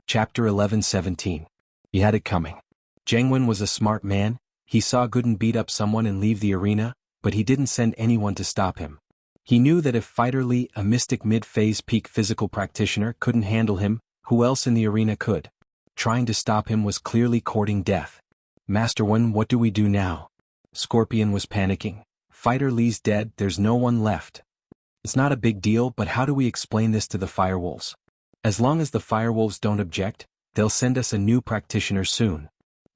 Chapter 11-17. He had it coming. Jianghu was a smart man. He saw Gooden beat up someone and leave the arena, but he didn't send anyone to stop him. He knew that if Fighter Lee, a mystic mid-phase peak physical practitioner, couldn't handle him, who else in the arena could? Trying to stop him was clearly courting death. Master Wen, what do we do now? Scorpion was panicking. Fighter Lee's dead, there's no one left. It's not a big deal, but how do we explain this to the Firewolves? As long as the Firewolves don't object, they'll send us a new practitioner soon.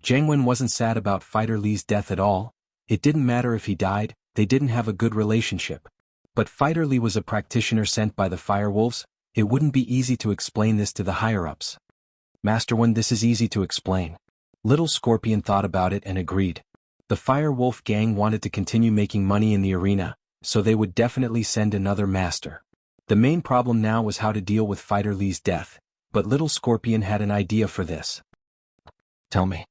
Jianghu wasn't sad about Fighter Lee's death at all. It didn't matter if he died, they didn't have a good relationship. But Fighter Lee was a practitioner sent by the Firewolves. It wouldn't be easy to explain this to the higher-ups. Master Wen, this is easy to explain. Little Scorpion thought about it and agreed. The Firewolf gang wanted to continue making money in the arena, so they would definitely send another master. The main problem now was how to deal with Fighter Lee's death, but Little Scorpion had an idea for this. Tell me.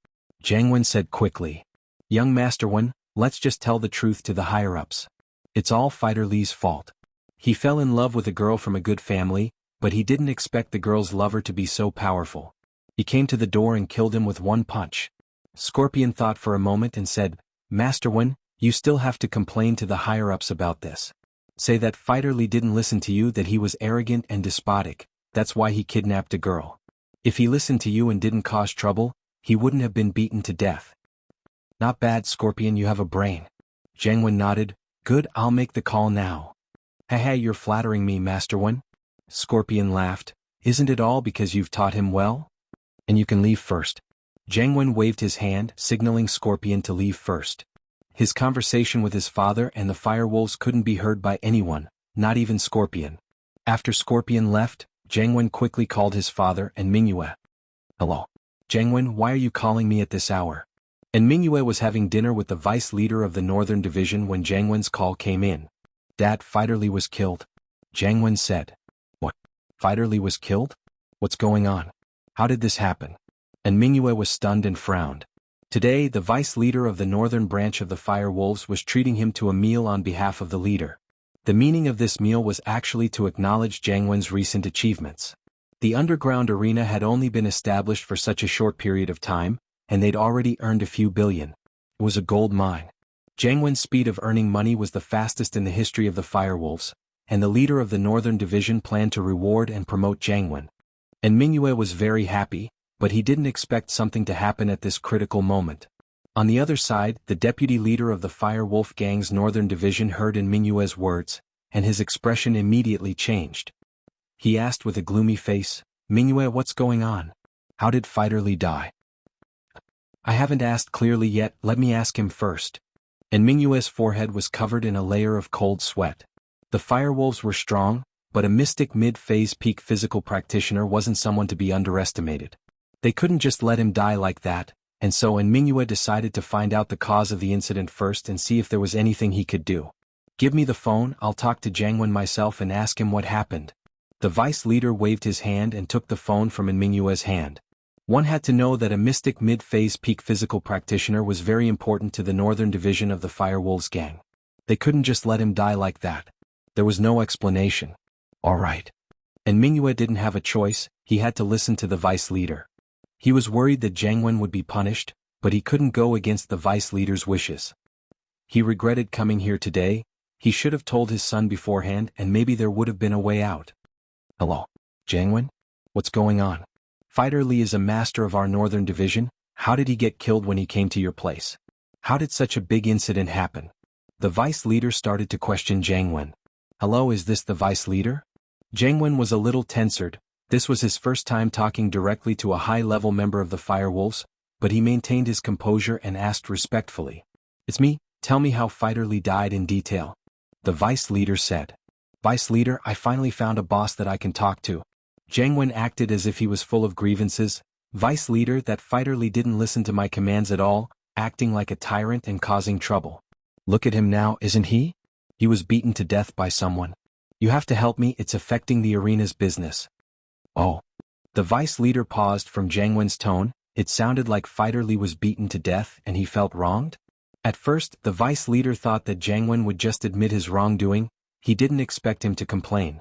Jianghu said quickly. Young Master Wen, let's just tell the truth to the higher-ups. It's all Fighter Lee's fault. He fell in love with a girl from a good family, but he didn't expect the girl's lover to be so powerful. He came to the door and killed him with one punch. Scorpion thought for a moment and said, Master Wen, you still have to complain to the higher-ups about this. Say that Fighter Lee didn't listen to you, that he was arrogant and despotic, that's why he kidnapped a girl. If he listened to you and didn't cause trouble, he wouldn't have been beaten to death. Not bad, Scorpion, you have a brain. Jianghu nodded. Good, I'll make the call now. Haha, you're flattering me, Master Wen. Scorpion laughed. Isn't it all because you've taught him well? And you can leave first. Jianghu waved his hand, signaling Scorpion to leave first. His conversation with his father and the Firewolves couldn't be heard by anyone, not even Scorpion. After Scorpion left, Jianghu quickly called his father and Mingyue. Hello. Jianghu, why are you calling me at this hour? And Mingyue was having dinner with the vice leader of the Northern Division when Jianghu's call came in. Dad, Fighter Lee was killed. Jianghu said. What? Fighter Lee was killed? What's going on? How did this happen? And Mingyue was stunned and frowned. Today, the vice leader of the northern branch of the Firewolves was treating him to a meal on behalf of the leader. The meaning of this meal was actually to acknowledge Jianghu's recent achievements. The underground arena had only been established for such a short period of time, and they'd already earned a few billion. It was a gold mine. Jianghu's speed of earning money was the fastest in the history of the Firewolves, and the leader of the Northern Division planned to reward and promote Jianghu. And Mingyue was very happy, but he didn't expect something to happen at this critical moment. On the other side, the deputy leader of the Firewolf gang's Northern Division heard in Mingyue's words, and his expression immediately changed. He asked with a gloomy face, Mingyue, what's going on? How did Fighter Lee die? I haven't asked clearly yet, let me ask him first. And Mingyue's forehead was covered in a layer of cold sweat. The Firewolves were strong, but a mystic mid-phase peak physical practitioner wasn't someone to be underestimated. They couldn't just let him die like that, and so Mingyue decided to find out the cause of the incident first and see if there was anything he could do. Give me the phone, I'll talk to Jianghu myself and ask him what happened. The vice leader waved his hand and took the phone from Mingyue's hand. One had to know that a mystic mid-phase peak physical practitioner was very important to the Northern Division of the Firewolves gang. They couldn't just let him die like that. There was no explanation. All right. And Mingyue didn't have a choice, he had to listen to the vice leader. He was worried that Jianghu would be punished, but he couldn't go against the vice leader's wishes. He regretted coming here today. He should have told his son beforehand and maybe there would have been a way out. Hello. Jianghu? What's going on? Fighter Lee is a master of our Northern Division. How did he get killed when he came to your place? How did such a big incident happen? The vice leader started to question Jianghu. Hello, is this the vice leader? Jianghu was a little tensered. This was his first time talking directly to a high-level member of the Firewolves, but he maintained his composure and asked respectfully. It's me, tell me how Fighter Lee died in detail. The vice leader said. Vice leader, I finally found a boss that I can talk to. Jianghu acted as if he was full of grievances. Vice leader, that Fighter Lee didn't listen to my commands at all, acting like a tyrant and causing trouble. Look at him now, isn't he? He was beaten to death by someone. You have to help me, it's affecting the arena's business. Oh. The vice leader paused from Jianghu's tone. It sounded like Fighter Lee was beaten to death and he felt wronged. At first, the vice leader thought that Jianghu would just admit his wrongdoing. He didn't expect him to complain.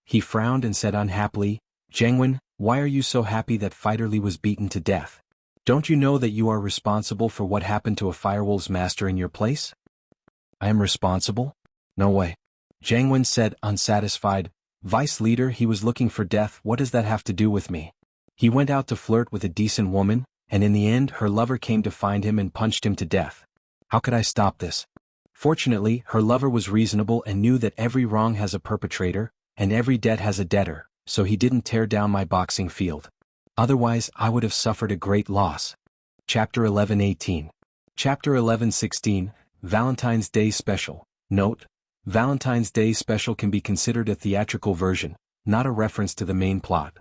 He frowned and said unhappily, Jianghu, Why are you so happy that Fighter Lee was beaten to death? Don't you know that you are responsible for what happened to a Firewolves master in your place? I am responsible? No way. Jianghu said, unsatisfied. Vice leader, he was looking for death, what does that have to do with me? He went out to flirt with a decent woman, and in the end her lover came to find him and punched him to death. How could I stop this? Fortunately, her lover was reasonable and knew that every wrong has a perpetrator, and every debt has a debtor, so he didn't tear down my boxing field. Otherwise, I would have suffered a great loss. Chapter 11:18. Chapter 11:16, Valentine's Day Special. Note: Valentine's Day Special can be considered a theatrical version, not a reference to the main plot.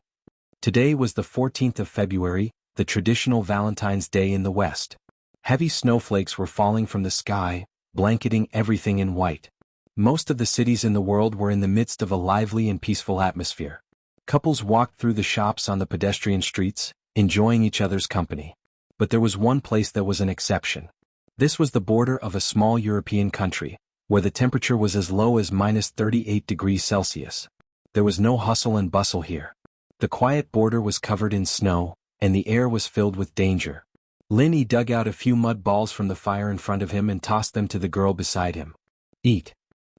Today was the 14th of February, the traditional Valentine's Day in the West. Heavy snowflakes were falling from the sky, blanketing everything in white. Most of the cities in the world were in the midst of a lively and peaceful atmosphere. Couples walked through the shops on the pedestrian streets, enjoying each other's company. But there was one place that was an exception. This was the border of a small European country, where the temperature was as low as -38 degrees Celsius. There was no hustle and bustle here. The quiet border was covered in snow, and the air was filled with danger. Lin Yi dug out a few mud balls from the fire in front of him and tossed them to the girl beside him. Eat.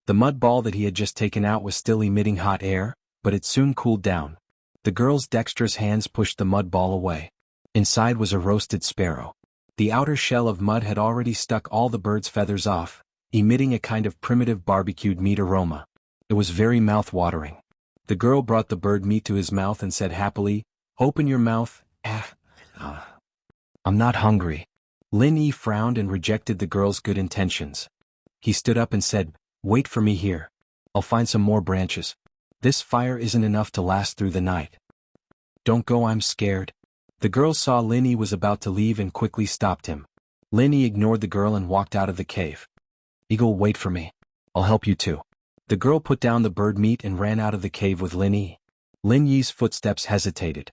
The mud ball that he had just taken out was still emitting hot air, but it soon cooled down. The girl's dexterous hands pushed the mud ball away. Inside was a roasted sparrow. The outer shell of mud had already stuck all the bird's feathers off, emitting a kind of primitive barbecued meat aroma. It was very mouth-watering. The girl brought the bird meat to his mouth and said happily, "Open your mouth." I'm not hungry. Lin Yi frowned and rejected the girl's good intentions. He stood up and said, "Wait for me here. I'll find some more branches. This fire isn't enough to last through the night." "Don't go, I'm scared." The girl saw Lin Yi was about to leave and quickly stopped him. Lin Yi ignored the girl and walked out of the cave. "Eagle, wait for me. I'll help you too." The girl put down the bird meat and ran out of the cave with Lin Yi. Lin Yi's footsteps hesitated.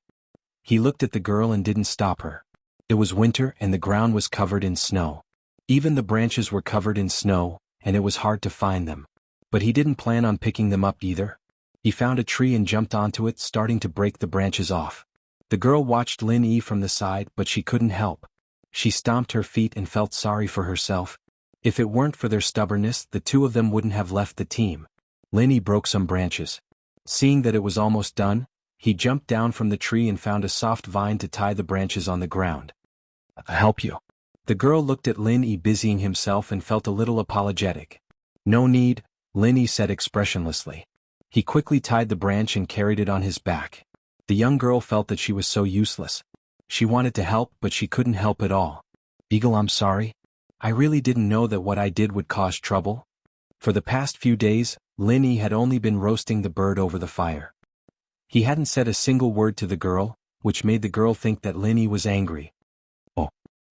He looked at the girl and didn't stop her. It was winter and the ground was covered in snow. Even the branches were covered in snow, and it was hard to find them. But he didn't plan on picking them up either. He found a tree and jumped onto it, starting to break the branches off. The girl watched Lin Yi from the side, but she couldn't help. She stomped her feet and felt sorry for herself. If it weren't for their stubbornness, the two of them wouldn't have left the team. Lin Yi broke some branches. Seeing that it was almost done, he jumped down from the tree and found a soft vine to tie the branches on the ground. "I'll help you." The girl looked at Lin Yi busying himself and felt a little apologetic. "No need," Lin Yi said expressionlessly. He quickly tied the branch and carried it on his back. The young girl felt that she was so useless. She wanted to help, but she couldn't help at all. "Eagle, I'm sorry. I really didn't know that what I did would cause trouble." For the past few days, Lin Yi had only been roasting the bird over the fire. He hadn't said a single word to the girl, which made the girl think that Lin Yi was angry. "Oh."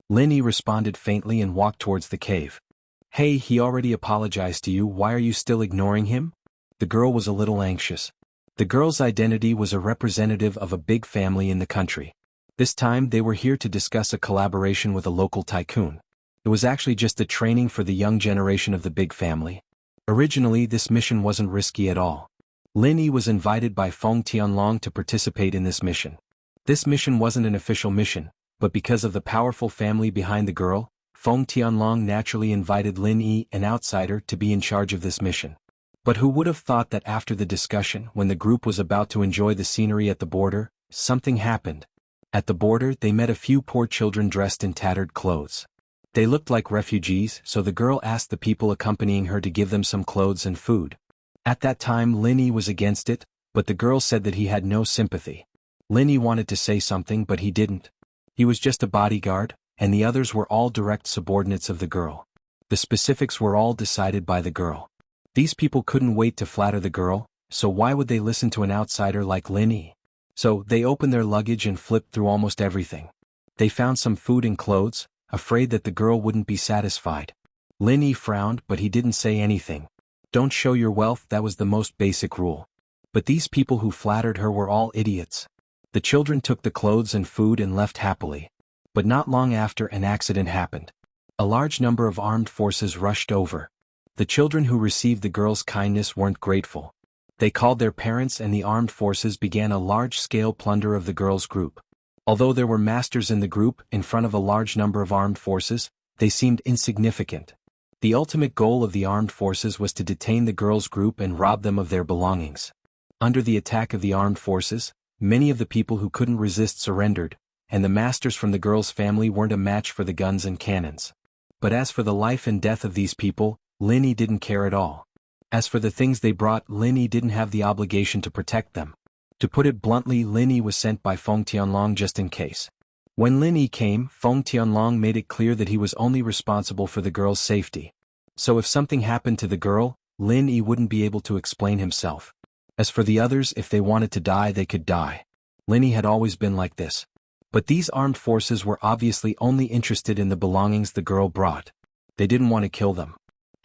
Lin Yi responded faintly and walked towards the cave. "Hey, he already apologized to you, why are you still ignoring him?" The girl was a little anxious. The girl's identity was a representative of a big family in the country. This time they were here to discuss a collaboration with a local tycoon. It was actually just a training for the young generation of the big family. Originally, this mission wasn't risky at all. Lin Yi was invited by Feng Tianlong to participate in this mission. This mission wasn't an official mission, but because of the powerful family behind the girl, Feng Tianlong naturally invited Lin Yi, an outsider, to be in charge of this mission. But who would have thought that after the discussion, when the group was about to enjoy the scenery at the border, something happened. At the border, they met a few poor children dressed in tattered clothes. They looked like refugees, so the girl asked the people accompanying her to give them some clothes and food. At that time Lin Yi was against it, but the girl said that he had no sympathy. Lin Yi wanted to say something but he didn't. He was just a bodyguard, and the others were all direct subordinates of the girl. The specifics were all decided by the girl. These people couldn't wait to flatter the girl, so why would they listen to an outsider like Lin Yi? So they opened their luggage and flipped through almost everything. They found some food and clothes, afraid that the girl wouldn't be satisfied. Lin Yi frowned, but he didn't say anything. Don't show your wealth, that was the most basic rule. But these people who flattered her were all idiots. The children took the clothes and food and left happily. But not long after, an accident happened. A large number of armed forces rushed over. The children who received the girl's kindness weren't grateful. They called their parents and the armed forces began a large-scale plunder of the girls' group. Although there were masters in the group in front of a large number of armed forces, they seemed insignificant. The ultimate goal of the armed forces was to detain the girls' group and rob them of their belongings. Under the attack of the armed forces, many of the people who couldn't resist surrendered, and the masters from the girls' family weren't a match for the guns and cannons. But as for the life and death of these people, Lin Yi didn't care at all. As for the things they brought, Lin Yi didn't have the obligation to protect them. To put it bluntly, Lin Yi was sent by Feng Tianlong just in case. When Lin Yi came, Feng Tianlong made it clear that he was only responsible for the girl's safety. So if something happened to the girl, Lin Yi wouldn't be able to explain himself. As for the others, if they wanted to die, they could die. Lin Yi had always been like this. But these armed forces were obviously only interested in the belongings the girl brought. They didn't want to kill them.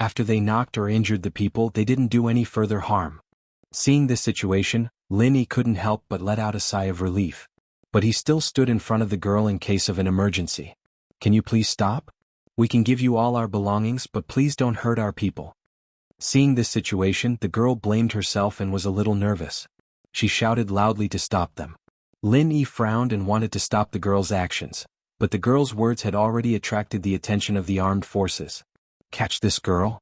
After they knocked or injured the people, they didn't do any further harm. Seeing this situation, Lin Yi couldn't help but let out a sigh of relief. But he still stood in front of the girl in case of an emergency. "Can you please stop? We can give you all our belongings, but please don't hurt our people." Seeing this situation, the girl blamed herself and was a little nervous. She shouted loudly to stop them. Lin Yi frowned and wanted to stop the girl's actions, but the girl's words had already attracted the attention of the armed forces. "Catch this girl?"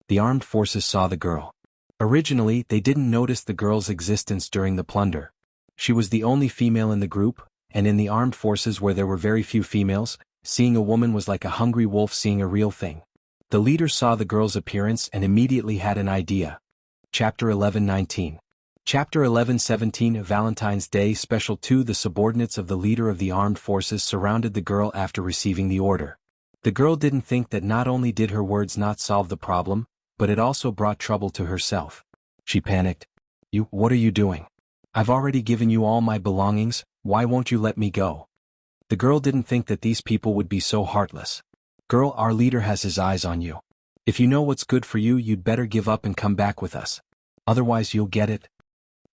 The armed forces saw the girl. Originally, they didn't notice the girl's existence during the plunder. She was the only female in the group, and in the armed forces where there were very few females, seeing a woman was like a hungry wolf seeing a real thing. The leader saw the girl's appearance and immediately had an idea. Chapter 11:19. Chapter 11:17 Valentine's Day Special 2. The subordinates of the leader of the armed forces surrounded the girl after receiving the order. The girl didn't think that not only did her words not solve the problem, but it also brought trouble to herself. She panicked. What are you doing? I've already given you all my belongings, why won't you let me go?" The girl didn't think that these people would be so heartless. "Girl, our leader has his eyes on you. If you know what's good for you, you'd better give up and come back with us. Otherwise you'll get it."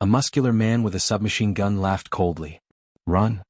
A muscular man with a submachine gun laughed coldly. "Run."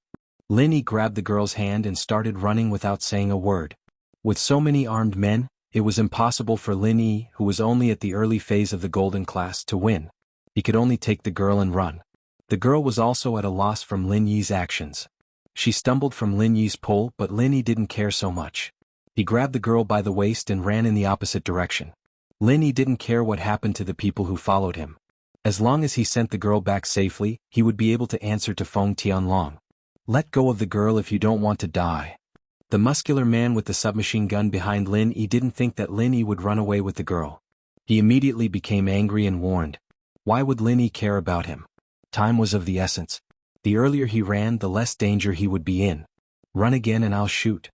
Lin Yi grabbed the girl's hand and started running without saying a word. With so many armed men, it was impossible for Lin Yi, who was only at the early phase of the golden class, to win. He could only take the girl and run. The girl was also at a loss from Lin Yi's actions. She stumbled from Lin Yi's pull, but Lin Yi didn't care so much. He grabbed the girl by the waist and ran in the opposite direction. Lin Yi didn't care what happened to the people who followed him. As long as he sent the girl back safely, he would be able to answer to Feng Tianlong. "Let go of the girl if you don't want to die." The muscular man with the submachine gun behind Lin Yi didn't think that Lin Yi would run away with the girl. He immediately became angry and warned. Why would Lin Yi care about him? Time was of the essence. The earlier he ran, the less danger he would be in. "Run again and I'll shoot."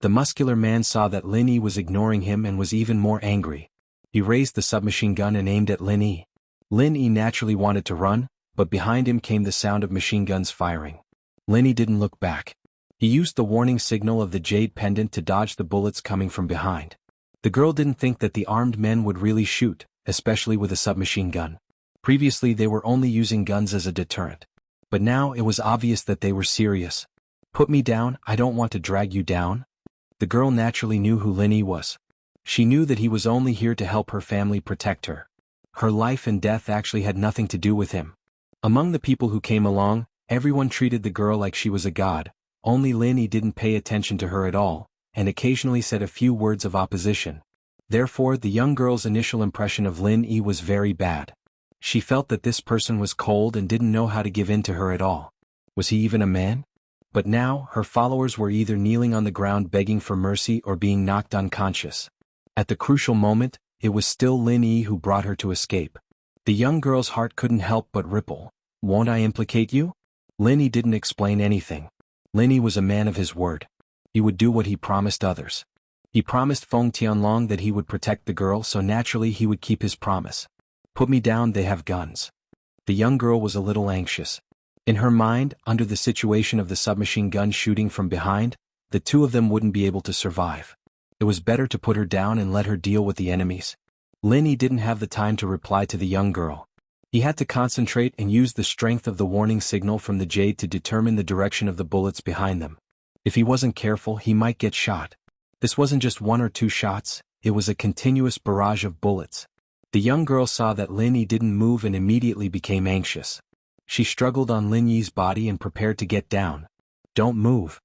The muscular man saw that Lin Yi was ignoring him and was even more angry. He raised the submachine gun and aimed at Lin Yi. Lin Yi naturally wanted to run, but behind him came the sound of machine guns firing. Lin Yi didn't look back. He used the warning signal of the jade pendant to dodge the bullets coming from behind. The girl didn't think that the armed men would really shoot, especially with a submachine gun. Previously they were only using guns as a deterrent. But now it was obvious that they were serious. "Put me down, I don't want to drag you down." The girl naturally knew who Lin Yi was. She knew that he was only here to help her family protect her. Her life and death actually had nothing to do with him. Among the people who came along, everyone treated the girl like she was a god. Only Lin Yi didn't pay attention to her at all, and occasionally said a few words of opposition. Therefore, the young girl's initial impression of Lin Yi was very bad. She felt that this person was cold and didn't know how to give in to her at all. Was he even a man? But now, her followers were either kneeling on the ground begging for mercy or being knocked unconscious. At the crucial moment, it was still Lin Yi who brought her to escape. The young girl's heart couldn't help but ripple. "Won't I implicate you?" Lin Yi didn't explain anything. Lin Yi was a man of his word. He would do what he promised others. He promised Feng Tianlong that he would protect the girl, so naturally he would keep his promise. "Put me down, they have guns." The young girl was a little anxious. In her mind, under the situation of the submachine gun shooting from behind, the two of them wouldn't be able to survive. It was better to put her down and let her deal with the enemies. Lin Yi didn't have the time to reply to the young girl. He had to concentrate and use the strength of the warning signal from the jade to determine the direction of the bullets behind them. If he wasn't careful, he might get shot. This wasn't just one or two shots, it was a continuous barrage of bullets. The young girl saw that Lin Yi didn't move and immediately became anxious. She struggled on Lin Yi's body and prepared to get down. "Don't move."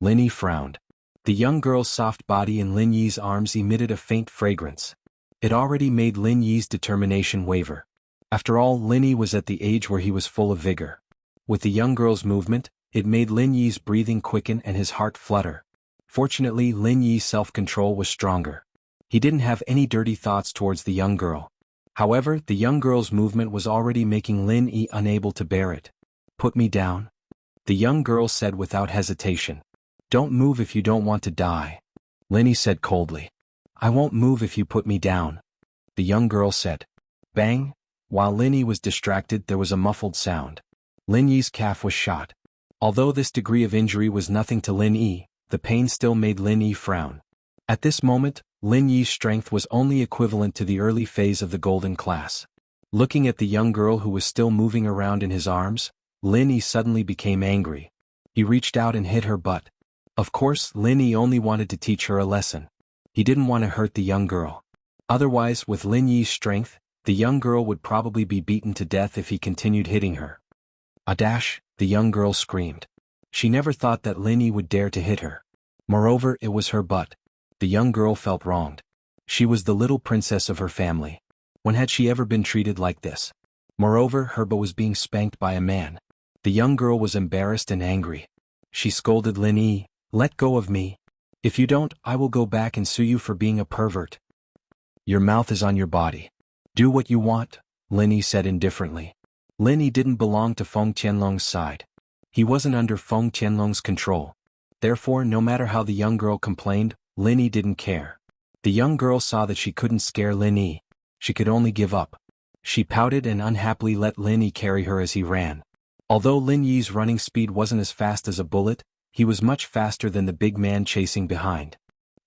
Lin Yi frowned. The young girl's soft body in Lin Yi's arms emitted a faint fragrance. It already made Lin Yi's determination waver. After all, Lin Yi was at the age where he was full of vigor. With the young girl's movement, it made Lin Yi's breathing quicken and his heart flutter. Fortunately, Lin Yi's self-control was stronger. He didn't have any dirty thoughts towards the young girl. However, the young girl's movement was already making Lin Yi unable to bear it. "Put me down," the young girl said without hesitation. "Don't move if you don't want to die," Lin Yi said coldly. "I won't move if you put me down," the young girl said. Bang! While Lin Yi was distracted, there was a muffled sound. Lin Yi's calf was shot. Although this degree of injury was nothing to Lin Yi, the pain still made Lin Yi frown. At this moment, Lin Yi's strength was only equivalent to the early phase of the golden class. Looking at the young girl who was still moving around in his arms, Lin Yi suddenly became angry. He reached out and hit her butt. Of course, Lin Yi only wanted to teach her a lesson. He didn't want to hurt the young girl. Otherwise, with Lin Yi's strength, the young girl would probably be beaten to death if he continued hitting her. "A dash," the young girl screamed. She never thought that Lin Yi would dare to hit her. Moreover, it was her butt. The young girl felt wronged. She was the little princess of her family. When had she ever been treated like this? Moreover, her butt was being spanked by a man. The young girl was embarrassed and angry. She scolded Lin Yi, "Let go of me. If you don't, I will go back and sue you for being a pervert." "Your mouth is on your body. Do what you want," Lin Yi said indifferently. Lin Yi didn't belong to Feng Qianlong's side. He wasn't under Feng Qianlong's control. Therefore, no matter how the young girl complained, Lin Yi didn't care. The young girl saw that she couldn't scare Lin Yi. She could only give up. She pouted and unhappily let Lin Yi carry her as he ran. Although Lin Yi's running speed wasn't as fast as a bullet, he was much faster than the big man chasing behind.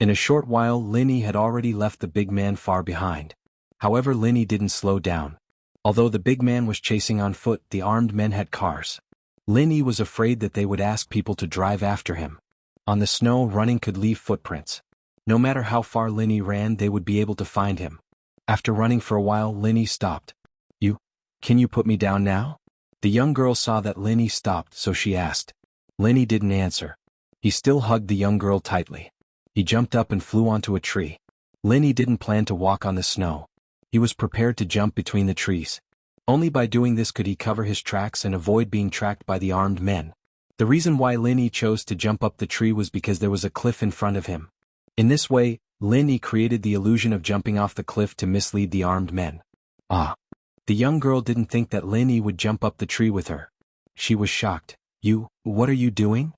In a short while, Lin Yi had already left the big man far behind. However, Lin Yi didn't slow down. Although the big man was chasing on foot, the armed men had cars. Lin Yi was afraid that they would ask people to drive after him. On the snow, running could leave footprints. No matter how far Lin Yi ran, they would be able to find him. After running for a while, Lin Yi stopped. Can you put me down now?" The young girl saw that Lin Yi stopped, so she asked. Lin Yi didn't answer. He still hugged the young girl tightly. He jumped up and flew onto a tree. Lin Yi didn't plan to walk on the snow. He was prepared to jump between the trees. Only by doing this could he cover his tracks and avoid being tracked by the armed men. The reason why Lin Yi chose to jump up the tree was because there was a cliff in front of him. In this way, Lin Yi created the illusion of jumping off the cliff to mislead the armed men. Ah! The young girl didn't think that Lin Yi would jump up the tree with her. She was shocked. What are you doing?"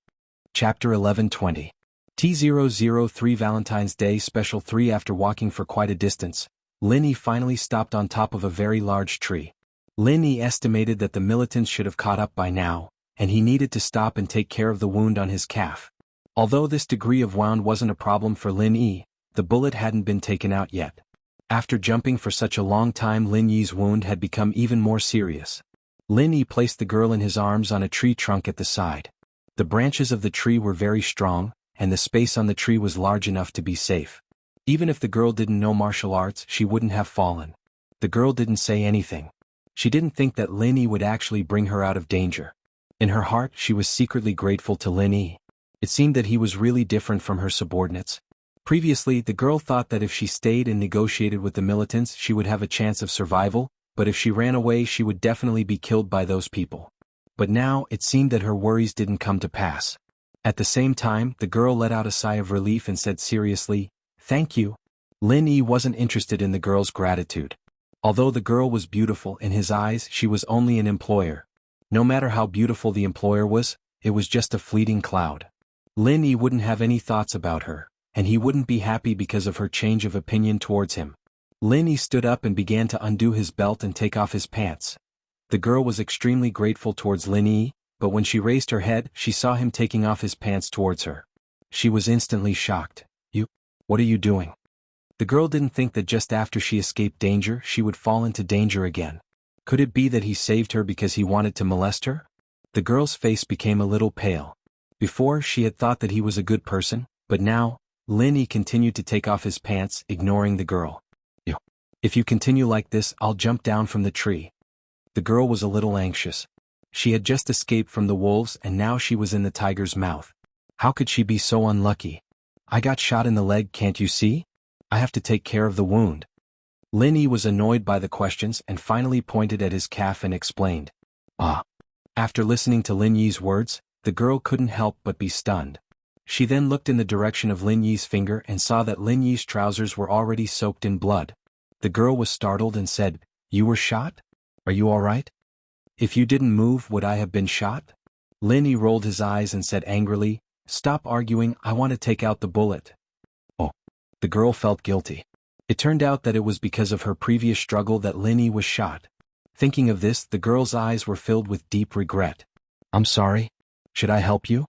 Chapter 11:20. T003 Valentine's Day Special 3. After walking for quite a distance, Lin Yi finally stopped on top of a very large tree. Lin Yi estimated that the militants should have caught up by now, and he needed to stop and take care of the wound on his calf. Although this degree of wound wasn't a problem for Lin Yi, the bullet hadn't been taken out yet. After jumping for such a long time, Lin Yi's wound had become even more serious. Lin Yi placed the girl in his arms on a tree trunk at the side. The branches of the tree were very strong, and the space on the tree was large enough to be safe. Even if the girl didn't know martial arts, she wouldn't have fallen. The girl didn't say anything. She didn't think that Lin Yi would actually bring her out of danger. In her heart, she was secretly grateful to Lin Yi. It seemed that he was really different from her subordinates. Previously, the girl thought that if she stayed and negotiated with the militants, she would have a chance of survival, but if she ran away, she would definitely be killed by those people. But now, it seemed that her worries didn't come to pass. At the same time, the girl let out a sigh of relief and said seriously, "Thank you." Lin Yi wasn't interested in the girl's gratitude. Although the girl was beautiful in his eyes, she was only an employer. No matter how beautiful the employer was, it was just a fleeting cloud. Lin Yi wouldn't have any thoughts about her, and he wouldn't be happy because of her change of opinion towards him. Lin Yi stood up and began to undo his belt and take off his pants. The girl was extremely grateful towards Lin Yi, but when she raised her head, she saw him taking off his pants towards her. She was instantly shocked. What are you doing?" The girl didn't think that just after she escaped danger, she would fall into danger again. Could it be that he saved her because he wanted to molest her? The girl's face became a little pale. Before, she had thought that he was a good person, but now, Lin Yi continued to take off his pants, ignoring the girl. If you continue like this, I'll jump down from the tree. The girl was a little anxious. She had just escaped from the wolves and now she was in the tiger's mouth. How could she be so unlucky? I got shot in the leg, can't you see? I have to take care of the wound. Lin Yi was annoyed by the questions and finally pointed at his calf and explained. Ah. After listening to Lin Yi's words, the girl couldn't help but be stunned. She then looked in the direction of Lin Yi's finger and saw that Lin Yi's trousers were already soaked in blood. The girl was startled and said, "You were shot? Are you all right? If you didn't move, would I have been shot?" Lin Yi rolled his eyes and said angrily, "Stop arguing, I want to take out the bullet." Oh. The girl felt guilty. It turned out that it was because of her previous struggle that Lin Yi was shot. Thinking of this, the girl's eyes were filled with deep regret. "I'm sorry. Should I help you?"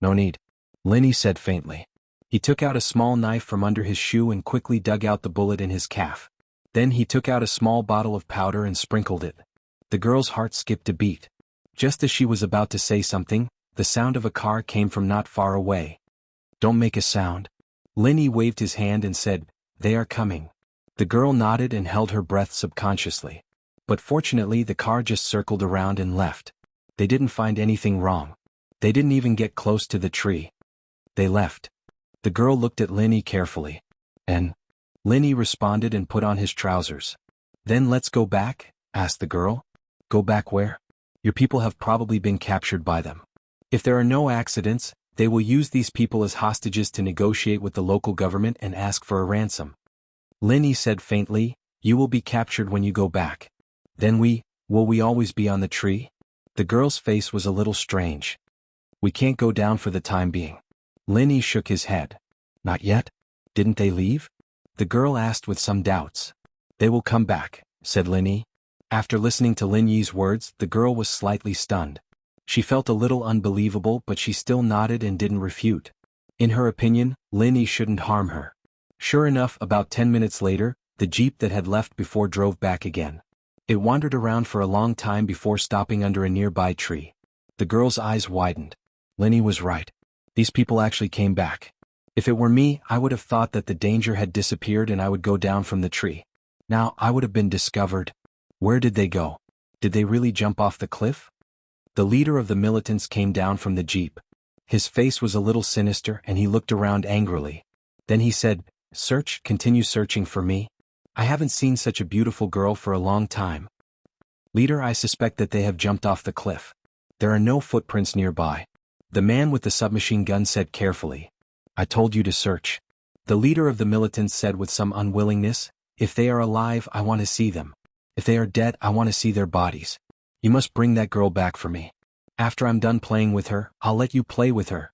"No need," Lin Yi said faintly. He took out a small knife from under his shoe and quickly dug out the bullet in his calf. Then he took out a small bottle of powder and sprinkled it. The girl's heart skipped a beat. Just as she was about to say something, the sound of a car came from not far away. "Don't make a sound." Lin Yi waved his hand and said, "They are coming." The girl nodded and held her breath subconsciously. But fortunately the car just circled around and left. They didn't find anything wrong. They didn't even get close to the tree. They left. The girl looked at Lin Yi carefully. "And?" Lin Yi responded and put on his trousers. "Then let's go back?" asked the girl. "Go back where? Your people have probably been captured by them. If there are no accidents, they will use these people as hostages to negotiate with the local government and ask for a ransom." Lin Yi said faintly, "You will be captured when you go back. Then will we always be on the tree?" The girl's face was a little strange. "We can't go down for the time being." Lin Yi shook his head. "Not yet? Didn't they leave?" the girl asked with some doubts. "They will come back," said Lin Yi. After listening to Lin Yi's words, the girl was slightly stunned. She felt a little unbelievable, but she still nodded and didn't refute. In her opinion, Lin Yi shouldn't harm her. Sure enough, about 10 minutes later, the jeep that had left before drove back again. It wandered around for a long time before stopping under a nearby tree. The girl's eyes widened. Lin Yi was right. These people actually came back. If it were me, I would have thought that the danger had disappeared and I would go down from the tree. Now, I would have been discovered. Where did they go? Did they really jump off the cliff? The leader of the militants came down from the jeep. His face was a little sinister and he looked around angrily. Then he said, Continue searching for me. I haven't seen such a beautiful girl for a long time. Leader, I suspect that they have jumped off the cliff. There are no footprints nearby. The man with the submachine gun said carefully. I told you to search. The leader of the militants said with some unwillingness, If they are alive, I want to see them. If they are dead, I want to see their bodies. You must bring that girl back for me. After I'm done playing with her, I'll let you play with her.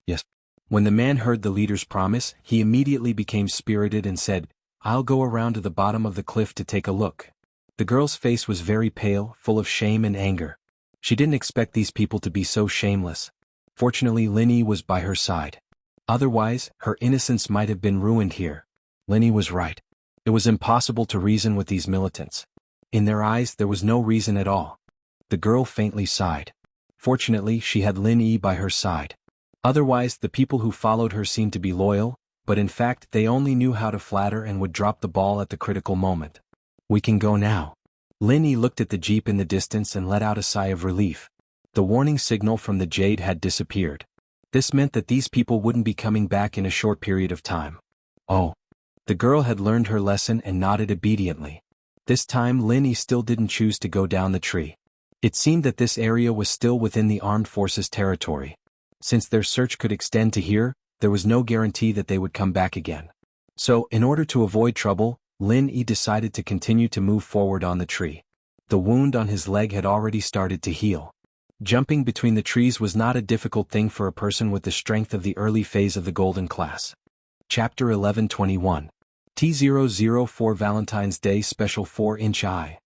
Yes. When the man heard the leader's promise, he immediately became spirited and said, I'll go around to the bottom of the cliff to take a look. The girl's face was very pale, full of shame and anger. She didn't expect these people to be so shameless. Fortunately, Lin Yi was by her side. Otherwise, her innocence might have been ruined here. Lin Yi was right. It was impossible to reason with these militants. In their eyes, there was no reason at all. The girl faintly sighed. Fortunately, she had Lin Yi by her side. Otherwise, the people who followed her seemed to be loyal, but in fact they only knew how to flatter and would drop the ball at the critical moment. We can go now. Lin Yi looked at the jeep in the distance and let out a sigh of relief. The warning signal from the Jade had disappeared. This meant that these people wouldn't be coming back in a short period of time. Oh. The girl had learned her lesson and nodded obediently. This time Lin Yi still didn't choose to go down the tree. It seemed that this area was still within the armed forces' territory. Since their search could extend to here, there was no guarantee that they would come back again. So, in order to avoid trouble, Lin Yi decided to continue to move forward on the tree. The wound on his leg had already started to heal. Jumping between the trees was not a difficult thing for a person with the strength of the early phase of the Golden Class. Chapter 11:21. T004 Valentine's Day Special 4-inch Eye.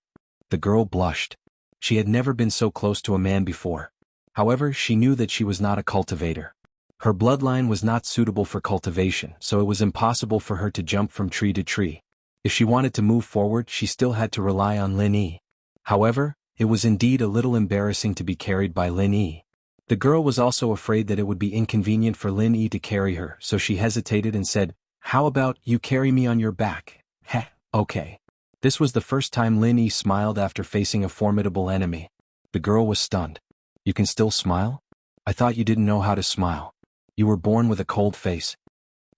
The girl blushed. She had never been so close to a man before. However, she knew that she was not a cultivator. Her bloodline was not suitable for cultivation, so it was impossible for her to jump from tree to tree. If she wanted to move forward, she still had to rely on Lin Yi. However, it was indeed a little embarrassing to be carried by Lin Yi. The girl was also afraid that it would be inconvenient for Lin Yi to carry her, so she hesitated and said, How about you carry me on your back? Heh. Okay. This was the first time Lin Yi smiled after facing a formidable enemy. The girl was stunned. You can still smile? I thought you didn't know how to smile. You were born with a cold face.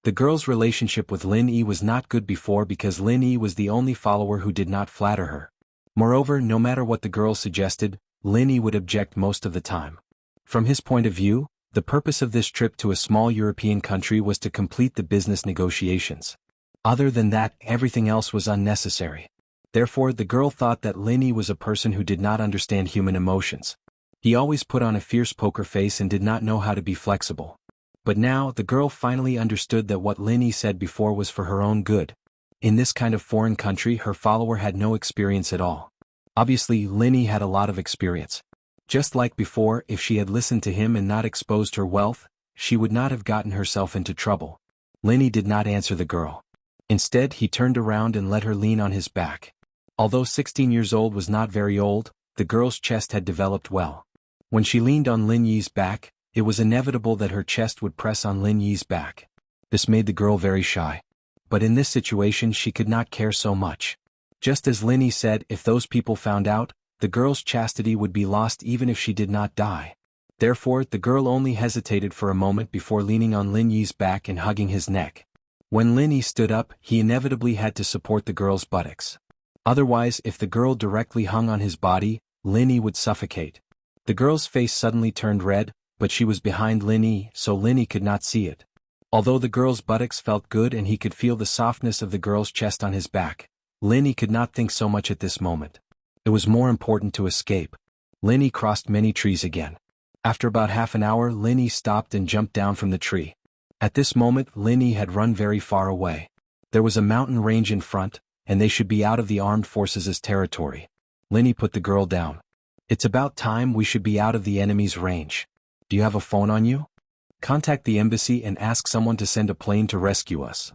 The girl's relationship with Lin Yi was not good before because Lin Yi was the only follower who did not flatter her. Moreover, no matter what the girl suggested, Lin Yi would object most of the time. From his point of view, the purpose of this trip to a small European country was to complete the business negotiations. Other than that, everything else was unnecessary. Therefore, the girl thought that Lin Yi was a person who did not understand human emotions. He always put on a fierce poker face and did not know how to be flexible. But now, the girl finally understood that what Lin Yi said before was for her own good. In this kind of foreign country, her follower had no experience at all. Obviously, Lin Yi had a lot of experience. Just like before, if she had listened to him and not exposed her wealth, she would not have gotten herself into trouble. Lin Yi did not answer the girl. Instead, he turned around and let her lean on his back. Although 16 years old was not very old, the girl's chest had developed well. When she leaned on Lin Yi's back, it was inevitable that her chest would press on Lin Yi's back. This made the girl very shy. But in this situation she could not care so much. Just as Lin Yi said, if those people found out, the girl's chastity would be lost even if she did not die. Therefore, the girl only hesitated for a moment before leaning on Lin Yi's back and hugging his neck. When Lin Yi stood up, he inevitably had to support the girl's buttocks. Otherwise, if the girl directly hung on his body, Lin Yi would suffocate. The girl's face suddenly turned red, but she was behind Lin Yi, so Lin Yi could not see it. Although the girl's buttocks felt good and he could feel the softness of the girl's chest on his back, Lin Yi could not think so much at this moment. It was more important to escape. Lin Yi crossed many trees again. After about half an hour, Lin Yi stopped and jumped down from the tree. At this moment, Lin Yi had run very far away. There was a mountain range in front, and they should be out of the armed forces' territory. Lin Yi put the girl down. It's about time we should be out of the enemy's range. Do you have a phone on you? Contact the embassy and ask someone to send a plane to rescue us.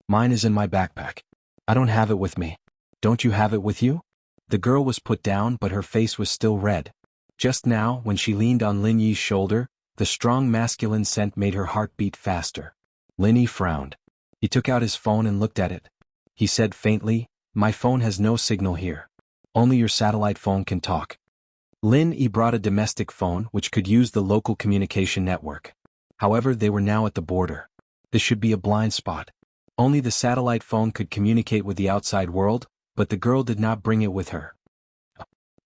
Mine is in my backpack. I don't have it with me. Don't you have it with you? The girl was put down, but her face was still red. Just now, when she leaned on Lin Yi's shoulder, the strong masculine scent made her heart beat faster. Lin Yi frowned. He took out his phone and looked at it. He said faintly, "My phone has no signal here. Only your satellite phone can talk." Lin Yi brought a domestic phone which could use the local communication network. However, they were now at the border. This should be a blind spot. Only the satellite phone could communicate with the outside world, but the girl did not bring it with her.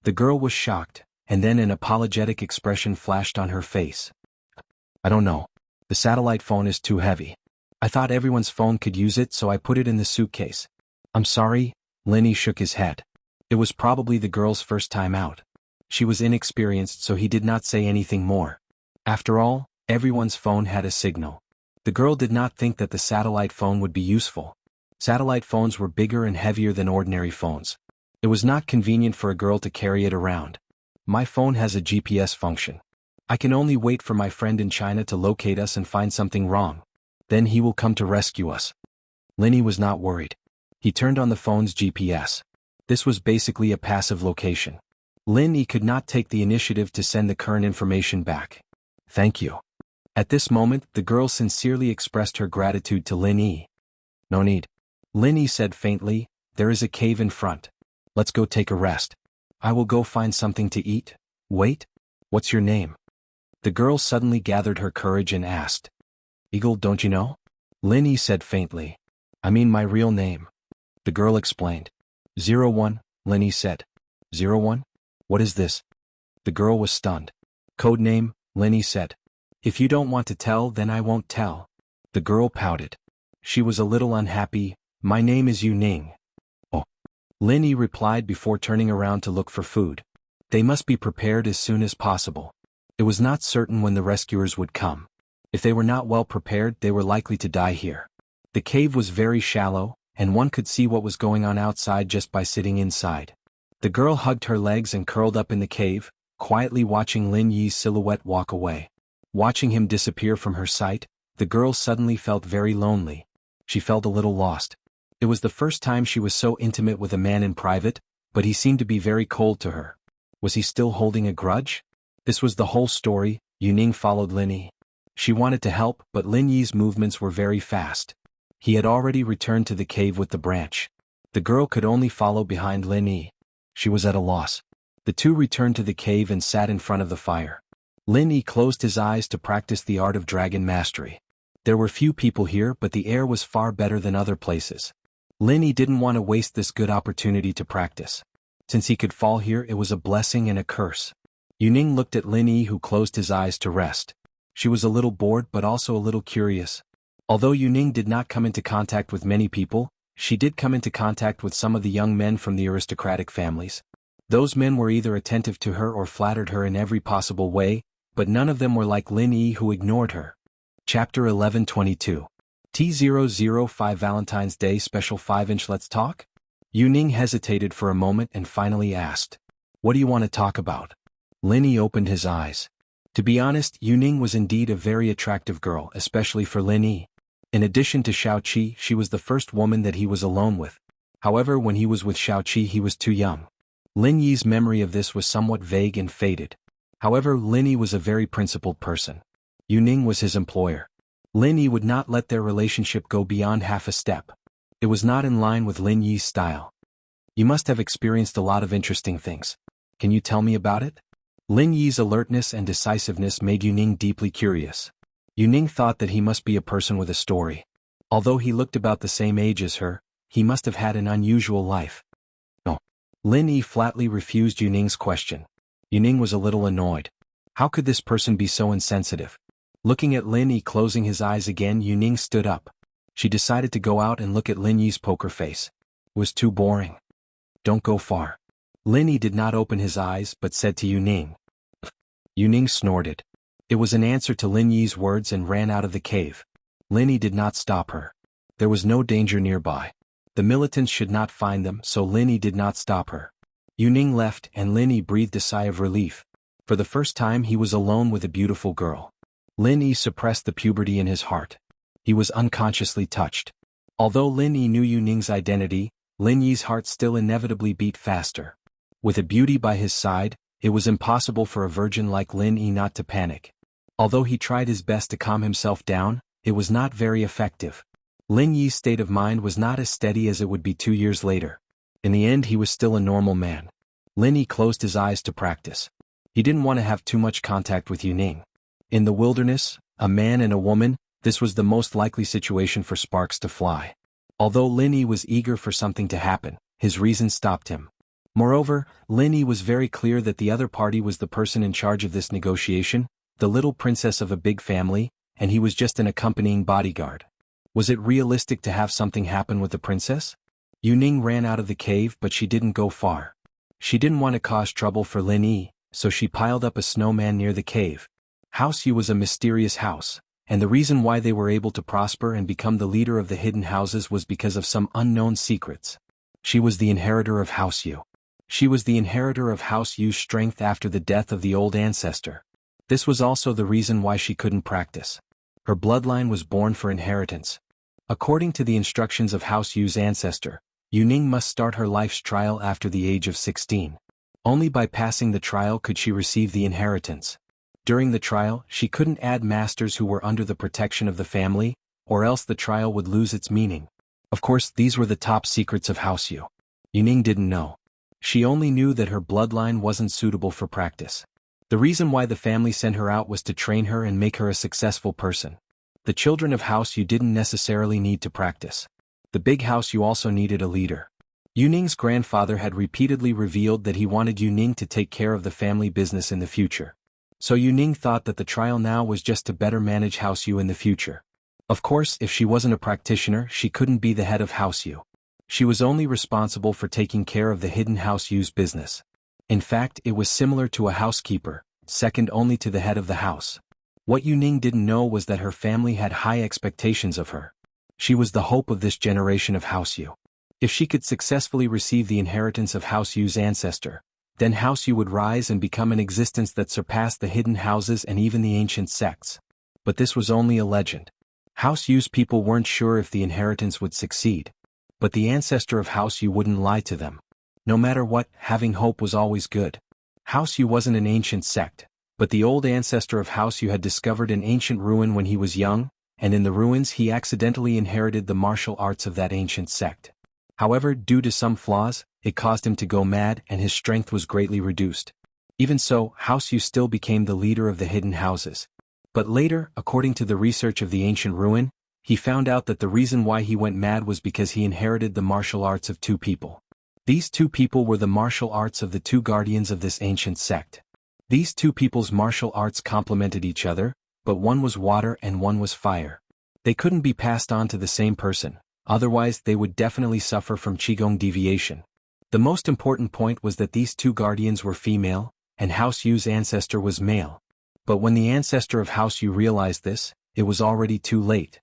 The girl was shocked, and then an apologetic expression flashed on her face. I don't know. The satellite phone is too heavy. I thought everyone's phone could use it, so I put it in the suitcase. I'm sorry. Lin Yi shook his head. It was probably the girl's first time out. She was inexperienced, so he did not say anything more. After all, everyone's phone had a signal. The girl did not think that the satellite phone would be useful. Satellite phones were bigger and heavier than ordinary phones. It was not convenient for a girl to carry it around. My phone has a GPS function. I can only wait for my friend in China to locate us and find something wrong. Then he will come to rescue us. Lin Yi was not worried. He turned on the phone's GPS. This was basically a passive location. Lin Yi could not take the initiative to send the current information back. Thank you. At this moment, the girl sincerely expressed her gratitude to Lin Yi. No need. Lin Yi said faintly, there is a cave in front. Let's go take a rest. I will go find something to eat. Wait. What's your name? The girl suddenly gathered her courage and asked. Eagle, don't you know? Lin Yi said faintly. I mean my real name. The girl explained. 01, Lin Yi said. 01? What is this? The girl was stunned. Code name, Lin Yi said. If you don't want to tell, then I won't tell. The girl pouted. She was a little unhappy. My name is Yu Ning. Oh. Lin Yi replied before turning around to look for food. They must be prepared as soon as possible. It was not certain when the rescuers would come. If they were not well prepared, they were likely to die here. The cave was very shallow, and one could see what was going on outside just by sitting inside. The girl hugged her legs and curled up in the cave, quietly watching Lin Yi's silhouette walk away. Watching him disappear from her sight, the girl suddenly felt very lonely. She felt a little lost. It was the first time she was so intimate with a man in private, but he seemed to be very cold to her. Was he still holding a grudge? This was the whole story. Yu Ning followed Lin Yi. She wanted to help, but Lin Yi's movements were very fast. He had already returned to the cave with the branch. The girl could only follow behind Lin Yi. She was at a loss. The two returned to the cave and sat in front of the fire. Lin Yi closed his eyes to practice the art of dragon mastery. There were few people here, but the air was far better than other places. Lin Yi didn't want to waste this good opportunity to practice. Since he could fall here, it was a blessing and a curse. Yuning looked at Lin Yi, who closed his eyes to rest. She was a little bored but also a little curious. Although Yuning did not come into contact with many people, she did come into contact with some of the young men from the aristocratic families. Those men were either attentive to her or flattered her in every possible way, but none of them were like Lin Yi, who ignored her. Chapter 11:22. T005 Valentine's Day Special 5-inch Let's Talk? Yuning hesitated for a moment and finally asked, "What do you want to talk about?" Lin Yi opened his eyes. To be honest, Yuning was indeed a very attractive girl, especially for Lin Yi. In addition to Xiaoqi, she was the first woman that he was alone with. However, when he was with Xiaoqi, he was too young. Lin Yi's memory of this was somewhat vague and faded. However, Lin Yi was a very principled person. Yuning was his employer. Lin Yi would not let their relationship go beyond half a step. It was not in line with Lin Yi's style. "You must have experienced a lot of interesting things. Can you tell me about it?" Lin Yi's alertness and decisiveness made Yuning deeply curious. Yuning thought that he must be a person with a story. Although he looked about the same age as her, he must have had an unusual life. No. Lin Yi flatly refused Yuning's question. Yuning was a little annoyed. How could this person be so insensitive? Looking at Lin Yi closing his eyes again, Yuning stood up. She decided to go out and look at Lin Yi's poker face. It was too boring. "Don't go far." Lin Yi did not open his eyes but said to Yuning. Yuning snorted. It was an answer to Lin Yi's words and ran out of the cave. Lin Yi did not stop her. There was no danger nearby. The militants should not find them, so Lin Yi did not stop her. Yuning left and Lin Yi breathed a sigh of relief. For the first time he was alone with a beautiful girl. Lin Yi suppressed the puberty in his heart. He was unconsciously touched. Although Lin Yi knew Yuning's identity, Lin Yi's heart still inevitably beat faster. With a beauty by his side, it was impossible for a virgin like Lin Yi not to panic. Although he tried his best to calm himself down, it was not very effective. Lin Yi's state of mind was not as steady as it would be 2 years later. In the end, he was still a normal man. Lin Yi closed his eyes to practice. He didn't want to have too much contact with Yuning. In the wilderness, a man and a woman, this was the most likely situation for sparks to fly. Although Lin Yi was eager for something to happen, his reason stopped him. Moreover, Lin Yi was very clear that the other party was the person in charge of this negotiation, the little princess of a big family, and he was just an accompanying bodyguard. Was it realistic to have something happen with the princess? Yuning ran out of the cave, but she didn't go far. She didn't want to cause trouble for Lin Yi, so she piled up a snowman near the cave. House Yu was a mysterious house, and the reason why they were able to prosper and become the leader of the hidden houses was because of some unknown secrets. She was the inheritor of House Yu. She was the inheritor of House Yu's strength after the death of the old ancestor. This was also the reason why she couldn't practice. Her bloodline was born for inheritance. According to the instructions of House Yu's ancestor, Yuning must start her life's trial after the age of 16. Only by passing the trial could she receive the inheritance. During the trial, she couldn't add masters who were under the protection of the family, or else the trial would lose its meaning. Of course, these were the top secrets of House Yu. Yuning didn't know. She only knew that her bloodline wasn't suitable for practice. The reason why the family sent her out was to train her and make her a successful person. The children of House Yu didn't necessarily need to practice. The big House Yu also needed a leader. Yuning's grandfather had repeatedly revealed that he wanted Yuning to take care of the family business in the future. So Yuning thought that the trial now was just to better manage House Yu in the future. Of course, if she wasn't a practitioner, she couldn't be the head of House Yu. She was only responsible for taking care of the hidden House Yu's business. In fact, it was similar to a housekeeper, second only to the head of the house. What Yuning didn't know was that her family had high expectations of her. She was the hope of this generation of House Yu. If she could successfully receive the inheritance of House Yu's ancestor, then House Yu would rise and become an existence that surpassed the hidden houses and even the ancient sects. But this was only a legend. House Yu's people weren't sure if the inheritance would succeed. But the ancestor of House Yu wouldn't lie to them. No matter what, having hope was always good. House Yu wasn't an ancient sect, but the old ancestor of House Yu had discovered an ancient ruin when he was young, and in the ruins he accidentally inherited the martial arts of that ancient sect. However, due to some flaws, it caused him to go mad and his strength was greatly reduced. Even so, House Yu still became the leader of the hidden houses. But later, according to the research of the ancient ruin, he found out that the reason why he went mad was because he inherited the martial arts of two people. These two people were the martial arts of the two guardians of this ancient sect. These two people's martial arts complemented each other, but one was water and one was fire. They couldn't be passed on to the same person, otherwise they would definitely suffer from Qigong deviation. The most important point was that these two guardians were female, and House Yu's ancestor was male. But when the ancestor of House Yu realized this, it was already too late.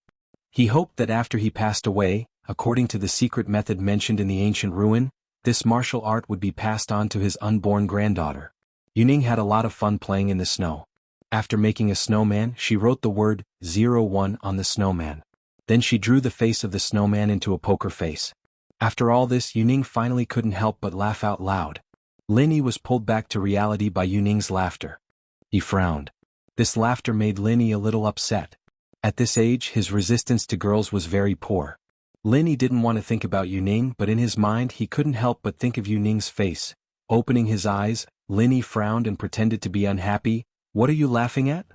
He hoped that after he passed away, according to the secret method mentioned in the ancient ruin, this martial art would be passed on to his unborn granddaughter. Yuning had a lot of fun playing in the snow. After making a snowman, she wrote the word 01 on the snowman. Then she drew the face of the snowman into a poker face. After all this, Yuning finally couldn't help but laugh out loud. Lin Yi was pulled back to reality by Yuning's laughter. He frowned. This laughter made Lin Yi a little upset. At this age, his resistance to girls was very poor. Lin Yi didn't want to think about Yuning, but in his mind he couldn't help but think of Yuning's face. Opening his eyes, Lin Yi frowned and pretended to be unhappy. "What are you laughing at?"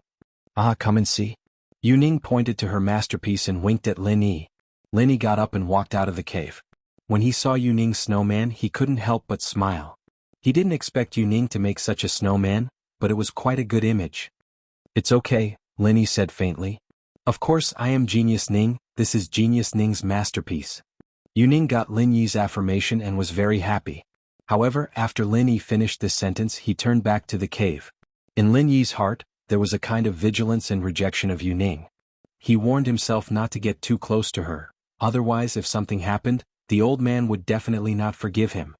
"Ah, come and see." Yuning pointed to her masterpiece and winked at Lin Yi. Lin Yi got up and walked out of the cave. When he saw Yuning's snowman, he couldn't help but smile. He didn't expect Yuning to make such a snowman, but it was quite a good image. "It's okay," Lin Yi said faintly. "Of course I am Genius Ning, this is Genius Ning's masterpiece." Yuning got Lin Yi's affirmation and was very happy. However, after Lin Yi finished this sentence, he turned back to the cave. In Lin Yi's heart, there was a kind of vigilance and rejection of Yuning. He warned himself not to get too close to her, otherwise if something happened, the old man would definitely not forgive him.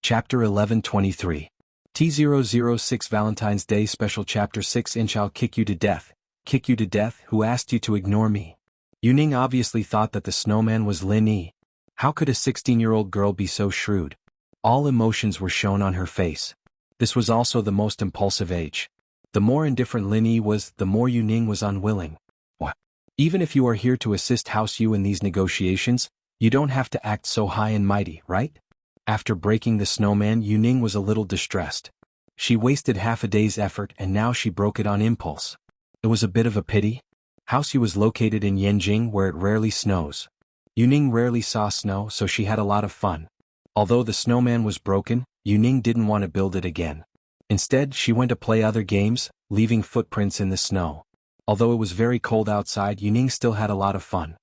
Chapter 11:23. T006 Valentine's Day Special Chapter 6 Inch I'll kick you to death. Kick you to death, who asked you to ignore me? Yuning obviously thought that the snowman was Lin Yi. How could a 16-year-old girl be so shrewd? All emotions were shown on her face. This was also the most impulsive age. The more indifferent Lin Yi was, the more Yuning was unwilling. What? Even if you are here to assist House Yu in these negotiations, you don't have to act so high and mighty, right? After breaking the snowman, Yuning was a little distressed. She wasted half a day's effort and now she broke it on impulse. It was a bit of a pity. House Yu was located in Yanjing where it rarely snows. Yuning rarely saw snow, so she had a lot of fun. Although the snowman was broken, Yuning didn't want to build it again. Instead, she went to play other games, leaving footprints in the snow. Although it was very cold outside, Yuning still had a lot of fun.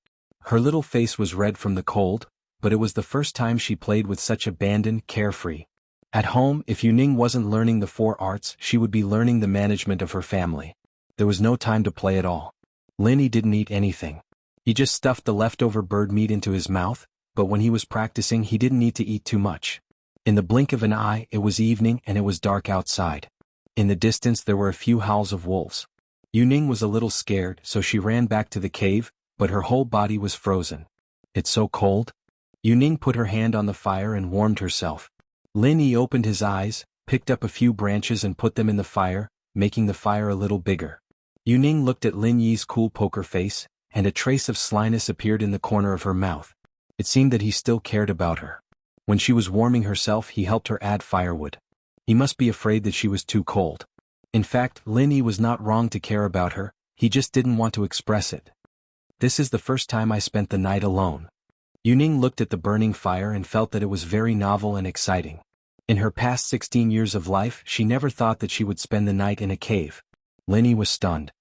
Her little face was red from the cold, but it was the first time she played with such abandon, carefree. At home, if Yuning wasn't learning the 4 arts, she would be learning the management of her family. There was no time to play at all. Lin Yi didn't eat anything. He just stuffed the leftover bird meat into his mouth, but when he was practicing he didn't need to eat too much. In the blink of an eye, it was evening and it was dark outside. In the distance there were a few howls of wolves. Yuning was a little scared, so she ran back to the cave, but her whole body was frozen. "It's so cold?" Yuning put her hand on the fire and warmed herself. Lin Yi opened his eyes, picked up a few branches and put them in the fire, making the fire a little bigger. Yuning looked at Lin Yi's cool poker face, and a trace of slyness appeared in the corner of her mouth. It seemed that he still cared about her. When she was warming herself, he helped her add firewood. He must be afraid that she was too cold. In fact, Lin Yi was not wrong to care about her, he just didn't want to express it. "This is the first time I spent the night alone." Yuning looked at the burning fire and felt that it was very novel and exciting. In her past 16 years of life, she never thought that she would spend the night in a cave. Lin Yi was stunned.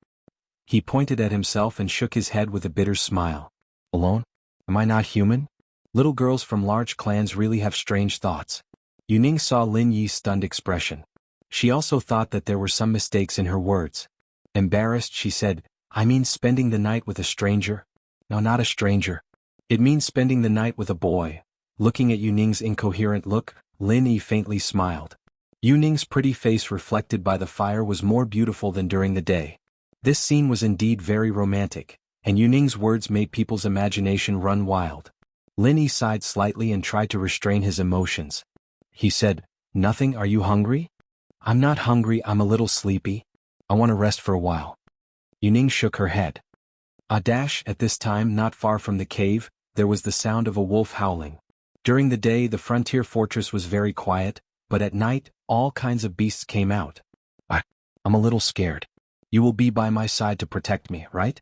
He pointed at himself and shook his head with a bitter smile. "Alone? Am I not human? Little girls from large clans really have strange thoughts." Yuning saw Lin Yi's stunned expression. She also thought that there were some mistakes in her words. Embarrassed, she said, "I mean spending the night with a stranger." "No, not a stranger. It means spending the night with a boy." Looking at Yuning's incoherent look, Lin Yi faintly smiled. Yuning's pretty face reflected by the fire was more beautiful than during the day. This scene was indeed very romantic, and Yuning's words made people's imagination run wild. Lin Yi sighed slightly and tried to restrain his emotions. He said, "Nothing, are you hungry?" "I'm not hungry, I'm a little sleepy. I want to rest for a while." Yuning shook her head. At this time, not far from the cave, there was the sound of a wolf howling. During the day the frontier fortress was very quiet, but at night, all kinds of beasts came out. I'm a little scared. You will be by my side to protect me, right?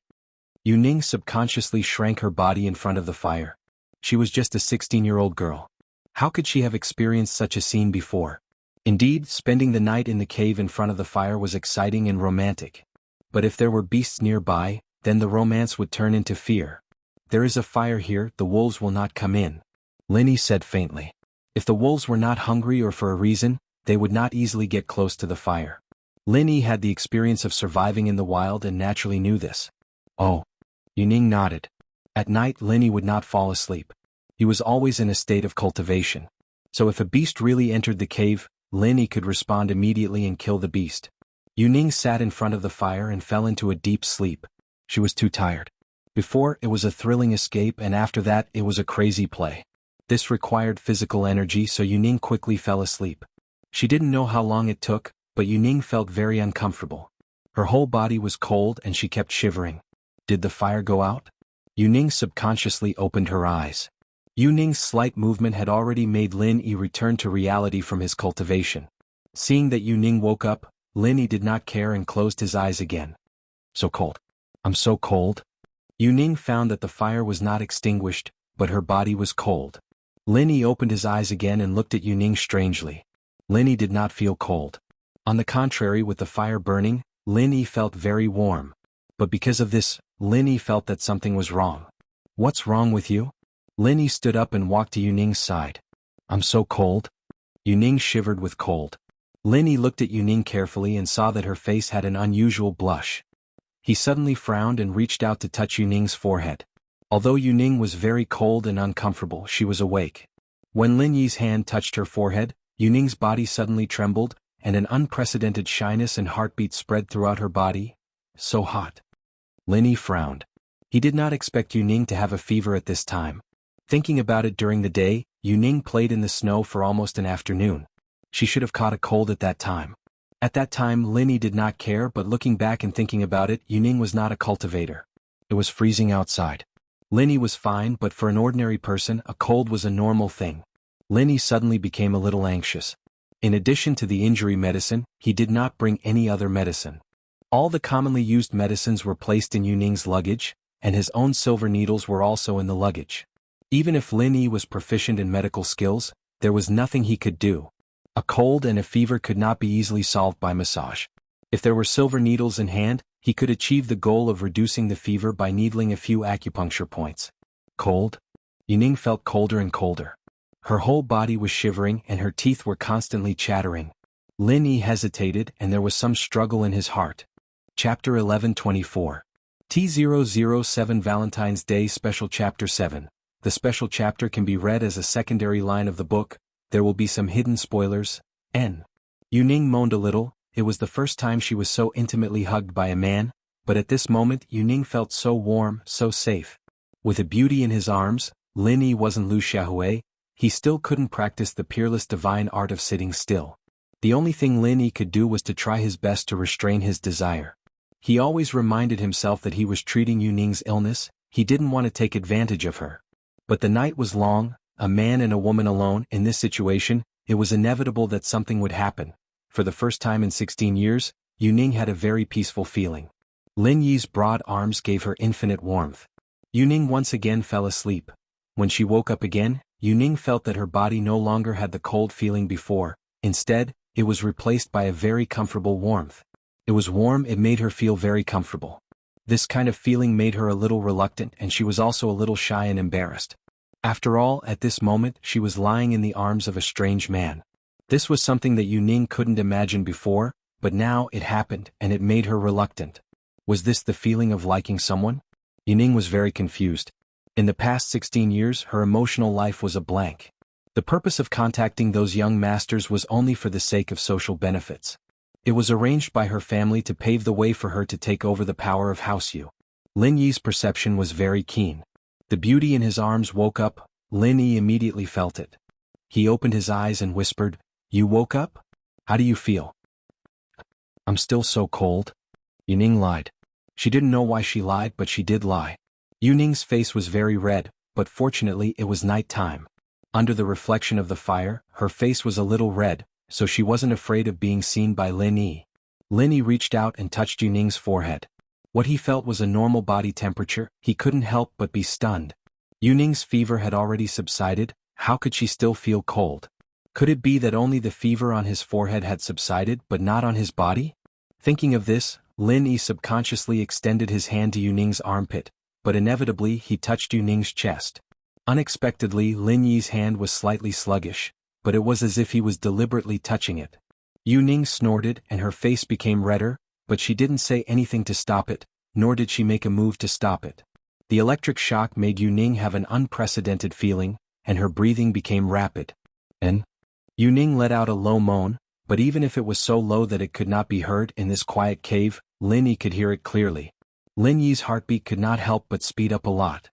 Yuning subconsciously shrank her body in front of the fire. She was just a 16-year-old girl. How could she have experienced such a scene before? Indeed, spending the night in the cave in front of the fire was exciting and romantic. But if there were beasts nearby, then the romance would turn into fear. There is a fire here, the wolves will not come in, Linny said faintly. If the wolves were not hungry or for a reason, they would not easily get close to the fire. Linny had the experience of surviving in the wild and naturally knew this. Oh. Yuning nodded. At night Linny would not fall asleep. He was always in a state of cultivation. So if a beast really entered the cave, Linny could respond immediately and kill the beast. Yuning sat in front of the fire and fell into a deep sleep. She was too tired. Before, it was a thrilling escape, and after that it was a crazy play. This required physical energy, so Yuning quickly fell asleep. She didn't know how long it took, but Yuning felt very uncomfortable. Her whole body was cold and she kept shivering. Did the fire go out? Yuning subconsciously opened her eyes. Yuning's slight movement had already made Lin Yi return to reality from his cultivation. Seeing that Yuning woke up, Lin Yi did not care and closed his eyes again. So cold. I'm so cold. Yuning found that the fire was not extinguished, but her body was cold. Lin Yi opened his eyes again and looked at Yuning strangely. Lin Yi did not feel cold. On the contrary, with the fire burning, Lin Yi felt very warm. But because of this, Lin Yi felt that something was wrong. What's wrong with you? Lin Yi stood up and walked to Yuning's side. I'm so cold. Yuning shivered with cold. Lin Yi looked at Yuning carefully and saw that her face had an unusual blush. He suddenly frowned and reached out to touch Yuning's forehead. Although Yuning was very cold and uncomfortable, she was awake. When Lin Yi's hand touched her forehead, Yuning's body suddenly trembled, and an unprecedented shyness and heartbeat spread throughout her body. So hot. Lin Yi frowned. He did not expect Yuning to have a fever at this time. Thinking about it during the day, Yuning played in the snow for almost an afternoon. She should have caught a cold at that time. At that time Lin Yi did not care, but looking back and thinking about it, Yuning was not a cultivator. It was freezing outside. Lin Yi was fine, but for an ordinary person, a cold was a normal thing. Lin Yi suddenly became a little anxious. In addition to the injury medicine, he did not bring any other medicine. All the commonly used medicines were placed in Yuning's luggage, and his own silver needles were also in the luggage. Even if Lin Yi was proficient in medical skills, there was nothing he could do. A cold and a fever could not be easily solved by massage. If there were silver needles in hand, he could achieve the goal of reducing the fever by needling a few acupuncture points. Cold? Yuning felt colder and colder. Her whole body was shivering and her teeth were constantly chattering. Lin Yi hesitated and there was some struggle in his heart. Chapter 11:24. T007 Valentine's Day Special Chapter 7. The special chapter can be read as a secondary line of the book. There will be some hidden spoilers. N. Yuning moaned a little. It was the first time she was so intimately hugged by a man, but at this moment Yuning felt so warm, so safe. With a beauty in his arms, Lin Yi wasn't Lu Xiaohui. He still couldn't practice the peerless divine art of sitting still. The only thing Lin Yi could do was to try his best to restrain his desire. He always reminded himself that he was treating Yuning's illness. He didn't want to take advantage of her. But the night was long, a man and a woman alone. In this situation, it was inevitable that something would happen. For the first time in 16 years, Yuning had a very peaceful feeling. Lin Yi's broad arms gave her infinite warmth. Yuning once again fell asleep. When she woke up again, Yuning felt that her body no longer had the cold feeling before. Instead, it was replaced by a very comfortable warmth. It was warm, it made her feel very comfortable. This kind of feeling made her a little reluctant, and she was also a little shy and embarrassed. After all, at this moment, she was lying in the arms of a strange man. This was something that Yuning couldn't imagine before, but now it happened, and it made her reluctant. Was this the feeling of liking someone? Yuning was very confused. In the past 16 years, her emotional life was a blank. The purpose of contacting those young masters was only for the sake of social benefits. It was arranged by her family to pave the way for her to take over the power of House Yu. Lin Yi's perception was very keen. The beauty in his arms woke up. Lin Yi immediately felt it. He opened his eyes and whispered, "You woke up? How do you feel?" "I'm still so cold." Yuning lied. She didn't know why she lied, but she did lie. Yuning's face was very red, but fortunately it was night time. Under the reflection of the fire, her face was a little red, so she wasn't afraid of being seen by Lin Yi. Lin Yi reached out and touched Yu Ning's forehead. What he felt was a normal body temperature. He couldn't help but be stunned. Yu Ning's fever had already subsided. How could she still feel cold? Could it be that only the fever on his forehead had subsided but not on his body? Thinking of this, Lin Yi subconsciously extended his hand to Yu Ning's armpit, but inevitably he touched Yu Ning's chest. Unexpectedly, Lin Yi's hand was slightly sluggish, but it was as if he was deliberately touching it. Yu Ning snorted and her face became redder, but she didn't say anything to stop it, nor did she make a move to stop it. The electric shock made Yu Ning have an unprecedented feeling, and her breathing became rapid. And Yu Ning let out a low moan, but even if it was so low that it could not be heard in this quiet cave, Lin Yi could hear it clearly. Lin Yi's heartbeat could not help but speed up a lot.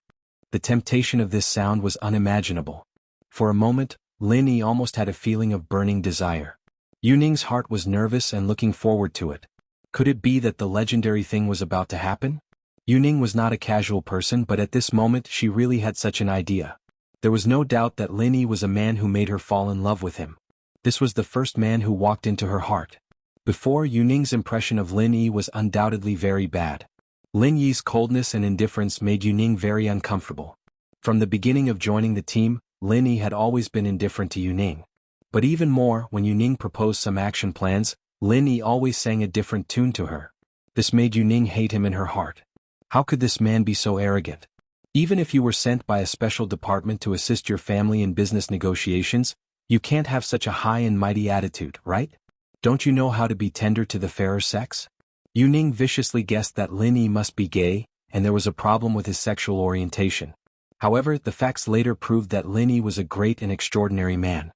The temptation of this sound was unimaginable. For a moment, Lin Yi almost had a feeling of burning desire. Yu Ning's heart was nervous and looking forward to it. Could it be that the legendary thing was about to happen? Yu Ning was not a casual person, but at this moment she really had such an idea. There was no doubt that Lin Yi was a man who made her fall in love with him. This was the first man who walked into her heart. Before, Yu Ning's impression of Lin Yi was undoubtedly very bad. Lin Yi's coldness and indifference made Yu Ning very uncomfortable. From the beginning of joining the team, Lin Yi had always been indifferent to Yu Ning. But even more, when Yu Ning proposed some action plans, Lin Yi always sang a different tune to her. This made Yu Ning hate him in her heart. How could this man be so arrogant? Even if you were sent by a special department to assist your family in business negotiations, you can't have such a high and mighty attitude, right? Don't you know how to be tender to the fairer sex? Yu Ning viciously guessed that Lin Yi must be gay, and there was a problem with his sexual orientation. However, the facts later proved that Lin Yi was a great and extraordinary man.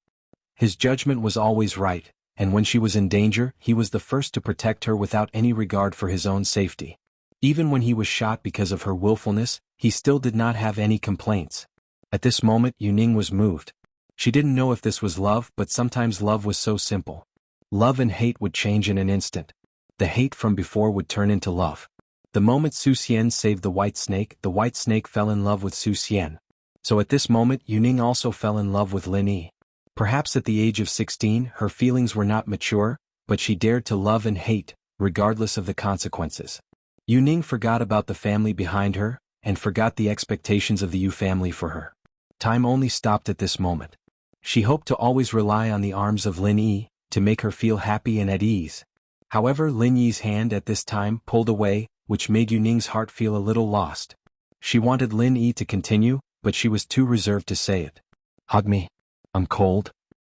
His judgment was always right, and when she was in danger, he was the first to protect her without any regard for his own safety. Even when he was shot because of her willfulness, he still did not have any complaints. At this moment, Yu Ning was moved. She didn't know if this was love, but sometimes love was so simple. Love and hate would change in an instant. The hate from before would turn into love. The moment Su Xian saved the white snake fell in love with Su Xian. So at this moment, Yu Ning also fell in love with Lin Yi. Perhaps at the age of 16, her feelings were not mature, but she dared to love and hate, regardless of the consequences. Yu Ning forgot about the family behind her, and forgot the expectations of the Yu family for her. Time only stopped at this moment. She hoped to always rely on the arms of Lin Yi, to make her feel happy and at ease. However, Lin Yi's hand at this time pulled away, which made Yu Ning's heart feel a little lost. She wanted Lin Yi to continue, but she was too reserved to say it. "Hug me. I'm cold."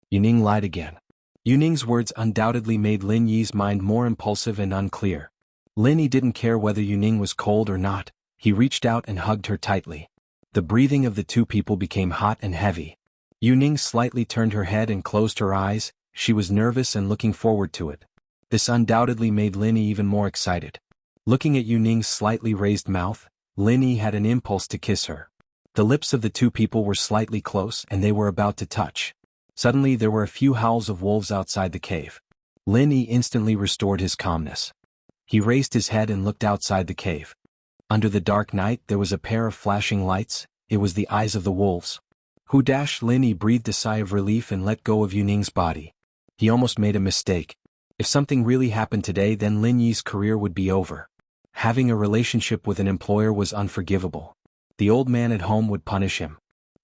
Yu Ning lied again. Yu Ning's words undoubtedly made Lin Yi's mind more impulsive and unclear. Lin Yi didn't care whether Yu Ning was cold or not. He reached out and hugged her tightly. The breathing of the two people became hot and heavy. Yu Ning slightly turned her head and closed her eyes. She was nervous and looking forward to it. This undoubtedly made Lin Yi even more excited. Looking at Yu Ning's slightly raised mouth, Lin Yi had an impulse to kiss her. The lips of the two people were slightly close and they were about to touch. Suddenly there were a few howls of wolves outside the cave. Lin Yi instantly restored his calmness. He raised his head and looked outside the cave. Under the dark night there was a pair of flashing lights. It was the eyes of the wolves. Lin Yi breathed a sigh of relief and let go of Yu Ning's body. He almost made a mistake. If something really happened today, then Lin Yi's career would be over. Having a relationship with an employer was unforgivable. The old man at home would punish him.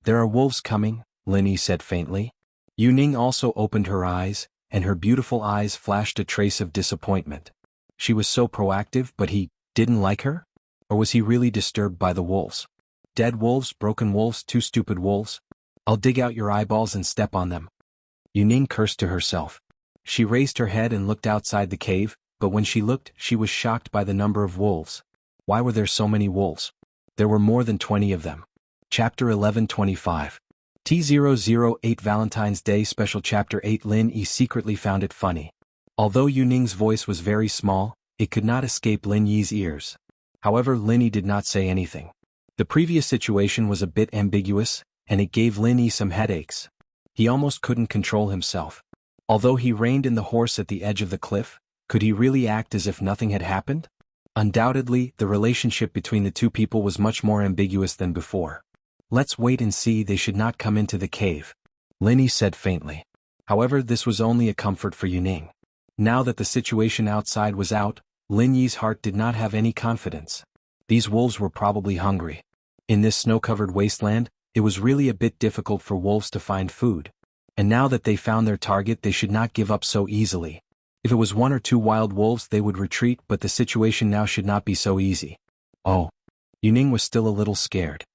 "There are wolves coming," Lin Yi said faintly. Yu Ning also opened her eyes, and her beautiful eyes flashed a trace of disappointment. She was so proactive, but he didn't like her? Or was he really disturbed by the wolves? Dead wolves, broken wolves, two stupid wolves? I'll dig out your eyeballs and step on them. Yu Ning cursed to herself. She raised her head and looked outside the cave, but when she looked, she was shocked by the number of wolves. Why were there so many wolves? There were more than 20 of them. Chapter 11:25. T008 Valentine's Day Special Chapter 8 Lin Yi secretly found it funny. Although Yu Ning's voice was very small, it could not escape Lin Yi's ears. However, Lin Yi did not say anything. The previous situation was a bit ambiguous, and it gave Lin Yi some headaches. He almost couldn't control himself. Although he reined in the horse at the edge of the cliff, could he really act as if nothing had happened? Undoubtedly, the relationship between the two people was much more ambiguous than before. Let's wait and see, they should not come into the cave, Lin Yi said faintly. However, this was only a comfort for Yuning. Now that the situation outside was out, Lin Yi's heart did not have any confidence. These wolves were probably hungry. In this snow-covered wasteland, it was really a bit difficult for wolves to find food. And now that they found their target, they should not give up so easily. If it was 1 or 2 wild wolves, they would retreat, but the situation now should not be so easy. Oh. Yuning was still a little scared.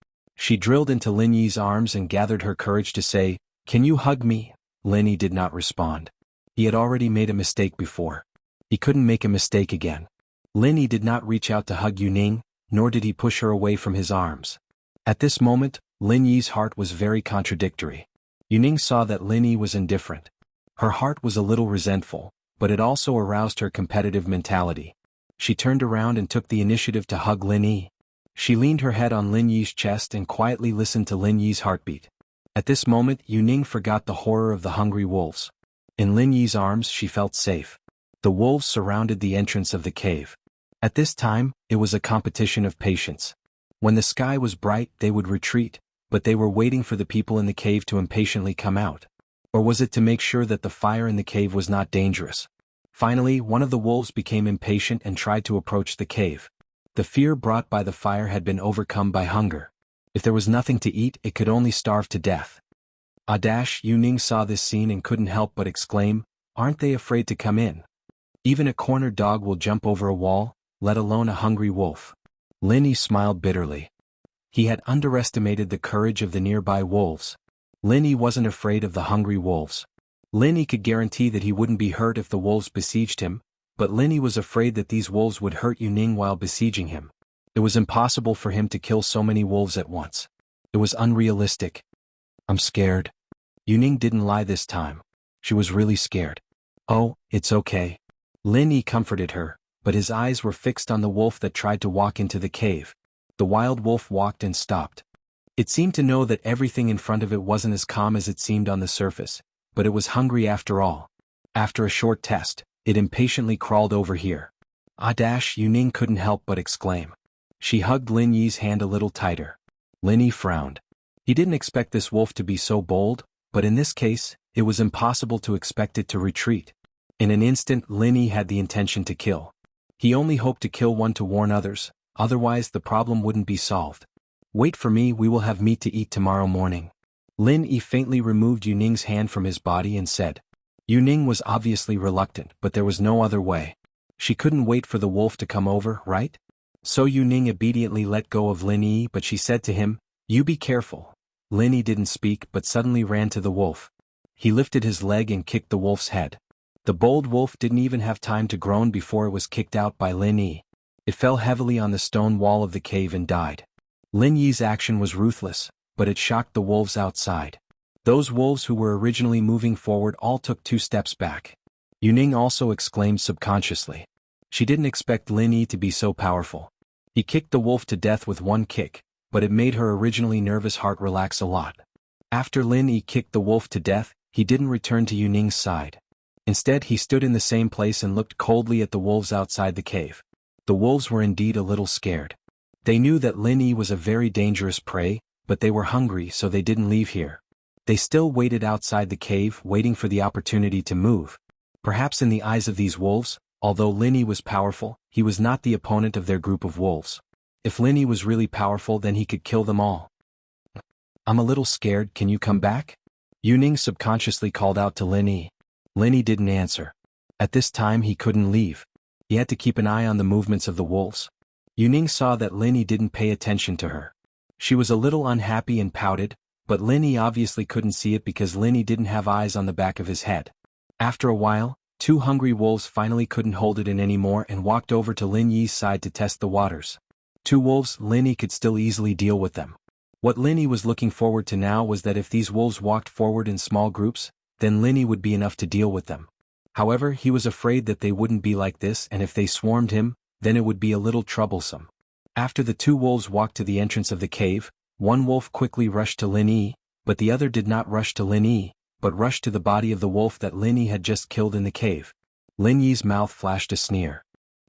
She drilled into Lin Yi's arms and gathered her courage to say, "Can you hug me?" Lin Yi did not respond. He had already made a mistake before. He couldn't make a mistake again. Lin Yi did not reach out to hug Yuning, nor did he push her away from his arms. At this moment, Lin Yi's heart was very contradictory. Yuning saw that Lin Yi was indifferent. Her heart was a little resentful, but it also aroused her competitive mentality. She turned around and took the initiative to hug Lin Yi. She leaned her head on Lin Yi's chest and quietly listened to Lin Yi's heartbeat. At this moment, Yuning forgot the horror of the hungry wolves. In Lin Yi's arms, she felt safe. The wolves surrounded the entrance of the cave. At this time, it was a competition of patience. When the sky was bright, they would retreat, but they were waiting for the people in the cave to impatiently come out. Or was it to make sure that the fire in the cave was not dangerous? Finally, one of the wolves became impatient and tried to approach the cave. The fear brought by the fire had been overcome by hunger. If there was nothing to eat, it could only starve to death. Yuning saw this scene and couldn't help but exclaim, "Aren't they afraid to come in? Even a cornered dog will jump over a wall, let alone a hungry wolf." Lin Yi smiled bitterly. He had underestimated the courage of the nearby wolves. Lin Yi wasn't afraid of the hungry wolves. Lin Yi could guarantee that he wouldn't be hurt if the wolves besieged him, but Lin Yi was afraid that these wolves would hurt Yuning while besieging him. It was impossible for him to kill so many wolves at once. It was unrealistic. "I'm scared." Yuning didn't lie this time. She was really scared. "Oh, it's okay." Lin Yi comforted her, but his eyes were fixed on the wolf that tried to walk into the cave. The wild wolf walked and stopped. It seemed to know that everything in front of it wasn't as calm as it seemed on the surface, but it was hungry after all. After a short test, it impatiently crawled over here. Yuning couldn't help but exclaim. She hugged Lin Yi's hand a little tighter. Lin Yi frowned. He didn't expect this wolf to be so bold, but in this case, it was impossible to expect it to retreat. In an instant, Lin Yi had the intention to kill. He only hoped to kill one to warn others, otherwise the problem wouldn't be solved. "Wait for me, we will have meat to eat tomorrow morning." Lin Yi faintly removed Yuning's hand from his body and said. Yuning was obviously reluctant, but there was no other way. She couldn't wait for the wolf to come over, right? So Yuning obediently let go of Lin Yi, but she said to him, "You be careful." Lin Yi didn't speak but suddenly ran to the wolf. He lifted his leg and kicked the wolf's head. The bold wolf didn't even have time to groan before it was kicked out by Lin Yi. It fell heavily on the stone wall of the cave and died. Lin Yi's action was ruthless, but it shocked the wolves outside. Those wolves who were originally moving forward all took 2 steps back. Yuning also exclaimed subconsciously. She didn't expect Lin Yi to be so powerful. He kicked the wolf to death with 1 kick, but it made her originally nervous heart relax a lot. After Lin Yi kicked the wolf to death, he didn't return to Yuning's side. Instead, he stood in the same place and looked coldly at the wolves outside the cave. The wolves were indeed a little scared. They knew that Lin Yi was a very dangerous prey, but they were hungry, so they didn't leave here. They still waited outside the cave, waiting for the opportunity to move. Perhaps in the eyes of these wolves, although Lin Yi was powerful, he was not the opponent of their group of wolves. If Lin Yi was really powerful, then he could kill them all. "I'm a little scared, can you come back?" Yuning subconsciously called out to Lin Yi. Lin Yi didn't answer. At this time he couldn't leave. He had to keep an eye on the movements of the wolves. Yuning saw that Lin Yi didn't pay attention to her. She was a little unhappy and pouted, but Lin Yi obviously couldn't see it because Lin Yi didn't have eyes on the back of his head. After a while, 2 hungry wolves finally couldn't hold it in anymore and walked over to Lin Yi's side to test the waters. 2 wolves, Lin Yi could still easily deal with them. What Lin Yi was looking forward to now was that if these wolves walked forward in small groups, then Lin Yi would be enough to deal with them. However, he was afraid that they wouldn't be like this, and if they swarmed him, then it would be a little troublesome. After the 2 wolves walked to the entrance of the cave, 1 wolf quickly rushed to Lin Yi, but the other did not rush to Lin Yi, but rushed to the body of the wolf that Lin Yi had just killed in the cave. Lin Yi's mouth flashed a sneer.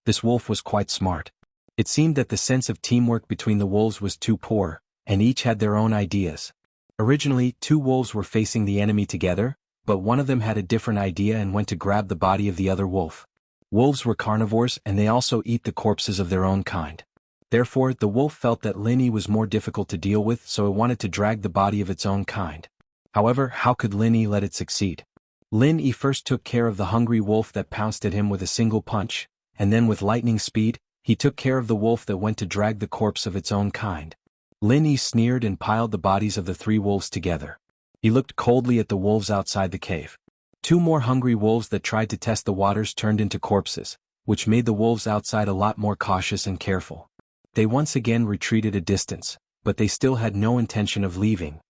This wolf was quite smart. It seemed that the sense of teamwork between the wolves was too poor, and each had their own ideas. Originally, two wolves were facing the enemy together, but one of them had a different idea and went to grab the body of the other wolf. Wolves were carnivores and they also eat the corpses of their own kind. Therefore, the wolf felt that Lin Yi was more difficult to deal with, so it wanted to drag the body of its own kind. However, how could Lin Yi let it succeed? Lin Yi first took care of the hungry wolf that pounced at him with a single punch, and then with lightning speed, he took care of the wolf that went to drag the corpse of its own kind. Lin Yi sneered and piled the bodies of the three wolves together. He looked coldly at the wolves outside the cave. Two more hungry wolves that tried to test the waters turned into corpses, which made the wolves outside a lot more cautious and careful. They once again retreated a distance, but they still had no intention of leaving.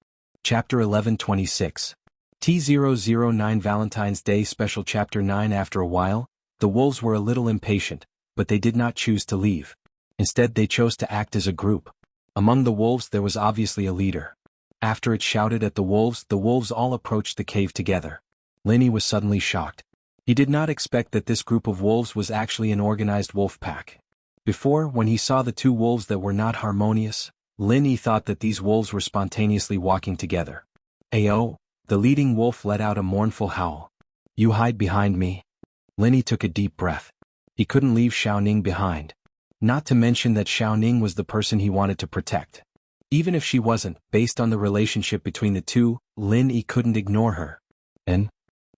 Chapter 11:26. T009 Valentine's Day Special Chapter 9. After a while, the wolves were a little impatient, but they did not choose to leave. Instead, they chose to act as a group. Among the wolves there was obviously a leader. After it shouted at the wolves all approached the cave together. Lin Yi was suddenly shocked. He did not expect that this group of wolves was actually an organized wolf pack. Before, when he saw the two wolves that were not harmonious, Lin Yi thought that these wolves were spontaneously walking together. Ayo! The leading wolf let out a mournful howl. You hide behind me. Lin Yi took a deep breath. He couldn't leave Xiaoning behind. Not to mention that Xiaoning was the person he wanted to protect. Even if she wasn't, based on the relationship between the two, Lin Yi couldn't ignore her. And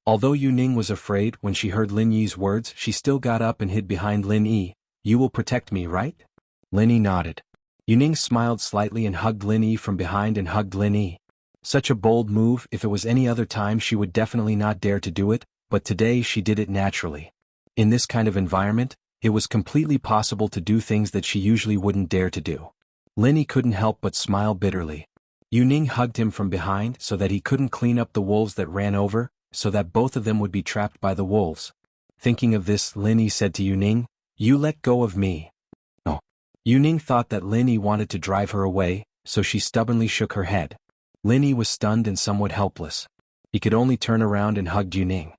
although Yuning was afraid when she heard Lin Yi's words, she still got up and hid behind Lin Yi. You will protect me, right? Lin Yi nodded. Yuning smiled slightly and hugged Lin Yi from behind and hugged Lin Yi. Such a bold move. If it was any other time she would definitely not dare to do it, but today she did it naturally. In this kind of environment, it was completely possible to do things that she usually wouldn't dare to do. Lin Yi couldn't help but smile bitterly. Yuning hugged him from behind so that he couldn't clean up the wolves that ran over, so that both of them would be trapped by the wolves. Thinking of this, Lin Yi said to Yuning, You let go of me. No. Yuning thought that Lin Yi wanted to drive her away, so she stubbornly shook her head. Lin Yi was stunned and somewhat helpless. He could only turn around and hug Yuning.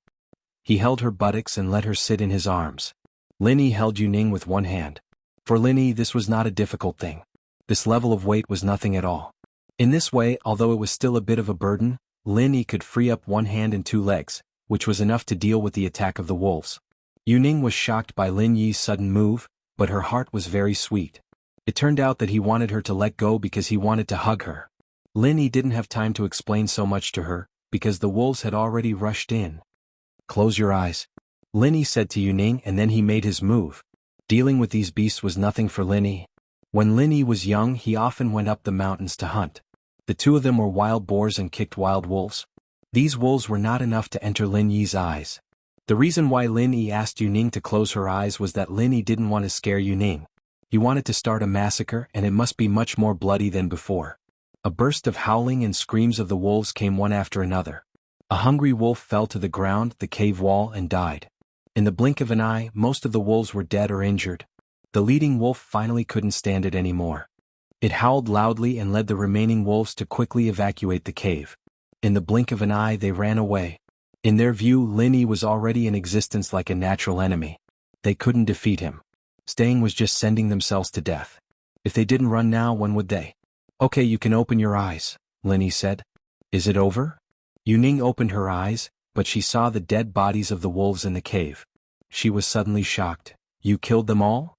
He held her buttocks and let her sit in his arms. Lin Yi held Yuning with one hand. For Lin Yi, this was not a difficult thing. This level of weight was nothing at all. In this way, although it was still a bit of a burden, Lin Yi could free up one hand and two legs, which was enough to deal with the attack of the wolves. Yuning was shocked by Lin Yi's sudden move, but her heart was very sweet. It turned out that he wanted her to let go because he wanted to hug her. Lin Yi didn't have time to explain so much to her, because the wolves had already rushed in. Close your eyes. Lin Yi said to Yuning, and then he made his move. Dealing with these beasts was nothing for Lin Yi. When Lin Yi was young, he often went up the mountains to hunt. The two of them were wild boars and kicked wild wolves. These wolves were not enough to enter Lin Yi's eyes. The reason why Lin Yi asked Yuning to close her eyes was that Lin Yi didn't want to scare Yuning. He wanted to start a massacre, and it must be much more bloody than before. A burst of howling and screams of the wolves came one after another. A hungry wolf fell to the ground, the cave wall, and died. In the blink of an eye, most of the wolves were dead or injured. The leading wolf finally couldn't stand it anymore. It howled loudly and led the remaining wolves to quickly evacuate the cave. In the blink of an eye, they ran away. In their view, Lin Yi was already in existence like a natural enemy. They couldn't defeat him. Staying was just sending themselves to death. If they didn't run now, when would they? Okay, you can open your eyes, Lin Yi said. Is it over? Yuning opened her eyes, but she saw the dead bodies of the wolves in the cave. She was suddenly shocked. You killed them all?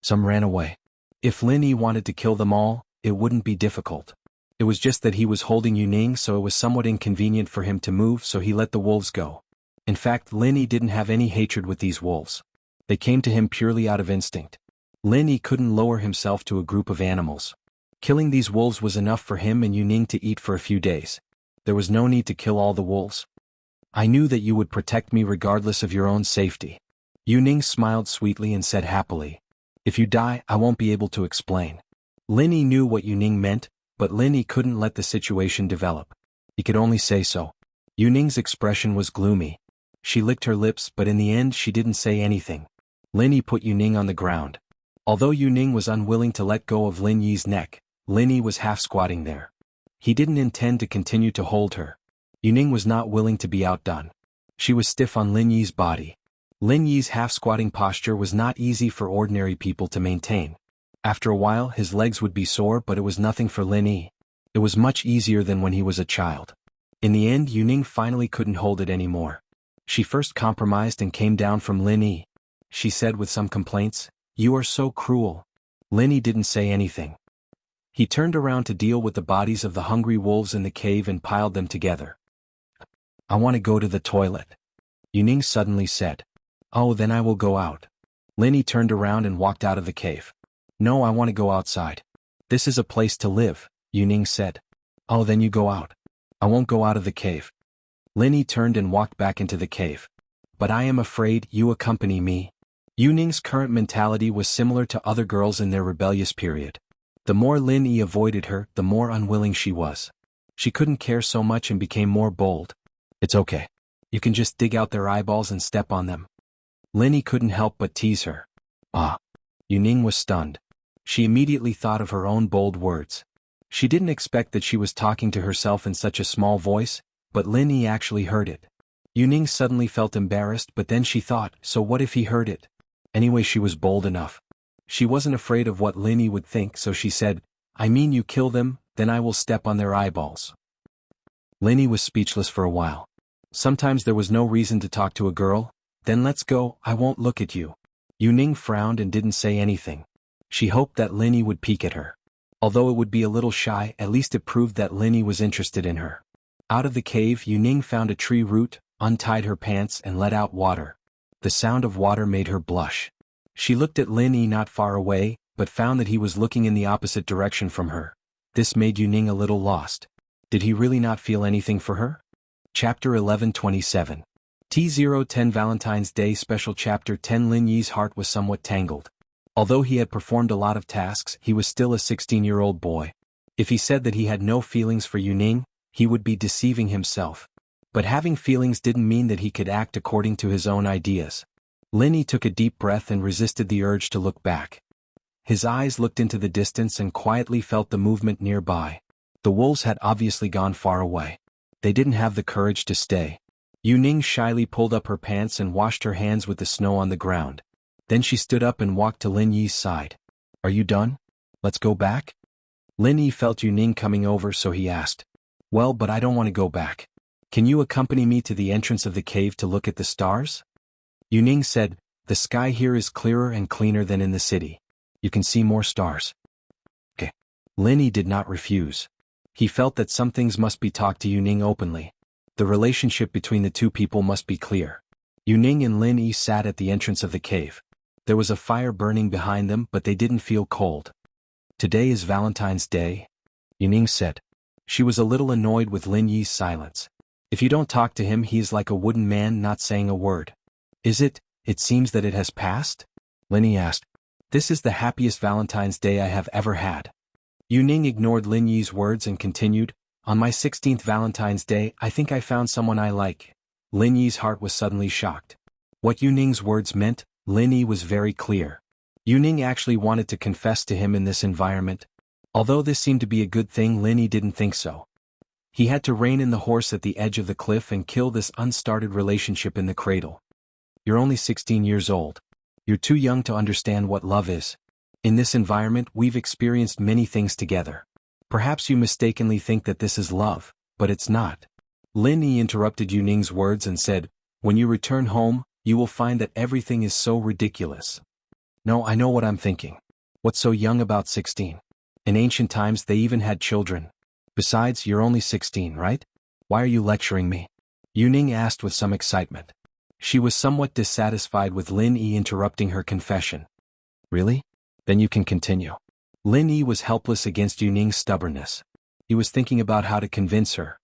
Some ran away. If Lin Yi wanted to kill them all, it wouldn't be difficult. It was just that he was holding Yuning, so it was somewhat inconvenient for him to move, so he let the wolves go. In fact, Lin Yi didn't have any hatred with these wolves. They came to him purely out of instinct. Lin Yi couldn't lower himself to a group of animals. Killing these wolves was enough for him and Yuning to eat for a few days. There was no need to kill all the wolves. I knew that you would protect me regardless of your own safety. Yuning smiled sweetly and said happily. If you die, I won't be able to explain. Lin Yi knew what Yuning meant, but Lin Yi couldn't let the situation develop. He could only say so. Yuning's expression was gloomy. She licked her lips, but in the end she didn't say anything. Lin Yi put Yuning on the ground. Although Yuning was unwilling to let go of Lin Yi's neck, Lin Yi was half squatting there. He didn't intend to continue to hold her. Yuning was not willing to be outdone. She was stiff on Lin Yi's body. Lin Yi's half-squatting posture was not easy for ordinary people to maintain. After a while his legs would be sore, but it was nothing for Lin Yi. It was much easier than when he was a child. In the end Yuning finally couldn't hold it anymore. She first compromised and came down from Lin Yi. She said with some complaints, "You are so cruel." Lin Yi didn't say anything. He turned around to deal with the bodies of the hungry wolves in the cave and piled them together. "I want to go to the toilet," Yuning suddenly said. "Oh, then I will go out." Lin Yi turned around and walked out of the cave. "No, I want to go outside." "This is a place to live," Yuning said. "Oh, then you go out." "I won't go out of the cave." Lin Yi turned and walked back into the cave. "But I am afraid you accompany me." Yuning's current mentality was similar to other girls in their rebellious period. The more Lin Yi avoided her, the more unwilling she was. She couldn't care so much and became more bold. "It's okay. You can just dig out their eyeballs and step on them." Lin Yi couldn't help but tease her. "Ah." Yuning was stunned. She immediately thought of her own bold words. She didn't expect that she was talking to herself in such a small voice, but Lin Yi actually heard it. Yuning suddenly felt embarrassed, but then she thought, so what if he heard it? Anyway, she was bold enough. She wasn't afraid of what Lin Yi would think, so she said, "I mean you kill them, then I will step on their eyeballs." Lin Yi was speechless for a while. Sometimes there was no reason to talk to a girl. "Then let's go, I won't look at you." Yuning frowned and didn't say anything. She hoped that Lin Yi would peek at her. Although it would be a little shy, at least it proved that Lin Yi was interested in her. Out of the cave Yuning found a tree root, untied her pants and let out water. The sound of water made her blush. She looked at Lin Yi not far away, but found that he was looking in the opposite direction from her. This made Yuning a little lost. Did he really not feel anything for her? Chapter 11:27. T010 Valentine's Day Special Chapter 10 Lin Yi's heart was somewhat tangled. Although he had performed a lot of tasks, he was still a 16-year-old boy. If he said that he had no feelings for Yuning, he would be deceiving himself. But having feelings didn't mean that he could act according to his own ideas. Lin Yi took a deep breath and resisted the urge to look back. His eyes looked into the distance and quietly felt the movement nearby. The wolves had obviously gone far away. They didn't have the courage to stay. Yuning shyly pulled up her pants and washed her hands with the snow on the ground. Then she stood up and walked to Lin Yi's side. "Are you done? Let's go back?" Lin Yi felt Yuning coming over, so he asked. "Well, but I don't want to go back. Can you accompany me to the entrance of the cave to look at the stars?" Yuning said, "The sky here is clearer and cleaner than in the city. You can see more stars." Okay. Lin Yi did not refuse. He felt that some things must be talked to Yuning openly. The relationship between the two people must be clear. Yuning and Lin Yi sat at the entrance of the cave. There was a fire burning behind them, but they didn't feel cold. "Today is Valentine's Day," Yuning said. She was a little annoyed with Lin Yi's silence. If you don't talk to him, he is like a wooden man not saying a word. "Is it? It seems that it has passed?" Lin Yi asked. "This is the happiest Valentine's Day I have ever had." Yuning ignored Lin Yi's words and continued, "On my 16th Valentine's Day, I think I found someone I like." Lin Yi's heart was suddenly shocked. What Yuning's words meant, Lin Yi was very clear. Yuning actually wanted to confess to him in this environment. Although this seemed to be a good thing, Lin Yi didn't think so. He had to rein in the horse at the edge of the cliff and kill this unstarted relationship in the cradle. "You're only 16 years old. You're too young to understand what love is. In this environment we've experienced many things together. Perhaps you mistakenly think that this is love, but it's not." Lin Yi interrupted Yuning's words and said, "When you return home, you will find that everything is so ridiculous." "No, I know what I'm thinking. What's so young about 16? In ancient times they even had children. Besides, you're only 16, right? Why are you lecturing me?" Yuning asked with some excitement. She was somewhat dissatisfied with Lin Yi interrupting her confession. "Really? Then you can continue." Lin Yi was helpless against Yuning's stubbornness. He was thinking about how to convince her.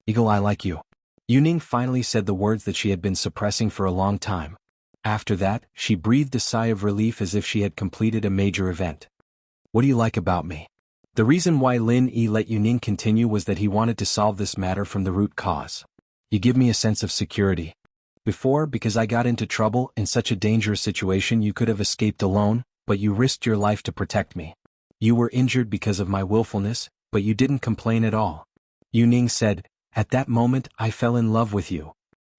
"Eagle, I like you." Yuning finally said the words that she had been suppressing for a long time. After that, she breathed a sigh of relief as if she had completed a major event. "What do you like about me?" The reason why Lin Yi let Yuning continue was that he wanted to solve this matter from the root cause. "You give me a sense of security. Before, because I got into trouble in such a dangerous situation, you could have escaped alone, but you risked your life to protect me. You were injured because of my willfulness, but you didn't complain at all." Yuning said, "At that moment I fell in love with you.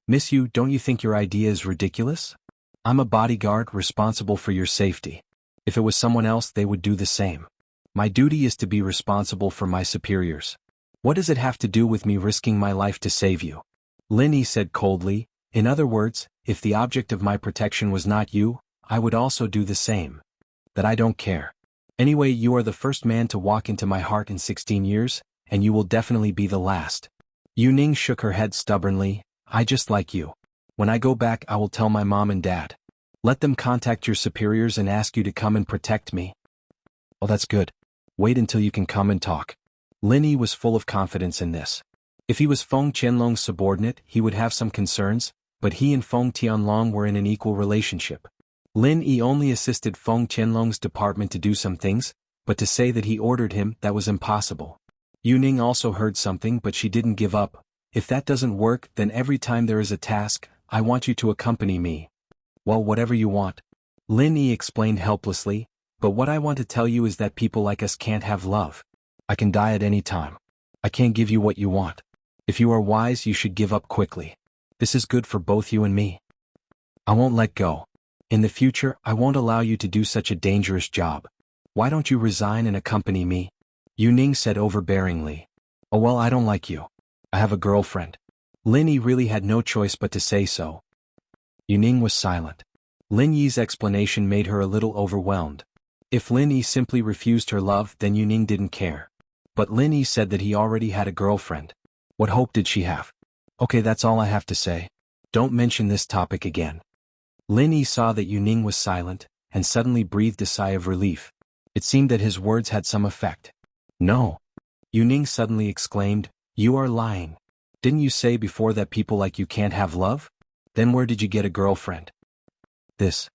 Miss you, don't you think your idea is ridiculous? I'm a bodyguard responsible for your safety. If it was someone else, they would do the same. My duty is to be responsible for my superiors. What does it have to do with me risking my life to save you? Lin Yi said coldly. In other words, if the object of my protection was not you, I would also do the same. That I don't care. Anyway, you are the first man to walk into my heart in 16 years, and you will definitely be the last. Yu Ning shook her head stubbornly. I just like you. When I go back, I will tell my mom and dad. Let them contact your superiors and ask you to come and protect me. Well, that's good. Wait until you can come and talk. Lin Yi was full of confidence in this. If he was Feng Qianlong's subordinate, he would have some concerns, but he and Feng Tianlong were in an equal relationship. Lin Yi only assisted Feng Qianlong's department to do some things, but to say that he ordered him, that was impossible. Yu Ning also heard something, but she didn't give up. If that doesn't work, then every time there is a task, I want you to accompany me. Well, whatever you want. Lin Yi explained helplessly, but what I want to tell you is that people like us can't have love. I can die at any time. I can't give you what you want. If you are wise, you should give up quickly. This is good for both you and me. I won't let go. In the future, I won't allow you to do such a dangerous job. Why don't you resign and accompany me? Yu Ning said overbearingly. Oh well, I don't like you. I have a girlfriend. Lin Yi really had no choice but to say so. Yu Ning was silent. Lin Yi's explanation made her a little overwhelmed. If Lin Yi simply refused her love, then Yu Ning didn't care. But Lin Yi said that he already had a girlfriend. What hope did she have? Okay, that's all I have to say. Don't mention this topic again. Lin Yi saw that Yu Ning was silent, and suddenly breathed a sigh of relief. It seemed that his words had some effect. No. Yu Ning suddenly exclaimed, you are lying. Didn't you say before that people like you can't have love? Then where did you get a girlfriend? This.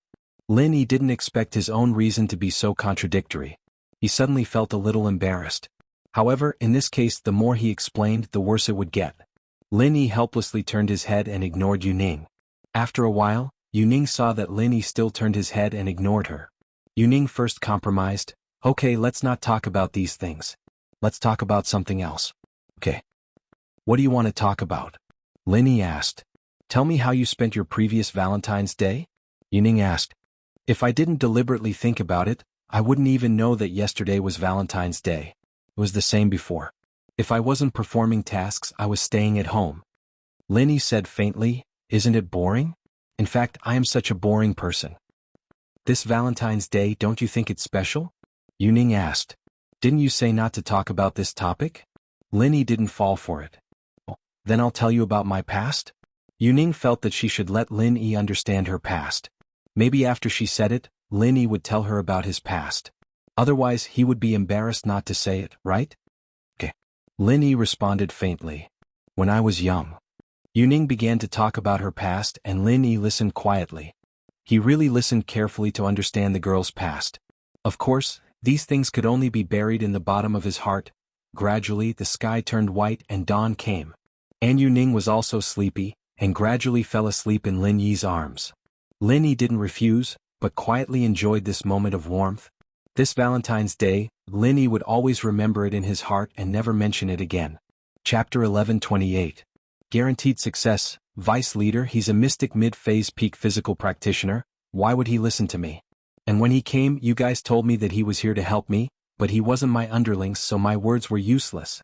Lin Yi didn't expect his own reason to be so contradictory. He suddenly felt a little embarrassed. However, in this case, the more he explained, the worse it would get. Lin Yi helplessly turned his head and ignored Yu Ning. After a while, Yu Ning saw that Lin Yi still turned his head and ignored her. Yu Ning first compromised. Okay, let's not talk about these things. Let's talk about something else. Okay. What do you want to talk about? Lin Yi asked. Tell me how you spent your previous Valentine's Day? Yu Ning asked. If I didn't deliberately think about it, I wouldn't even know that yesterday was Valentine's Day. It was the same before. If I wasn't performing tasks, I was staying at home. Lin Yi said faintly, isn't it boring? In fact, I am such a boring person. This Valentine's Day, don't you think it's special? Yu Ning asked. Didn't you say not to talk about this topic? Lin Yi didn't fall for it. Oh, then I'll tell you about my past? Yu Ning felt that she should let Lin Yi understand her past. Maybe after she said it, Lin Yi would tell her about his past. Otherwise, he would be embarrassed not to say it, right? Okay. Lin Yi responded faintly. When I was young. Yu Ning began to talk about her past, and Lin Yi listened quietly. He really listened carefully to understand the girl's past. Of course, these things could only be buried in the bottom of his heart. Gradually, the sky turned white and dawn came. And Yu Ning was also sleepy, and gradually fell asleep in Lin Yi's arms. Lin Yi didn't refuse, but quietly enjoyed this moment of warmth. This Valentine's Day, Lin Yi would always remember it in his heart and never mention it again. Chapter 11:28. Guaranteed success. Vice leader, he's a mystic mid-phase peak physical practitioner. Why would he listen to me? And when he came, you guys told me that he was here to help me, but he wasn't my underlings, so my words were useless.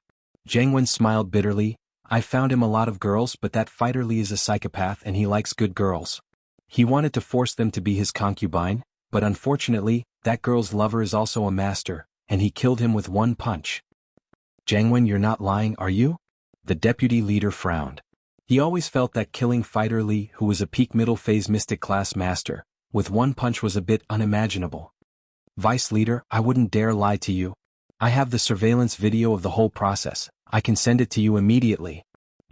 Jianghu smiled bitterly. I found him a lot of girls, but that fighter Li is a psychopath and he likes good girls. He wanted to force them to be his concubine, but unfortunately, that girl's lover is also a master, and he killed him with one punch. Jianghu, you're not lying, are you? The deputy leader frowned. He always felt that killing fighter Li, who was a peak middle phase mystic class master, with one punch was a bit unimaginable. Vice leader, I wouldn't dare lie to you. I have the surveillance video of the whole process. I can send it to you immediately.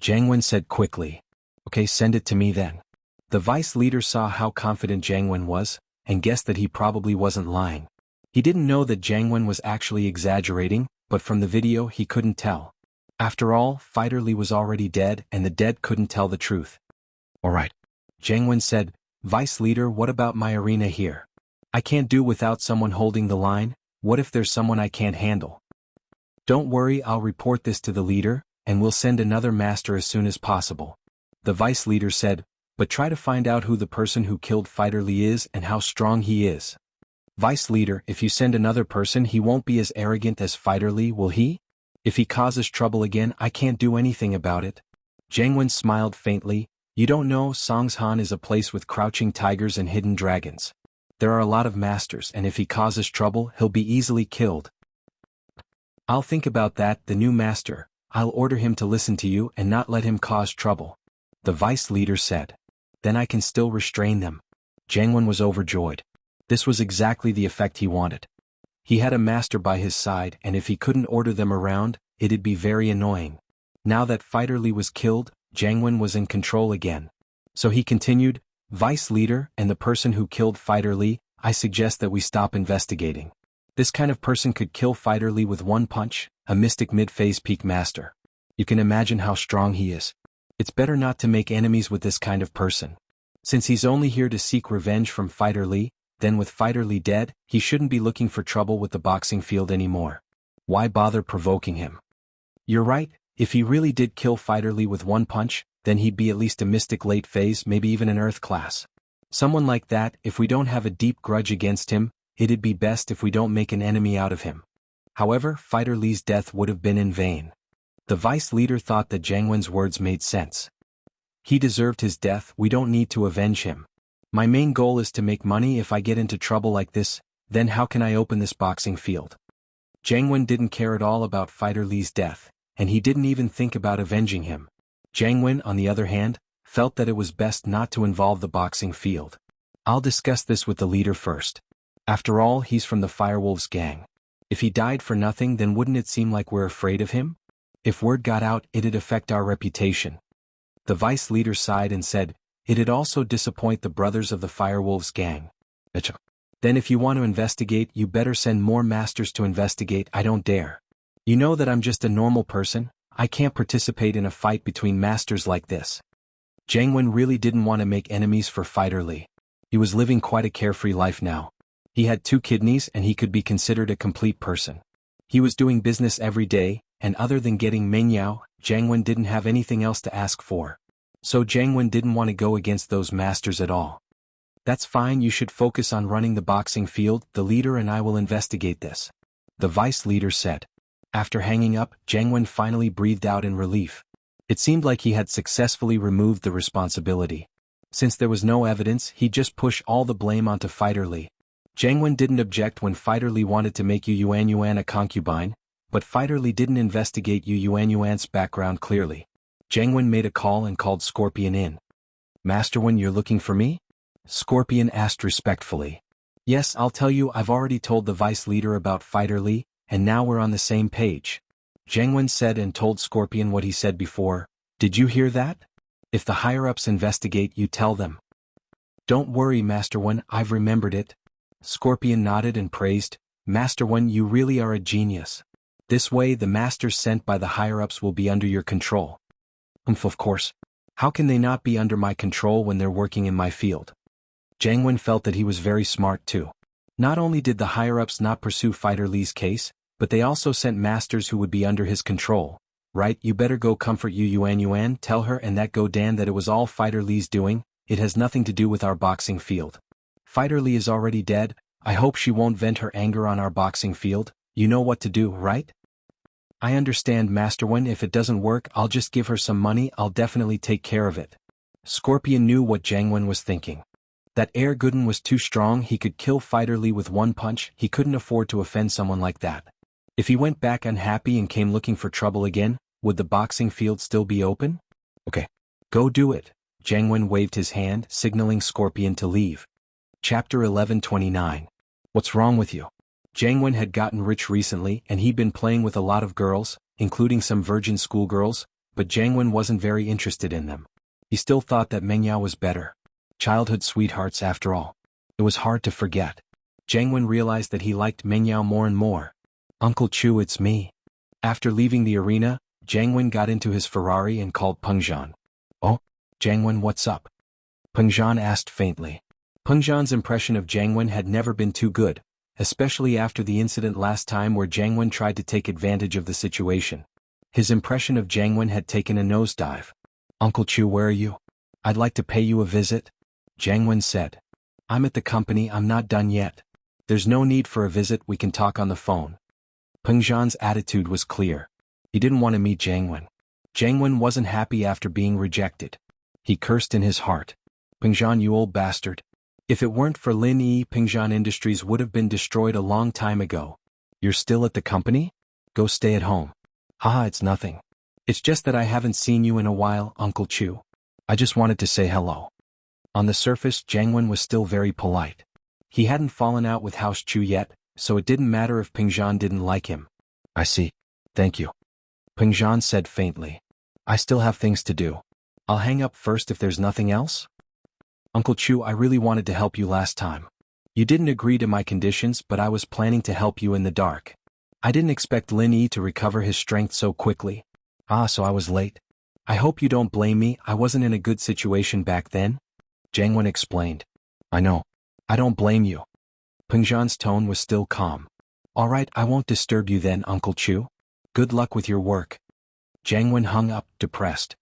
Jianghu said quickly. Okay, send it to me then. The vice leader saw how confident Jianghu was, and guessed that he probably wasn't lying. He didn't know that Jianghu was actually exaggerating, but from the video he couldn't tell. After all, fighter Li was already dead, and the dead couldn't tell the truth. Alright. Jianghu said, Vice leader, what about my arena here? I can't do without someone holding the line. What if there's someone I can't handle? Don't worry, I'll report this to the leader, and we'll send another master as soon as possible. The vice leader said, but try to find out who the person who killed fighter Li is and how strong he is. Vice leader, if you send another person he won't be as arrogant as Fighter Lee, will he? If he causes trouble again I can't do anything about it. Jiang Wen smiled faintly. You don't know, Songshan is a place with crouching tigers and hidden dragons. There are a lot of masters and if he causes trouble he'll be easily killed. I'll think about that, the new master. I'll order him to listen to you and not let him cause trouble. The vice leader said. Then I can still restrain them. Jiang Wen was overjoyed. This was exactly the effect he wanted. He had a master by his side and if he couldn't order them around, it'd be very annoying. Now that Fighter Lee was killed, Jiang Wen was in control again. So he continued, Vice leader and the person who killed Fighter Lee, I suggest that we stop investigating. This kind of person could kill Fighter Lee with one punch, a mystic mid-phase peak master. You can imagine how strong he is. It's better not to make enemies with this kind of person. Since he's only here to seek revenge from Fighter Lee, then with Fighter Lee dead, he shouldn't be looking for trouble with the boxing field anymore. Why bother provoking him? You're right, if he really did kill Fighter Lee with one punch, then he'd be at least a mystic late phase, maybe even an earth class. Someone like that, if we don't have a deep grudge against him, it'd be best if we don't make an enemy out of him. However, Fighter Lee's death would have been in vain. The vice leader thought that Jiang Wen's words made sense. He deserved his death, we don't need to avenge him. My main goal is to make money. If I get into trouble like this, then how can I open this boxing field? Jiang Wen didn't care at all about Fighter Lee's death, and he didn't even think about avenging him. Jiang Wen, on the other hand, felt that it was best not to involve the boxing field. I'll discuss this with the leader first. After all, he's from the Firewolves gang. If he died for nothing, then wouldn't it seem like we're afraid of him? If word got out, it'd affect our reputation. The vice leader sighed and said, it'd also disappoint the brothers of the Firewolves gang. Then if you want to investigate, you better send more masters to investigate. I don't dare. You know that I'm just a normal person. I can't participate in a fight between masters like this. Jiang Wen really didn't want to make enemies for Fighter Lee. He was living quite a carefree life now. He had 2 kidneys and he could be considered a complete person. He was doing business every day, and other than getting Mengyao, Jiang Wen didn't have anything else to ask for. So Jiang Wen didn't want to go against those masters at all. That's fine, you should focus on running the boxing field, the leader and I will investigate this. The vice leader said. After hanging up, Jiang Wen finally breathed out in relief. It seemed like he had successfully removed the responsibility. Since there was no evidence, he'd just push all the blame onto Fighter Lee. Jiang Wen didn't object when Fighter Lee wanted to make Yu Yuan a concubine, but Fighter Lee didn't investigate Yu Yuan's background clearly. Jiang Wen made a call and called Scorpion in. Master Wen, you're looking for me? Scorpion asked respectfully. Yes, I'll tell you, I've already told the vice leader about Fighter Lee, and now we're on the same page. Jiang Wen said and told Scorpion what he said before. Did you hear that? If the higher-ups investigate, you tell them. Don't worry, Master Wen, I've remembered it. Scorpion nodded and praised. Master Wen, you really are a genius. This way the masters sent by the higher-ups will be under your control. Of course. How can they not be under my control when they're working in my field? Jiang Wen felt that he was very smart too. Not only did the higher-ups not pursue Fighter Lee's case, but they also sent masters who would be under his control. Right, you better go comfort Yu Yuan, tell her and that Go Dan that it was all Fighter Lee's doing, it has nothing to do with our boxing field. Fighter Lee is already dead, I hope she won't vent her anger on our boxing field, you know what to do, right? I understand, Master Wen, if it doesn't work I'll just give her some money, I'll definitely take care of it. Scorpion knew what Jiang Wen was thinking. That Air Gooden was too strong, he could kill Fighter Lee with one punch, he couldn't afford to offend someone like that. If he went back unhappy and came looking for trouble again, would the boxing field still be open? Okay. Go do it. Jiang Wen waved his hand, signaling Scorpion to leave. Chapter 1129. What's wrong with you? Jiang Wen had gotten rich recently and he'd been playing with a lot of girls, including some virgin schoolgirls, but Jiang Wen wasn't very interested in them. He still thought that Mengyao was better. Childhood sweethearts after all. It was hard to forget. Jiang Wen realized that he liked Mengyao more and more. Uncle Chu, it's me. After leaving the arena, Jiang Wen got into his Ferrari and called Peng Zhan. Oh? Jiang Wen, what's up? Peng Zhan asked faintly. Peng Zhan's impression of Jiang Wen had never been too good, especially after the incident last time where Jiang Wen tried to take advantage of the situation. His impression of Jiang Wen had taken a nosedive. Uncle Chu, where are you? I'd like to pay you a visit. Jiang Wen said. I'm at the company, I'm not done yet. There's no need for a visit, we can talk on the phone. Peng Zhan's attitude was clear. He didn't want to meet Jiangwen. Jiangwen wasn't happy after being rejected. He cursed in his heart. Peng Zhan, you old bastard. If it weren't for Lin Yi, Peng Zhan Industries would have been destroyed a long time ago. You're still at the company? Go stay at home. Haha, it's nothing. It's just that I haven't seen you in a while, Uncle Chu. I just wanted to say hello. On the surface, Jiangwen was still very polite. He hadn't fallen out with House Chu yet, so it didn't matter if Peng Zhan didn't like him. I see. Thank you. Peng Zhan said faintly. I still have things to do. I'll hang up first if there's nothing else. Uncle Chu, I really wanted to help you last time. You didn't agree to my conditions, but I was planning to help you in the dark. I didn't expect Lin Yi to recover his strength so quickly. So I was late. I hope you don't blame me, I wasn't in a good situation back then. Jiangwen explained. I know. I don't blame you. Peng Zhan's tone was still calm. All right, I won't disturb you then, Uncle Chu. Good luck with your work. Jiangwen hung up, depressed.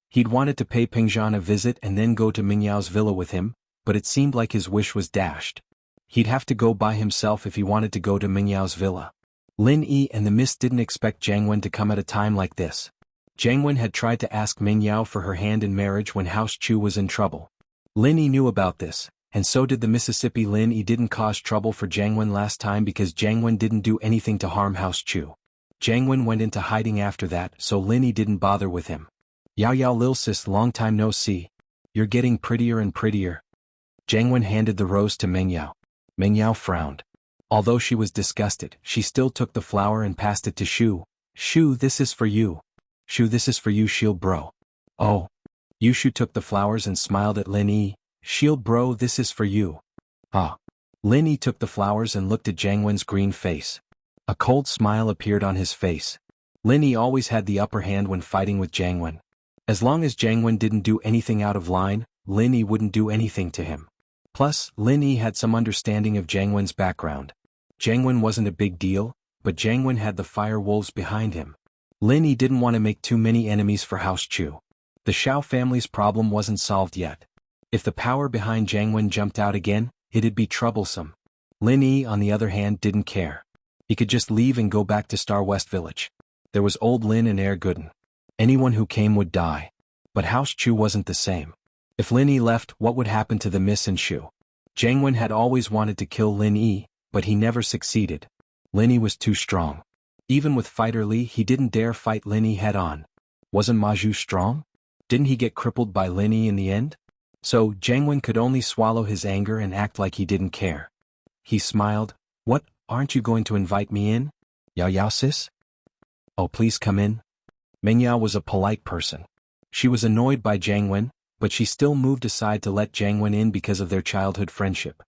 He'd wanted to pay Peng Zhan a visit and then go to Mingyao's villa with him, but it seemed like his wish was dashed. He'd have to go by himself if he wanted to go to Mingyao's villa. Lin Yi and the Mist didn't expect Jiangwen to come at a time like this. Jiangwen had tried to ask Mingyao for her hand in marriage when House Chu was in trouble. Lin Yi knew about this, and so did the Mississippi. Lin Yi didn't cause trouble for Jiangwen last time because Jiangwen didn't do anything to harm House Chu. Jiangwen went into hiding after that, so Lin Yi didn't bother with him. Yao Yao Lil Sis, long time no see. You're getting prettier and prettier. Jiangwen handed the rose to Mingyao. Mingyao frowned. Although she was disgusted, she still took the flower and passed it to Shu. Shu, this is for you. Shu, this is for you, shield bro. Oh. Yushu took the flowers and smiled at Lin Yi. Shield bro, this is for you. Ah. Lin Yi took the flowers and looked at Jiangwen's green face. A cold smile appeared on his face. Lin Yi always had the upper hand when fighting with Jiangwen. As long as Jiangwen didn't do anything out of line, Lin Yi wouldn't do anything to him. Plus, Lin Yi had some understanding of Jiangwen's background. Jiangwen wasn't a big deal, but Jiangwen had the fire wolves behind him. Lin Yi didn't want to make too many enemies for House Chu. The Shao family's problem wasn't solved yet. If the power behind Jiangwen jumped out again, it'd be troublesome. Lin Yi, on the other hand, didn't care. He could just leave and go back to Star West Village. There was old Lin and Air Gooden. Anyone who came would die. But House Chu wasn't the same. If Lin Yi left, what would happen to the Miss and Shu? Jiangwen had always wanted to kill Lin Yi, but he never succeeded. Lin Yi was too strong. Even with Fighter Li, he didn't dare fight Lin Yi head-on. Wasn't Ma Zhu strong? Didn't he get crippled by Lin Yi in the end? So, Jiangwen could only swallow his anger and act like he didn't care. He smiled. What, aren't you going to invite me in? Yao Yao sis? Oh, please come in. Mingyao was a polite person. She was annoyed by Jiangwen, but she still moved aside to let Jiangwen in because of their childhood friendship.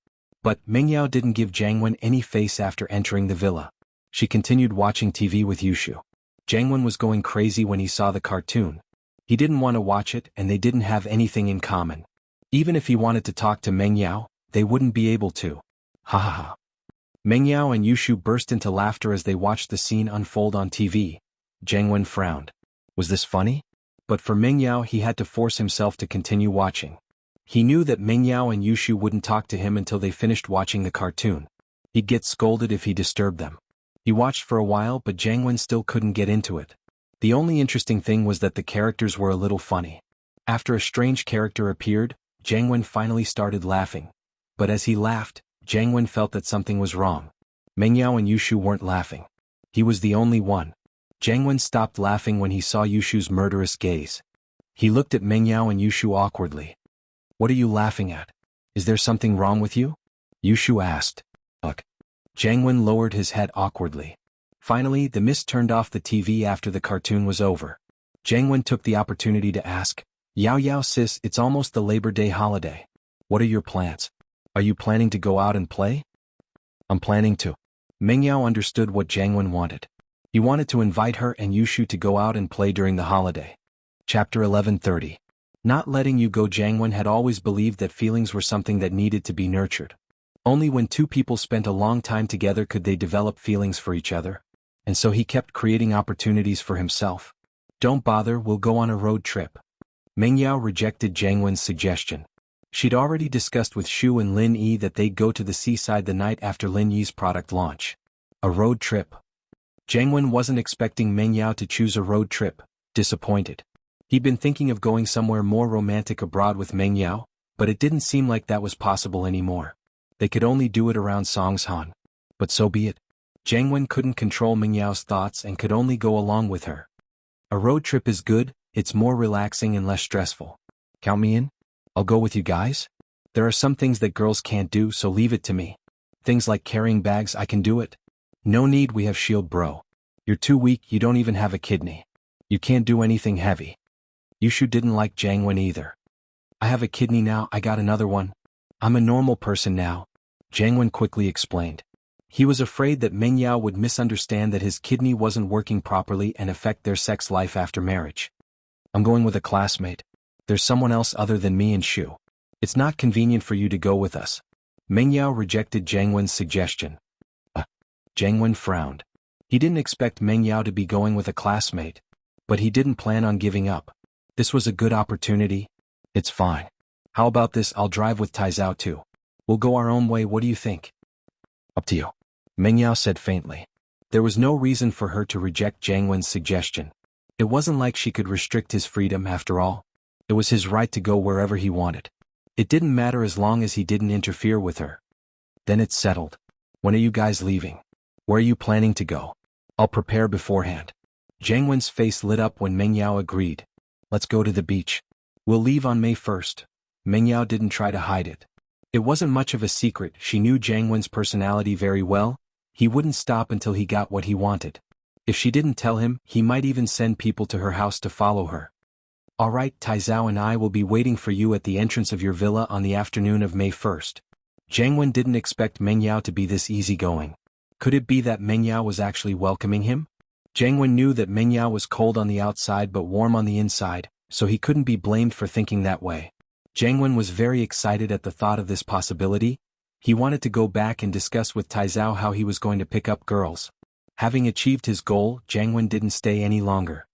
But Mingyao didn't give Jiangwen any face after entering the villa. She continued watching TV with Yushu. Jiangwen was going crazy when he saw the cartoon. He didn't want to watch it and they didn't have anything in common. Even if he wanted to talk to Mingyao, they wouldn't be able to. Ha ha ha. Mingyao and Yushu burst into laughter as they watched the scene unfold on TV. Jiangwen frowned. Was this funny? But for Mingyao, he had to force himself to continue watching. He knew that Mingyao and Yushu wouldn't talk to him until they finished watching the cartoon. He'd get scolded if he disturbed them. He watched for a while, but Jiangwen still couldn't get into it. The only interesting thing was that the characters were a little funny. After a strange character appeared, Jiangwen finally started laughing. But as he laughed, Jiangwen felt that something was wrong. Mingyao and Yushu weren't laughing. He was the only one. Jiangwen stopped laughing when he saw Yushu's murderous gaze. He looked at Mingyao and Yushu awkwardly. What are you laughing at? Is there something wrong with you? Yushu asked. Ugh. Jiangwen lowered his head awkwardly. Finally, the Mist turned off the TV after the cartoon was over. Jiangwen took the opportunity to ask, Yao Yao sis, it's almost the Labor Day holiday. What are your plans? Are you planning to go out and play? I'm planning to. Mingyao understood what Jiangwen wanted. He wanted to invite her and Yushu to go out and play during the holiday. Chapter 1130. Not letting you go. Jiangwen had always believed that feelings were something that needed to be nurtured. Only when two people spent a long time together could they develop feelings for each other. And so he kept creating opportunities for himself. Don't bother, we'll go on a road trip. Mingyao rejected Jiangwen's suggestion. She'd already discussed with Shu and Lin Yi that they'd go to the seaside the night after Lin Yi's product launch. A road trip. Jiang Wen wasn't expecting Meng Yao to choose a road trip, disappointed. He'd been thinking of going somewhere more romantic abroad with Meng Yao, but it didn't seem like that was possible anymore. They could only do it around Songshan. But so be it. Jiang Wen couldn't control Meng Yao's thoughts and could only go along with her. A road trip is good, it's more relaxing and less stressful. Count me in? I'll go with you guys? There are some things that girls can't do, so leave it to me. Things like carrying bags, I can do it. No need, we have shield bro. You're too weak, you don't even have a kidney. You can't do anything heavy. Yushu didn't like Jiang Wen either. I have a kidney now, I got another one. I'm a normal person now, Jiang Wen quickly explained. He was afraid that Meng Yao would misunderstand that his kidney wasn't working properly and affect their sex life after marriage. I'm going with a classmate. There's someone else other than me and Shu. It's not convenient for you to go with us. Meng Yao rejected Jiang Wen's suggestion. Jiang Wen frowned. He didn't expect Meng Yao to be going with a classmate, but he didn't plan on giving up. This was a good opportunity. It's fine. How about this, I'll drive with Taizao too. We'll go our own way, what do you think? Up to you, Meng Yao said faintly. There was no reason for her to reject Jiang Wen's suggestion. It wasn't like she could restrict his freedom after all. It was his right to go wherever he wanted. It didn't matter as long as he didn't interfere with her. Then it's settled. When are you guys leaving? Where are you planning to go? I'll prepare beforehand. Jiang Wen's face lit up when Meng Yao agreed. Let's go to the beach. We'll leave on May 1st. Meng Yao didn't try to hide it. It wasn't much of a secret, she knew Jiang Wen's personality very well. He wouldn't stop until he got what he wanted. If she didn't tell him, he might even send people to her house to follow her. All right, Taizao and I will be waiting for you at the entrance of your villa on the afternoon of May 1st. Jiang Wen didn't expect Meng Yao to be this easygoing. Could it be that Meng Yao was actually welcoming him? Jiang Wen knew that Meng Yao was cold on the outside but warm on the inside, so he couldn't be blamed for thinking that way. Jiang Wen was very excited at the thought of this possibility. He wanted to go back and discuss with Taizao how he was going to pick up girls. Having achieved his goal, Jiang Wen didn't stay any longer.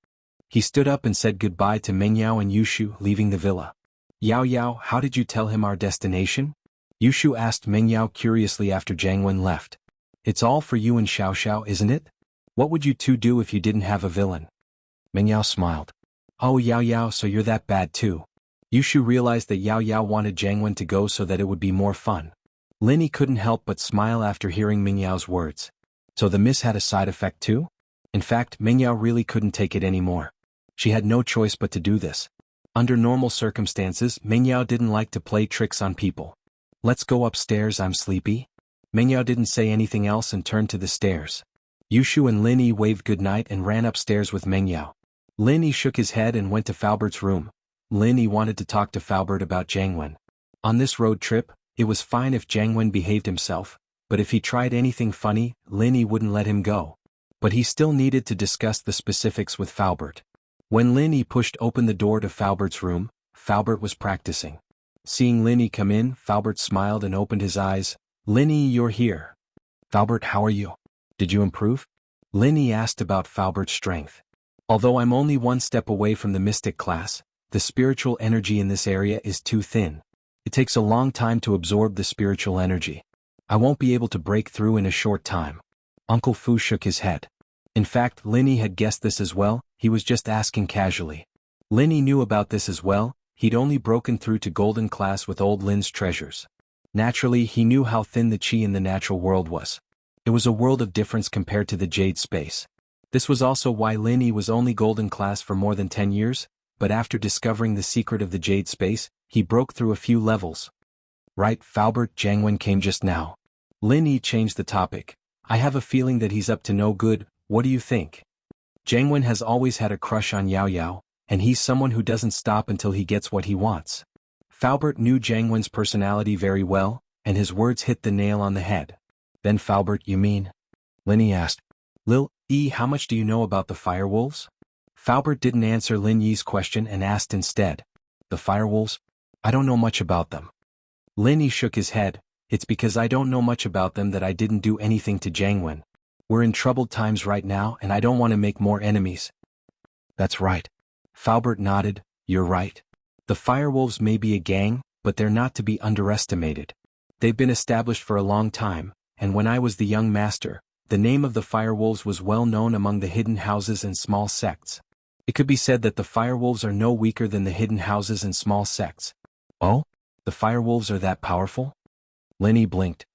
He stood up and said goodbye to Meng Yao and Yushu, leaving the villa. Yao Yao, how did you tell him our destination? Yushu asked Meng Yao curiously after Jiang Wen left. It's all for you and Xiao Xiao, isn't it? What would you two do if you didn't have a villain? Meng Yao smiled. Oh Yao Yao, so you're that bad too. Yushu realized that Yao Yao wanted Jiang Wen to go so that it would be more fun. Lin Yi couldn't help but smile after hearing Meng Yao's words. So the miss had a side effect too? In fact, Meng Yao really couldn't take it anymore. She had no choice but to do this. Under normal circumstances, Meng Yao didn't like to play tricks on people. Let's go upstairs, I'm sleepy. Meng Yao didn't say anything else and turned to the stairs. Yushu and Lin Yi waved goodnight and ran upstairs with Meng Yao. Lin Yi shook his head and went to Falbert's room. Lin Yi wanted to talk to Falbert about Jiang Wen. On this road trip, it was fine if Jiang Wen behaved himself, but if he tried anything funny, Lin Yi wouldn't let him go. But he still needed to discuss the specifics with Falbert. When Lin Yi pushed open the door to Falbert's room, Falbert was practicing. Seeing Lin Yi come in, Falbert smiled and opened his eyes. Lin Yi, you're here. Falbert, how are you? Did you improve? Lin Yi asked about Falbert's strength. Although I'm only one step away from the mystic class, the spiritual energy in this area is too thin. It takes a long time to absorb the spiritual energy. I won't be able to break through in a short time. Uncle Fu shook his head. In fact, Lin Yi had guessed this as well, he was just asking casually. Lin Yi knew about this as well, he'd only broken through to golden class with old Lin's treasures. Naturally, he knew how thin the chi in the natural world was. It was a world of difference compared to the jade space. This was also why Lin Yi was only golden class for more than 10 years, but after discovering the secret of the jade space, he broke through a few levels. Right, Falbert, Jiang Wen came just now. Lin Yi changed the topic. I have a feeling that he's up to no good, what do you think? Jiang Wen has always had a crush on Yao Yao, and he's someone who doesn't stop until he gets what he wants. Falbert knew Jiang Wen's personality very well, and his words hit the nail on the head. Then Falbert, you mean? Lin Yi asked. Lil Yi, how much do you know about the firewolves? Falbert didn't answer Lin Yi's question and asked instead. The firewolves? I don't know much about them. Lin Yi shook his head. It's because I don't know much about them that I didn't do anything to Jiang Wen. We're in troubled times right now and I don't want to make more enemies. That's right. Falbert nodded, you're right. The firewolves may be a gang, but they're not to be underestimated. They've been established for a long time, and when I was the young master, the name of the firewolves was well known among the hidden houses and small sects. It could be said that the firewolves are no weaker than the hidden houses and small sects. Oh? The firewolves are that powerful? Lenny blinked.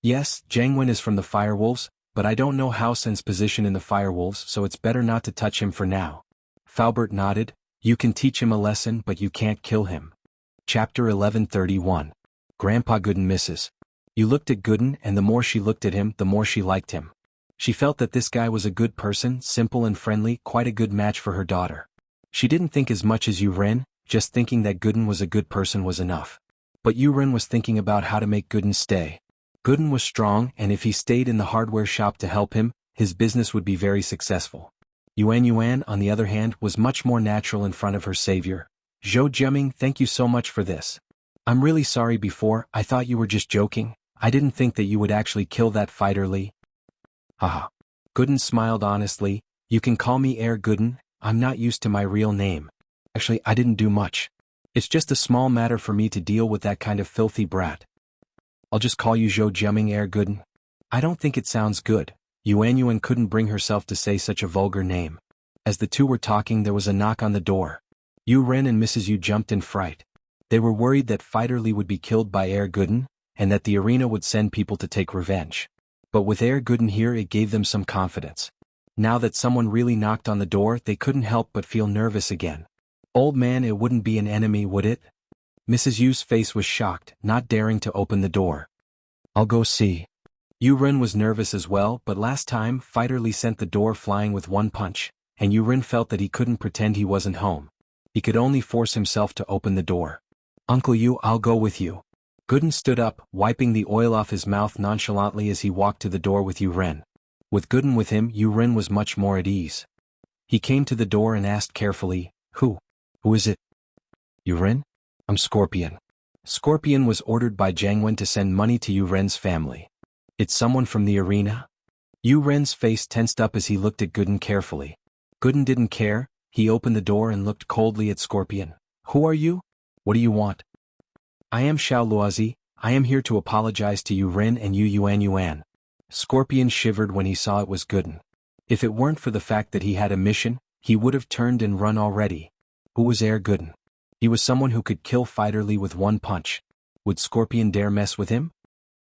Yes, Jianghu is from the firewolves, but I don't know Hao Sen's position in the firewolves, so it's better not to touch him for now. Faubert nodded. You can teach him a lesson, but you can't kill him. Chapter 1131. Grandpa Gooden misses. You looked at Gooden, and the more she looked at him, the more she liked him. She felt that this guy was a good person, simple and friendly, quite a good match for her daughter. She didn't think as much as Yu Ren, just thinking that Gooden was a good person was enough. But Yu Ren was thinking about how to make Gooden stay. Gooden was strong, and if he stayed in the hardware shop to help him, his business would be very successful. Yuan, on the other hand, was much more natural in front of her savior. Zhou Jiaming, thank you so much for this. I'm really sorry before, I thought you were just joking. I didn't think that you would actually kill that fighter Li. Haha. Gooden smiled honestly. You can call me Air Gooden, I'm not used to my real name. Actually, I didn't do much. It's just a small matter for me to deal with that kind of filthy brat. I'll just call you Zhou Jiaming Air Gooden. I don't think it sounds good. Yuan couldn't bring herself to say such a vulgar name. As the two were talking, there was a knock on the door. Yu Ren and Mrs. Yu jumped in fright. They were worried that Fighter Li would be killed by Air Gooden, and that the arena would send people to take revenge. But with Air Gooden here, it gave them some confidence. Now that someone really knocked on the door, they couldn't help but feel nervous again. Old man, it wouldn't be an enemy, would it? Mrs. Yu's face was shocked, not daring to open the door. I'll go see. Yu Ren was nervous as well, but last time, Fighter Li sent the door flying with one punch, and Yu Ren felt that he couldn't pretend he wasn't home. He could only force himself to open the door. Uncle Yu, I'll go with you. Gooden stood up, wiping the oil off his mouth nonchalantly as he walked to the door with Yu Ren. With Gooden with him, Yu Ren was much more at ease. He came to the door and asked carefully, Who is it? Yu Ren? I'm Scorpion. Scorpion was ordered by Jianghu to send money to Yu Ren's family. It's someone from the arena? Yu Ren's face tensed up as he looked at Gooden carefully. Gooden didn't care. He opened the door and looked coldly at Scorpion. Who are you? What do you want? I am Xiao Luozi. I am here to apologize to Yu Ren and Yuan. Scorpion shivered when he saw it was Gooden. If it weren't for the fact that he had a mission, he would have turned and run already. Who was Air Gooden? He was someone who could kill Fighter Li with one punch. Would Scorpion dare mess with him?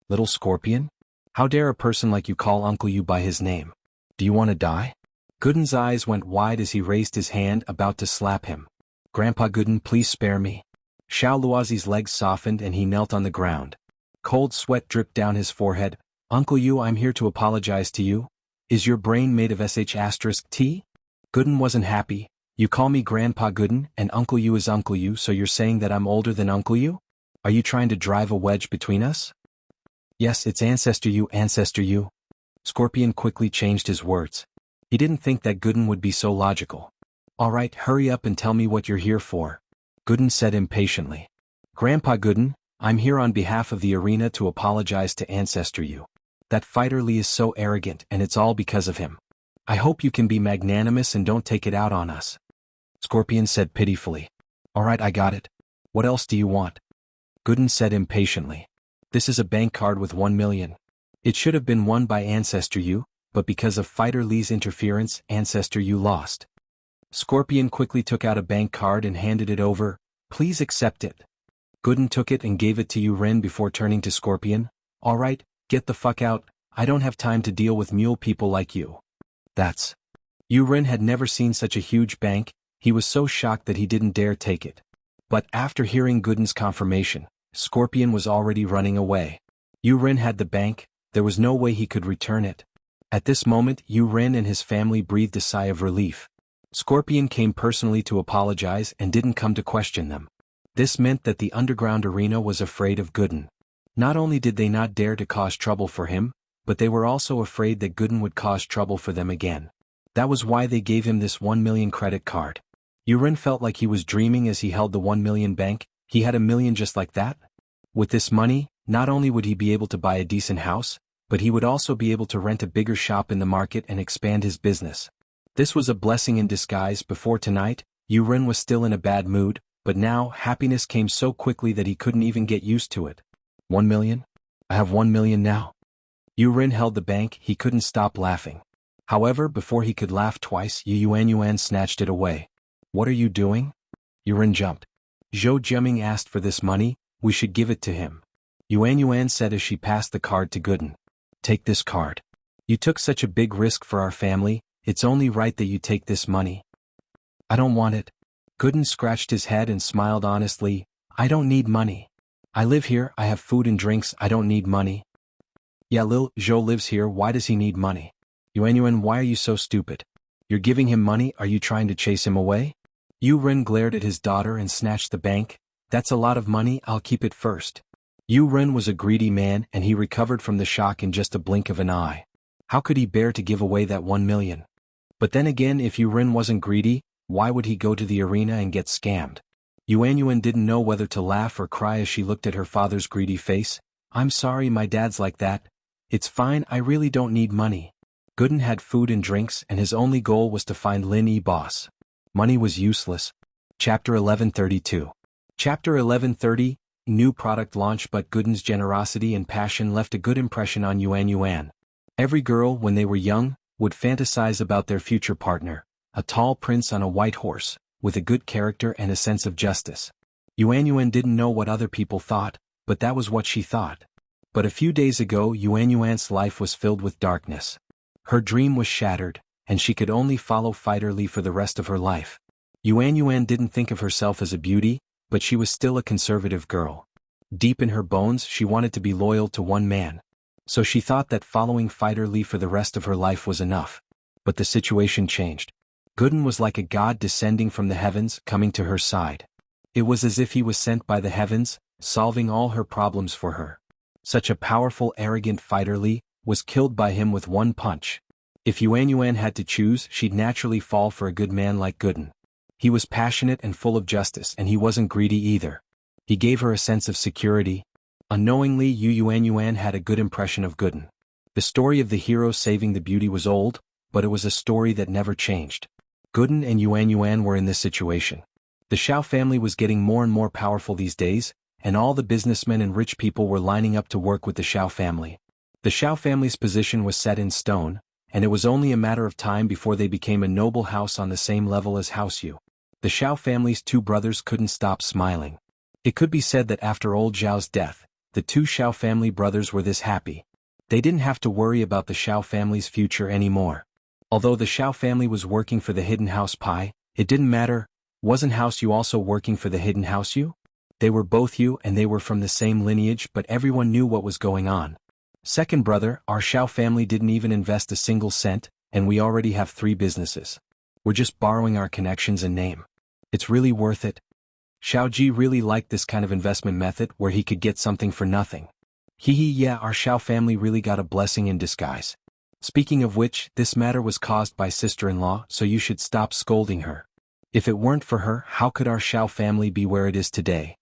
Little Scorpion? How dare a person like you call Uncle Yu by his name? Do you want to die? Gooden's eyes went wide as he raised his hand about to slap him. Grandpa Gooden, please spare me. Xiao Luozi's legs softened and he knelt on the ground. Cold sweat dripped down his forehead. Uncle Yu, I'm here to apologize to you. Is your brain made of sh*t? Gooden wasn't happy. You call me Grandpa Gooden, and Uncle Yu is Uncle Yu, so you're saying that I'm older than Uncle Yu? Are you trying to drive a wedge between us? Yes, it's Ancestor Yu. Scorpion quickly changed his words. He didn't think that Gooden would be so logical. All right, hurry up and tell me what you're here for. Gooden said impatiently. Grandpa Gooden, I'm here on behalf of the arena to apologize to Ancestor Yu. That Fighter Li is so arrogant and it's all because of him. I hope you can be magnanimous and don't take it out on us. Scorpion said pitifully. All right, I got it. What else do you want? Gooden said impatiently. This is a bank card with 1 million. It should have been won by Ancestor Yu, but because of Fighter Li's interference, Ancestor Yu lost. Scorpion quickly took out a bank card and handed it over. Please accept it. Gooden took it and gave it to Yu Ren before turning to Scorpion. All right, get the fuck out. I don't have time to deal with mule people like you. That's. Yu Ren had never seen such a huge bank. He was so shocked that he didn't dare take it. But after hearing Gooden's confirmation, Scorpion was already running away. Yu Ren had the bank. There was no way he could return it. At this moment, Yu Ren and his family breathed a sigh of relief. Scorpion came personally to apologize and didn't come to question them. This meant that the underground arena was afraid of Gooden. Not only did they not dare to cause trouble for him, but they were also afraid that Gooden would cause trouble for them again. That was why they gave him this 1 million credit card. Yu Ren felt like he was dreaming as he held the 1 million bank. He had 1 million just like that? With this money, not only would he be able to buy a decent house, but he would also be able to rent a bigger shop in the market and expand his business. This was a blessing in disguise. Before tonight, Yu Ren was still in a bad mood, but now happiness came so quickly that he couldn't even get used to it. 1 million? I have 1 million now. Yuan held the bank, he couldn't stop laughing. However, before he could laugh twice, Yuan snatched it away. What are you doing? Yuan jumped. Zhou Jiaming asked for this money, we should give it to him. Yuan said as she passed the card to Gooden. Take this card. You took such a big risk for our family, it's only right that you take this money. I don't want it. Gooden scratched his head and smiled honestly. I don't need money. I live here, I have food and drinks, I don't need money. Yeah, Lil Zhou lives here, why does he need money? Yuan, why are you so stupid? You're giving him money, are you trying to chase him away? Yuan glared at his daughter and snatched the bank. That's a lot of money, I'll keep it first. Yuan was a greedy man and he recovered from the shock in just a blink of an eye. How could he bear to give away that 1 million? But then again, if Yuan wasn't greedy, why would he go to the arena and get scammed? Yuan didn't know whether to laugh or cry as she looked at her father's greedy face. I'm sorry my dad's like that. It's fine, I really don't need money. Gooden had food and drinks and his only goal was to find Lin Yi boss. Money was useless. Chapter 1132. Chapter 1130, new product launch, but Gooden's generosity and passion left a good impression on Yuan. Every girl, when they were young, would fantasize about their future partner, a tall prince on a white horse, with a good character and a sense of justice. Yuan didn't know what other people thought, but that was what she thought. But a few days ago Yuan's life was filled with darkness. Her dream was shattered, and she could only follow Fighter Li for the rest of her life. Yuan didn't think of herself as a beauty, but she was still a conservative girl. Deep in her bones she wanted to be loyal to one man. So she thought that following Fighter Li for the rest of her life was enough. But the situation changed. Gooden was like a god descending from the heavens, coming to her side. It was as if he was sent by the heavens, solving all her problems for her. Such a powerful, arrogant Fighter Li was killed by him with one punch. If Yuan had to choose, she'd naturally fall for a good man like Gooden. He was passionate and full of justice, and he wasn't greedy either. He gave her a sense of security. Unknowingly, Yuan had a good impression of Gooden. The story of the hero saving the beauty was old, but it was a story that never changed. Gooden and Yuan were in this situation. The Xiao family was getting more and more powerful these days, and all the businessmen and rich people were lining up to work with the Xiao family. The Xiao family's position was set in stone, and it was only a matter of time before they became a noble house on the same level as House Yu. The Xiao family's two brothers couldn't stop smiling. It could be said that after old Zhao's death, the two Xiao family brothers were this happy. They didn't have to worry about the Xiao family's future anymore. Although the Xiao family was working for the hidden house Pai, it didn't matter. Wasn't House Yu also working for the hidden house Yu? They were both Yu and they were from the same lineage, but everyone knew what was going on. Second brother, our Xiao family didn't even invest a single cent, and we already have 3 businesses. We're just borrowing our connections and name. It's really worth it. Xiaoji really liked this kind of investment method where he could get something for nothing. Yeah, our Xiao family really got a blessing in disguise. Speaking of which, this matter was caused by sister-in-law, so you should stop scolding her. If it weren't for her, how could our Xiao family be where it is today?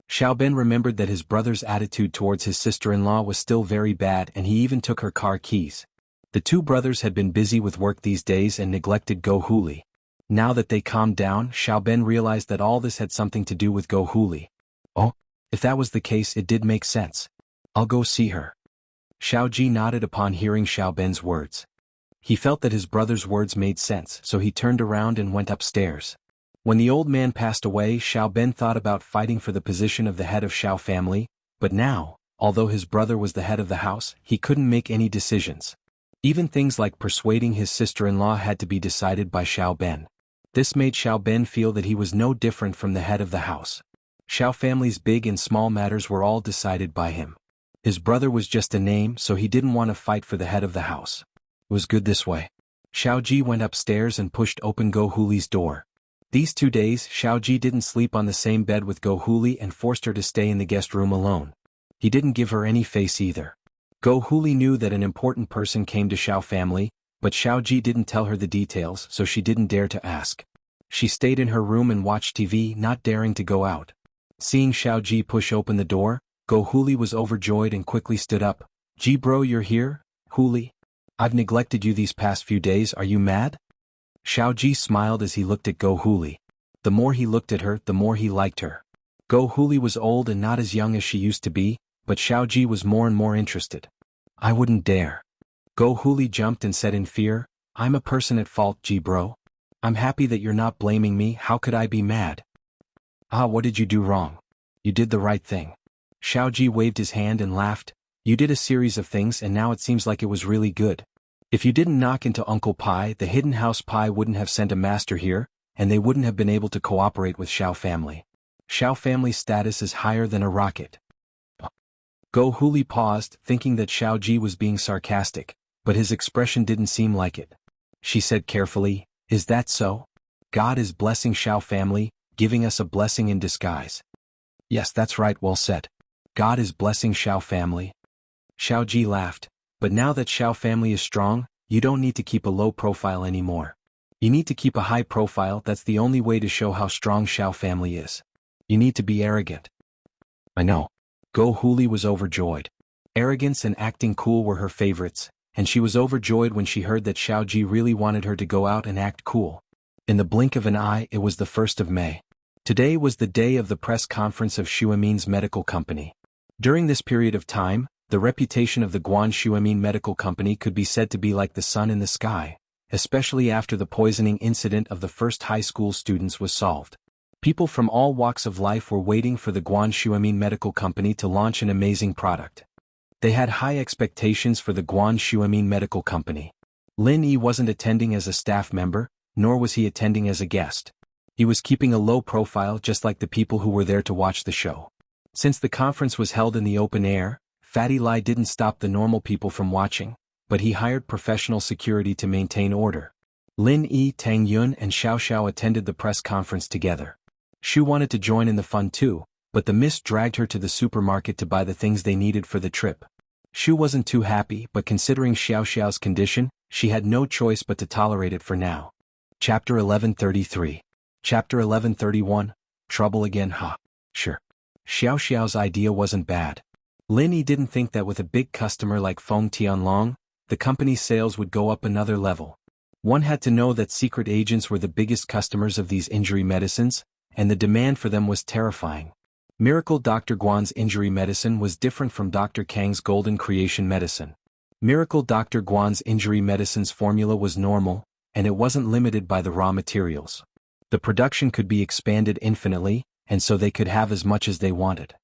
Xiaoben remembered that his brother's attitude towards his sister-in-law was still very bad, and he even took her car keys. The two brothers had been busy with work these days and neglected Go Huli. Now that they calmed down, Xiaoben realized that all this had something to do with Go Huli. Oh, if that was the case, it did make sense. I'll go see her. Xiaoji nodded upon hearing Xiaoben's words. He felt that his brother's words made sense, so he turned around and went upstairs. When the old man passed away, Xiaoben thought about fighting for the position of the head of Xiao family, but now, although his brother was the head of the house, he couldn't make any decisions. Even things like persuading his sister-in-law had to be decided by Xiaoben. This made Xiaoben feel that he was no different from the head of the house. Xiao family's big and small matters were all decided by him. His brother was just a name, so he didn't want to fight for the head of the house. It was good this way. Xiaoji went upstairs and pushed open Go Huli's door. These 2 days, Xiaoji didn't sleep on the same bed with Go Huli and forced her to stay in the guest room alone. He didn't give her any face either. Go Huli knew that an important person came to Xiao family, but Xiaoji didn't tell her the details, so she didn't dare to ask. She stayed in her room and watched TV, not daring to go out. Seeing Xiaoji push open the door, Go Huli was overjoyed and quickly stood up. "Ji bro, you're here, Huli? I've neglected you these past few days, are you mad?" Xiaoji smiled as he looked at Go Huli. The more he looked at her, the more he liked her. Go Huli was old and not as young as she used to be, but Xiao Ji was more and more interested. I wouldn't dare. Go Huli jumped and said in fear, I'm a person at fault, Ji bro. I'm happy that you're not blaming me, how could I be mad? Ah, what did you do wrong? You did the right thing. Xiao Ji waved his hand and laughed. You did a series of things and now it seems like it was really good. If you didn't knock into Uncle Pai, the hidden house Pai wouldn't have sent a master here, and they wouldn't have been able to cooperate with Xiao family. Xiao family's status is higher than a rocket. Go Huli paused, thinking that Xiao Ji was being sarcastic, but his expression didn't seem like it. She said carefully, Is that so? God is blessing Xiao family, giving us a blessing in disguise. Yes, that's right, well said. God is blessing Xiao family. Xiao Ji laughed, but now that Xiao family is strong, you don't need to keep a low profile anymore. You need to keep a high profile, that's the only way to show how strong Xiao family is. You need to be arrogant. I know. Go Huli was overjoyed. Arrogance and acting cool were her favorites, and she was overjoyed when she heard that Xiao Ji really wanted her to go out and act cool. In the blink of an eye, it was the 1st of May. Today was the day of the press conference of Xuemin's medical company. During this period of time, the reputation of the Guan Xuemin Medical Company could be said to be like the sun in the sky, especially after the poisoning incident of the first high school students was solved. People from all walks of life were waiting for the Guan Xuemin Medical Company to launch an amazing product. They had high expectations for the Guan Xuemin Medical Company. Lin Yi wasn't attending as a staff member, nor was he attending as a guest. He was keeping a low profile just like the people who were there to watch the show. Since the conference was held in the open air, Fatty Lai didn't stop the normal people from watching, but he hired professional security to maintain order. Lin Yi, Tang Yun and Xiao Xiao attended the press conference together. Shu wanted to join in the fun too, but the mist dragged her to the supermarket to buy the things they needed for the trip. Shu wasn't too happy, but considering Xiao Xiao's condition, she had no choice but to tolerate it for now. Chapter 1133. Chapter 1131. Trouble again, huh? Sure. Xiao Xiao's idea wasn't bad. Lin Yi didn't think that with a big customer like Feng Tianlong, the company's sales would go up another level. One had to know that secret agents were the biggest customers of these injury medicines, and the demand for them was terrifying. Miracle Dr. Guan's injury medicine was different from Dr. Kang's golden creation medicine. Miracle Dr. Guan's injury medicine's formula was normal, and it wasn't limited by the raw materials. The production could be expanded infinitely, and so they could have as much as they wanted.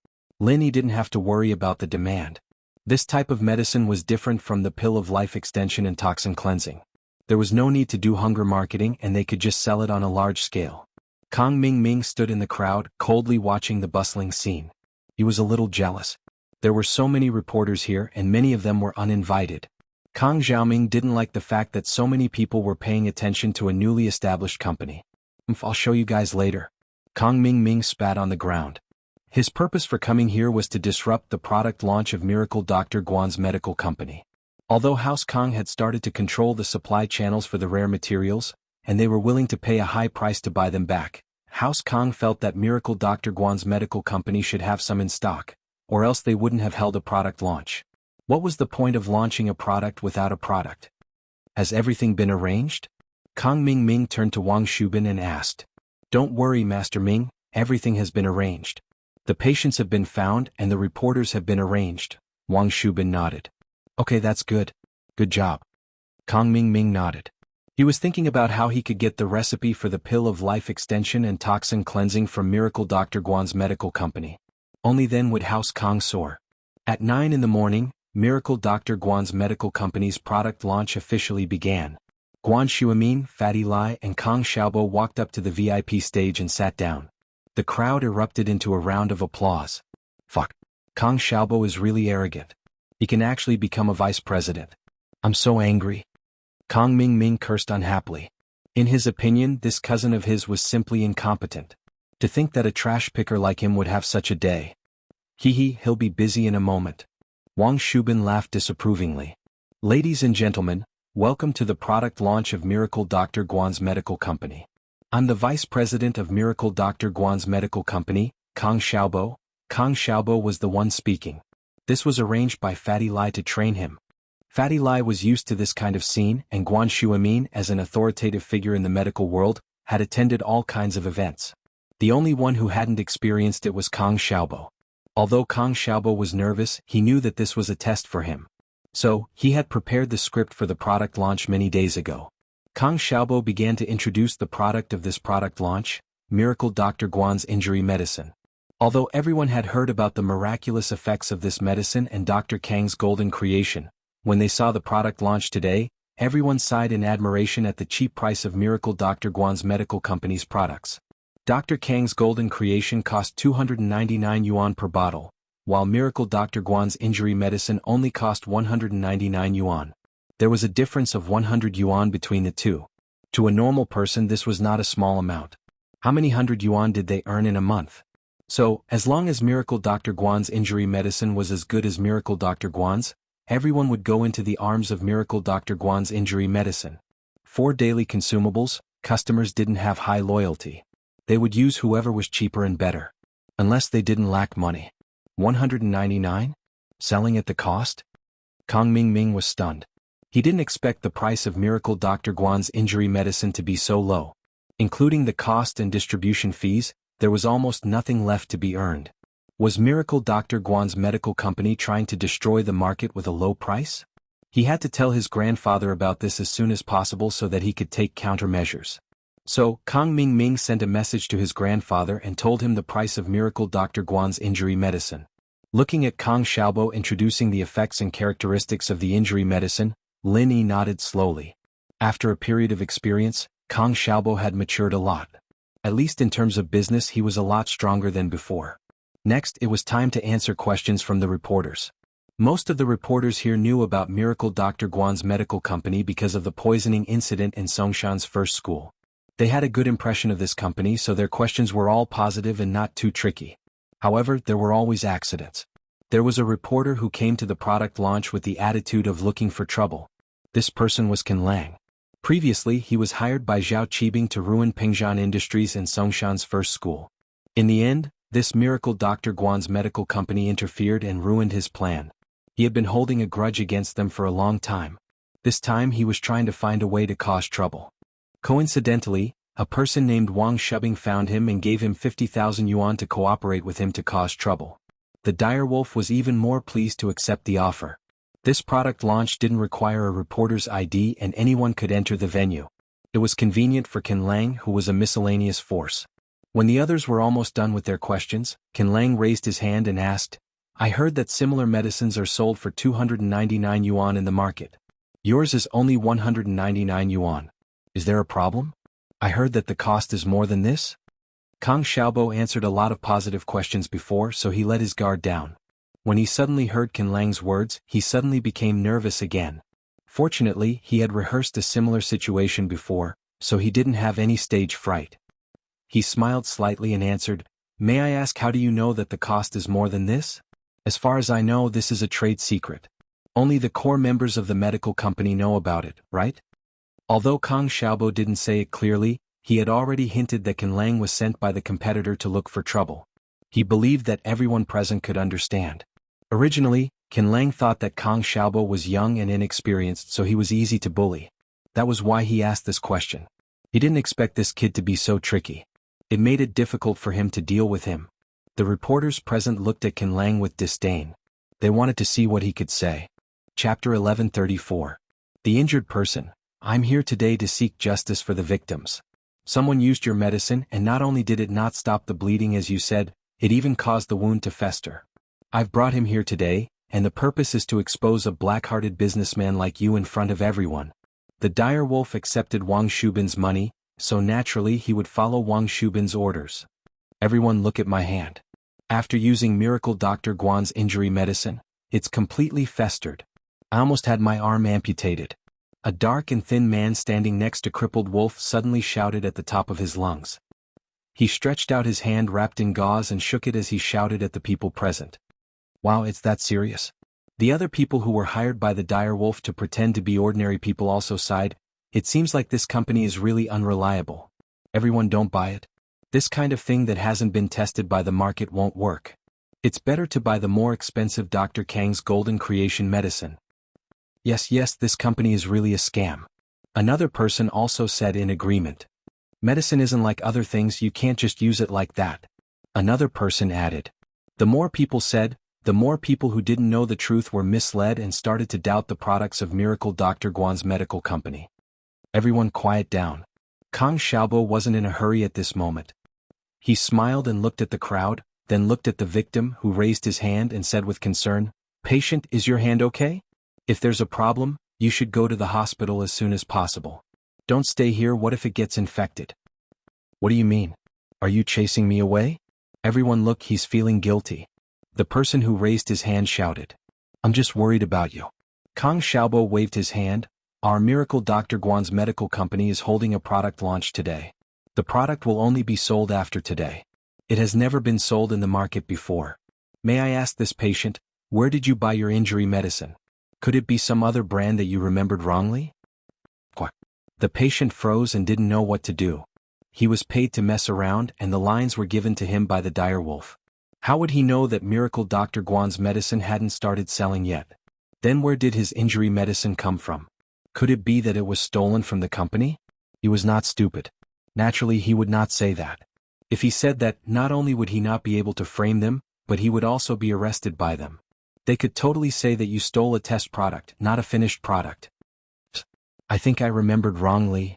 Lin Yi didn't have to worry about the demand. This type of medicine was different from the pill of life extension and toxin cleansing. There was no need to do hunger marketing and they could just sell it on a large scale. Kang Ming stood in the crowd, coldly watching the bustling scene. He was a little jealous. There were so many reporters here and many of them were uninvited. Kang Xiaoming didn't like the fact that so many people were paying attention to a newly established company. I'll show you guys later. Kang Ming spat on the ground. His purpose for coming here was to disrupt the product launch of Miracle Dr. Guan's medical company. Although House Kang had started to control the supply channels for the rare materials, and they were willing to pay a high price to buy them back, House Kang felt that Miracle Dr. Guan's medical company should have some in stock, or else they wouldn't have held a product launch. What was the point of launching a product without a product? Has everything been arranged? Kang Ming turned to Wang Shubin and asked. Don't worry, Master Ming, everything has been arranged. The patients have been found and the reporters have been arranged. Wang Shubin nodded. Okay, that's good. Good job. Kang Ming nodded. He was thinking about how he could get the recipe for the pill of life extension and toxin cleansing from Miracle Dr. Guan's medical company. Only then would House Kang soar. At 9 in the morning, Miracle Dr. Guan's medical company's product launch officially began. Guan Xuemin, Fatty Lai and Kang Xiaobo walked up to the VIP stage and sat down. The crowd erupted into a round of applause. Fuck. Kang Xiaobo is really arrogant. He can actually become a vice president. I'm so angry. Kang Ming cursed unhappily. In his opinion, this cousin of his was simply incompetent. To think that a trash picker like him would have such a day. He'll be busy in a moment. Wang Shubin laughed disapprovingly. Ladies and gentlemen, welcome to the product launch of Miracle Dr. Guan's medical company. I'm the vice president of Miracle Dr. Guan's medical company, Kang Xiaobo. Kang Xiaobo was the one speaking. This was arranged by Fatty Lai to train him. Fatty Lai was used to this kind of scene and Guan Xuemin, as an authoritative figure in the medical world, had attended all kinds of events. The only one who hadn't experienced it was Kang Xiaobo. Although Kang Xiaobo was nervous, he knew that this was a test for him. So, he had prepared the script for the product launch many days ago. Kang Xiaobo began to introduce the product of this product launch, Miracle Dr. Guan's injury medicine. Although everyone had heard about the miraculous effects of this medicine and Dr. Kang's golden creation, when they saw the product launch today, everyone sighed in admiration at the cheap price of Miracle Dr. Guan's medical company's products. Dr. Kang's golden creation cost 299 yuan per bottle, while Miracle Dr. Guan's injury medicine only cost 199 yuan. There was a difference of 100 yuan between the two. To a normal person this was not a small amount. How many hundred yuan did they earn in a month? So, as long as Miracle Dr. Guan's injury medicine was as good as Miracle Dr. Guan's, everyone would go into the arms of Miracle Dr. Guan's injury medicine. For daily consumables, customers didn't have high loyalty. They would use whoever was cheaper and better. Unless they didn't lack money. 199? Selling at the cost? Kang Mingming was stunned. He didn't expect the price of Miracle Dr. Guan's injury medicine to be so low. Including the cost and distribution fees, there was almost nothing left to be earned. Was Miracle Dr. Guan's medical company trying to destroy the market with a low price? He had to tell his grandfather about this as soon as possible so that he could take countermeasures. So, Kang Mingming sent a message to his grandfather and told him the price of Miracle Dr. Guan's injury medicine. Looking at Kang Xiaobo introducing the effects and characteristics of the injury medicine, Lin Yi nodded slowly. After a period of experience, Kang Xiaobo had matured a lot. At least in terms of business he was a lot stronger than before. Next, it was time to answer questions from the reporters. Most of the reporters here knew about Miracle Dr. Guan's medical company because of the poisoning incident in Songshan's first school. They had a good impression of this company, so their questions were all positive and not too tricky. However, there were always accidents. There was a reporter who came to the product launch with the attitude of looking for trouble. This person was Qin Lang. Previously, he was hired by Zhao Qibing to ruin Pingzhan Industries and Songshan's first school. In the end, this Miracle Dr. Guan's medical company interfered and ruined his plan. He had been holding a grudge against them for a long time. This time he was trying to find a way to cause trouble. Coincidentally, a person named Wang Shubing found him and gave him 50,000 yuan to cooperate with him to cause trouble. The direwolf was even more pleased to accept the offer. This product launch didn't require a reporter's ID and anyone could enter the venue. It was convenient for Qin Lang, who was a miscellaneous force. When the others were almost done with their questions, Qin Lang raised his hand and asked, "I heard that similar medicines are sold for 299 yuan in the market. Yours is only 199 yuan. Is there a problem? I heard that the cost is more than this?" Kang Xiaobo answered a lot of positive questions before, so he let his guard down. When he suddenly heard Qin Lang's words, he suddenly became nervous again. Fortunately, he had rehearsed a similar situation before, so he didn't have any stage fright. He smiled slightly and answered, "May I ask, how do you know that the cost is more than this?" "As far as I know, this is a trade secret. Only the core members of the medical company know about it, right?" Although Kang Xiaobo didn't say it clearly, he had already hinted that Qin Lang was sent by the competitor to look for trouble. He believed that everyone present could understand. Originally, Qin Lang thought that Kang Xiaobo was young and inexperienced, so he was easy to bully. That was why he asked this question. He didn't expect this kid to be so tricky. It made it difficult for him to deal with him. The reporters present looked at Qin Lang with disdain. They wanted to see what he could say. Chapter 1134. The injured person. I'm here today to seek justice for the victims. Someone used your medicine, and not only did it not stop the bleeding as you said, it even caused the wound to fester. I've brought him here today, and the purpose is to expose a black-hearted businessman like you in front of everyone. The dire wolf accepted Wang Shubin's money, so naturally he would follow Wang Shubin's orders. Everyone look at my hand. After using Miracle Dr. Guan's injury medicine, it's completely festered. I almost had my arm amputated. A dark and thin man standing next to crippled wolf suddenly shouted at the top of his lungs. He stretched out his hand wrapped in gauze and shook it as he shouted at the people present. Wow, it's that serious? The other people who were hired by the dire wolf to pretend to be ordinary people also sighed. It seems like this company is really unreliable. Everyone don't buy it. This kind of thing that hasn't been tested by the market won't work. It's better to buy the more expensive Dr. Kang's golden creation medicine. Yes, this company is really a scam. Another person also said in agreement. Medicine isn't like other things, you can't just use it like that. Another person added. The more people said, the more people who didn't know the truth were misled and started to doubt the products of Miracle Dr. Guan's medical company. Everyone quiet down. Kang Xiaobo wasn't in a hurry at this moment. He smiled and looked at the crowd, then looked at the victim who raised his hand and said with concern, "Patient, is your hand okay? If there's a problem, you should go to the hospital as soon as possible. Don't stay here, what if it gets infected?" "What do you mean? Are you chasing me away?" Everyone look, he's feeling guilty. The person who raised his hand shouted, "I'm just worried about you." Kang Xiaobo waved his hand. Our Miracle Dr. Guan's medical company is holding a product launch today. The product will only be sold after today. It has never been sold in the market before. May I ask this patient, where did you buy your injury medicine? Could it be some other brand that you remembered wrongly? The patient froze and didn't know what to do. He was paid to mess around and the lines were given to him by the dire wolf. How would he know that Miracle Dr. Guan's medicine hadn't started selling yet? Then where did his injury medicine come from? Could it be that it was stolen from the company? He was not stupid. Naturally, he would not say that. If he said that, not only would he not be able to frame them, but he would also be arrested by them. They could totally say that you stole a test product, not a finished product. I think I remembered wrongly.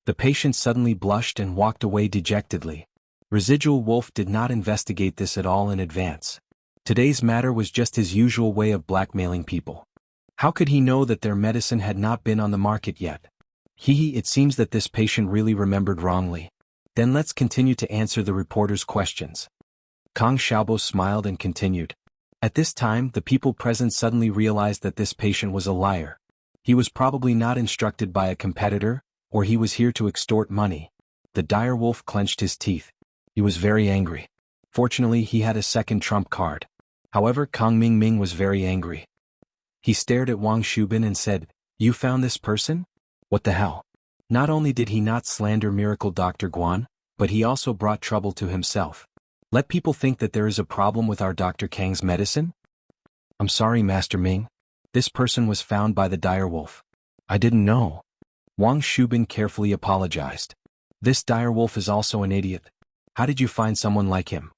The patient suddenly blushed and walked away dejectedly. Residual Wolf did not investigate this at all in advance. Today's matter was just his usual way of blackmailing people. How could he know that their medicine had not been on the market yet? It seems that this patient really remembered wrongly. Then let's continue to answer the reporter's questions. Kang Xiaobo smiled and continued. At this time, the people present suddenly realized that this patient was a liar. He was probably not instructed by a competitor, or he was here to extort money. The dire wolf clenched his teeth. He was very angry. Fortunately, he had a second trump card. However, Kang Mingming was very angry. He stared at Wang Shubin and said, "You found this person? What the hell?" Not only did he not slander Miracle Dr. Guan, but he also brought trouble to himself. Let people think that there is a problem with our Dr. Kang's medicine? I'm sorry, Master Ming. This person was found by the dire wolf. I didn't know. Wang Shubin carefully apologized. This dire wolf is also an idiot. How did you find someone like him?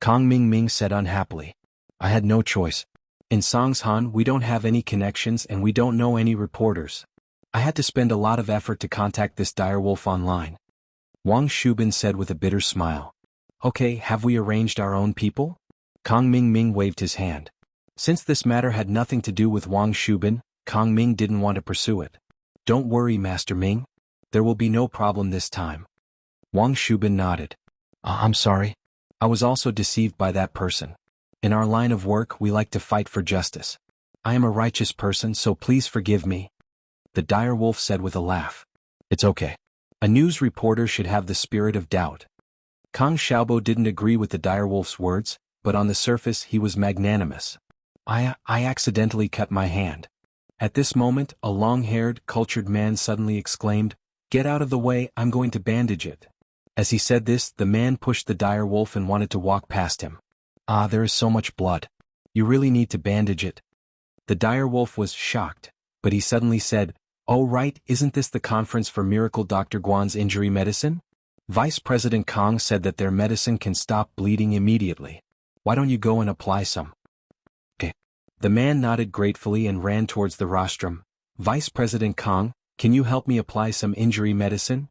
Kang Mingming said unhappily. I had no choice. In Songshan we don't have any connections and we don't know any reporters. I had to spend a lot of effort to contact this dire wolf online. Wang Shubin said with a bitter smile. Okay, have we arranged our own people? Kang Mingming waved his hand. Since this matter had nothing to do with Wang Shubin, Kang Ming didn't want to pursue it. Don't worry, Master Ming. There will be no problem this time. Wang Shubin nodded. I'm sorry. I was also deceived by that person. In our line of work, we like to fight for justice. I am a righteous person, so please forgive me. The dire wolf said with a laugh. It's okay. A news reporter should have the spirit of doubt. Kang Xiaobo didn't agree with the dire wolf's words, but on the surface he was magnanimous. I accidentally cut my hand. At this moment, a long-haired, cultured man suddenly exclaimed, Get out of the way, I'm going to bandage it. As he said this, the man pushed the dire wolf and wanted to walk past him. There is so much blood. You really need to bandage it. The dire wolf was shocked, but he suddenly said, Oh right, isn't this the conference for Miracle Dr. Guan's injury medicine? Vice President Kang said that their medicine can stop bleeding immediately. Why don't you go and apply some? Okay. The man nodded gratefully and ran towards the rostrum. Vice President Kang, can you help me apply some injury medicine?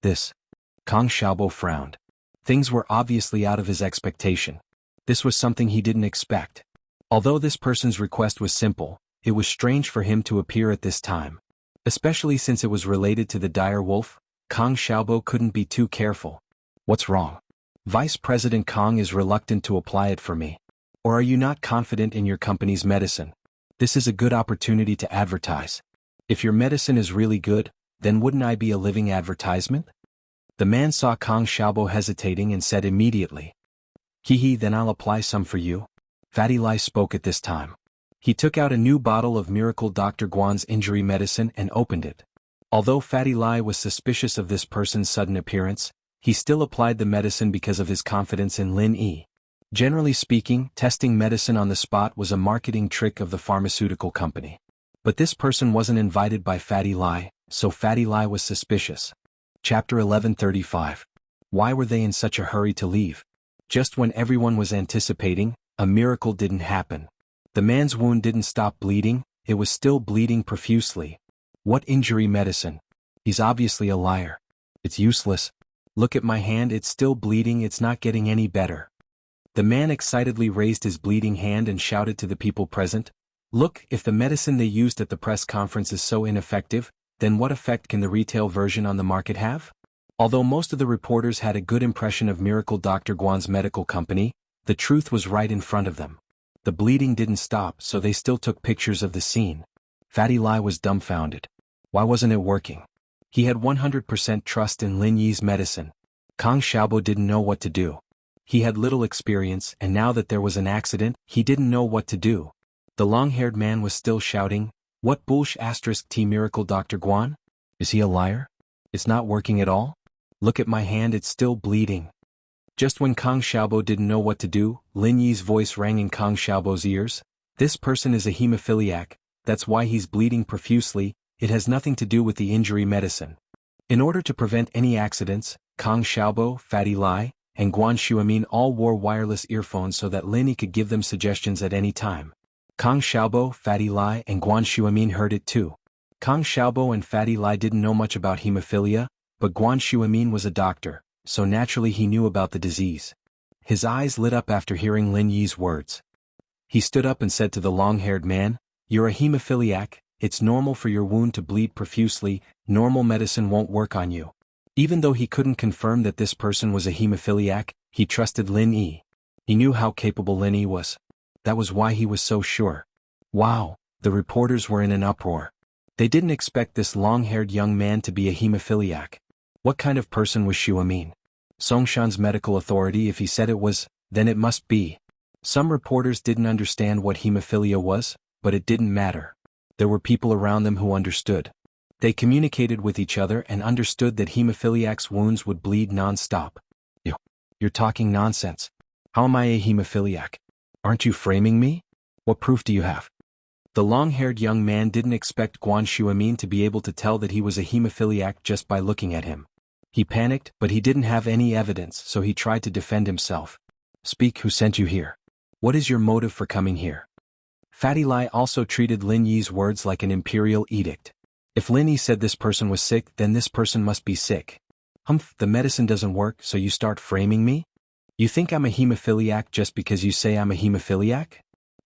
Kang Xiaobo frowned. Things were obviously out of his expectation. This was something he didn't expect. Although this person's request was simple, it was strange for him to appear at this time. Especially since it was related to the dire wolf, Kang Xiaobo couldn't be too careful. What's wrong? Vice President Kang is reluctant to apply it for me. Or are you not confident in your company's medicine? This is a good opportunity to advertise. If your medicine is really good, then wouldn't I be a living advertisement? The man saw Kang Xiaobo hesitating and said immediately. Then I'll apply some for you. Fatty Lai spoke at this time. He took out a new bottle of Miracle Dr. Guan's injury medicine and opened it. Although Fatty Lai was suspicious of this person's sudden appearance, he still applied the medicine because of his confidence in Lin Yi. Generally speaking, testing medicine on the spot was a marketing trick of the pharmaceutical company. But this person wasn't invited by Fatty Lai, so Fatty Lai was suspicious. Chapter 1135. Why were they in such a hurry to leave? Just when everyone was anticipating, a miracle didn't happen. The man's wound didn't stop bleeding, it was still bleeding profusely. What injury medicine? He's obviously a liar. It's useless. Look at my hand, it's still bleeding, it's not getting any better. The man excitedly raised his bleeding hand and shouted to the people present, "Look, if the medicine they used at the press conference is so ineffective, then what effect can the retail version on the market have?" Although most of the reporters had a good impression of Miracle Dr. Guan's medical company, the truth was right in front of them. The bleeding didn't stop, so they still took pictures of the scene. Fatty Lai was dumbfounded. Why wasn't it working? He had 100% trust in Lin Yi's medicine. Kang Xiaobo didn't know what to do. He had little experience, and now that there was an accident, he didn't know what to do. The long-haired man was still shouting, "What bullsh** T Miracle Dr. Guan? Is he a liar? It's not working at all? Look at my hand, it's still bleeding." Just when Kang Xiaobo didn't know what to do, Lin Yi's voice rang in Kang Xiaobo's ears. "This person is a hemophiliac, that's why he's bleeding profusely, it has nothing to do with the injury medicine." In order to prevent any accidents, Kang Xiaobo, Fatty Lai, and Guan Xuemin all wore wireless earphones so that Lin Yi could give them suggestions at any time. Kang Xiaobo, Fatty Lai, and Guan Xuemin heard it too. Kang Xiaobo and Fatty Lai didn't know much about hemophilia, but Guan Xuemin was a doctor, so naturally he knew about the disease. His eyes lit up after hearing Lin Yi's words. He stood up and said to the long-haired man, "You're a hemophiliac, it's normal for your wound to bleed profusely, normal medicine won't work on you." Even though he couldn't confirm that this person was a hemophiliac, he trusted Lin Yi. He knew how capable Lin Yi was. That was why he was so sure. Wow, the reporters were in an uproar. They didn't expect this long-haired young man to be a hemophiliac. What kind of person was Xuemin? Songshan's medical authority? If he said it was, then it must be. Some reporters didn't understand what hemophilia was, but it didn't matter. There were people around them who understood. They communicated with each other and understood that hemophiliacs' wounds would bleed non-stop. You're talking nonsense. How am I a hemophiliac? Aren't you framing me? What proof do you have? The long-haired young man didn't expect Guan Xuemin to be able to tell that he was a hemophiliac just by looking at him. He panicked, but he didn't have any evidence, so he tried to defend himself. "Speak, who sent you here? What is your motive for coming here?" Fatty Lai also treated Lin Yi's words like an imperial edict. If Lin Yi said this person was sick, then this person must be sick. "Humph, the medicine doesn't work, so you start framing me? You think I'm a hemophiliac just because you say I'm a hemophiliac?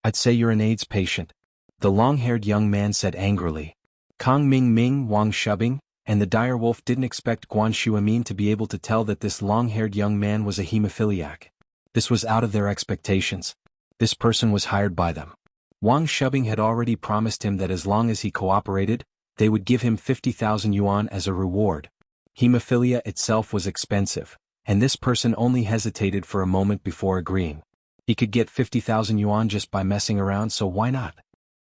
I'd say you're an AIDS patient," the long-haired young man said angrily. Kang Ming, Wang Shubing, and the direwolf didn't expect Guan Xuemin to be able to tell that this long-haired young man was a hemophiliac. This was out of their expectations. This person was hired by them. Wang Shubing had already promised him that as long as he cooperated, they would give him 50,000 yuan as a reward. Hemophilia itself was expensive, and this person only hesitated for a moment before agreeing. He could get 50,000 yuan just by messing around, so why not?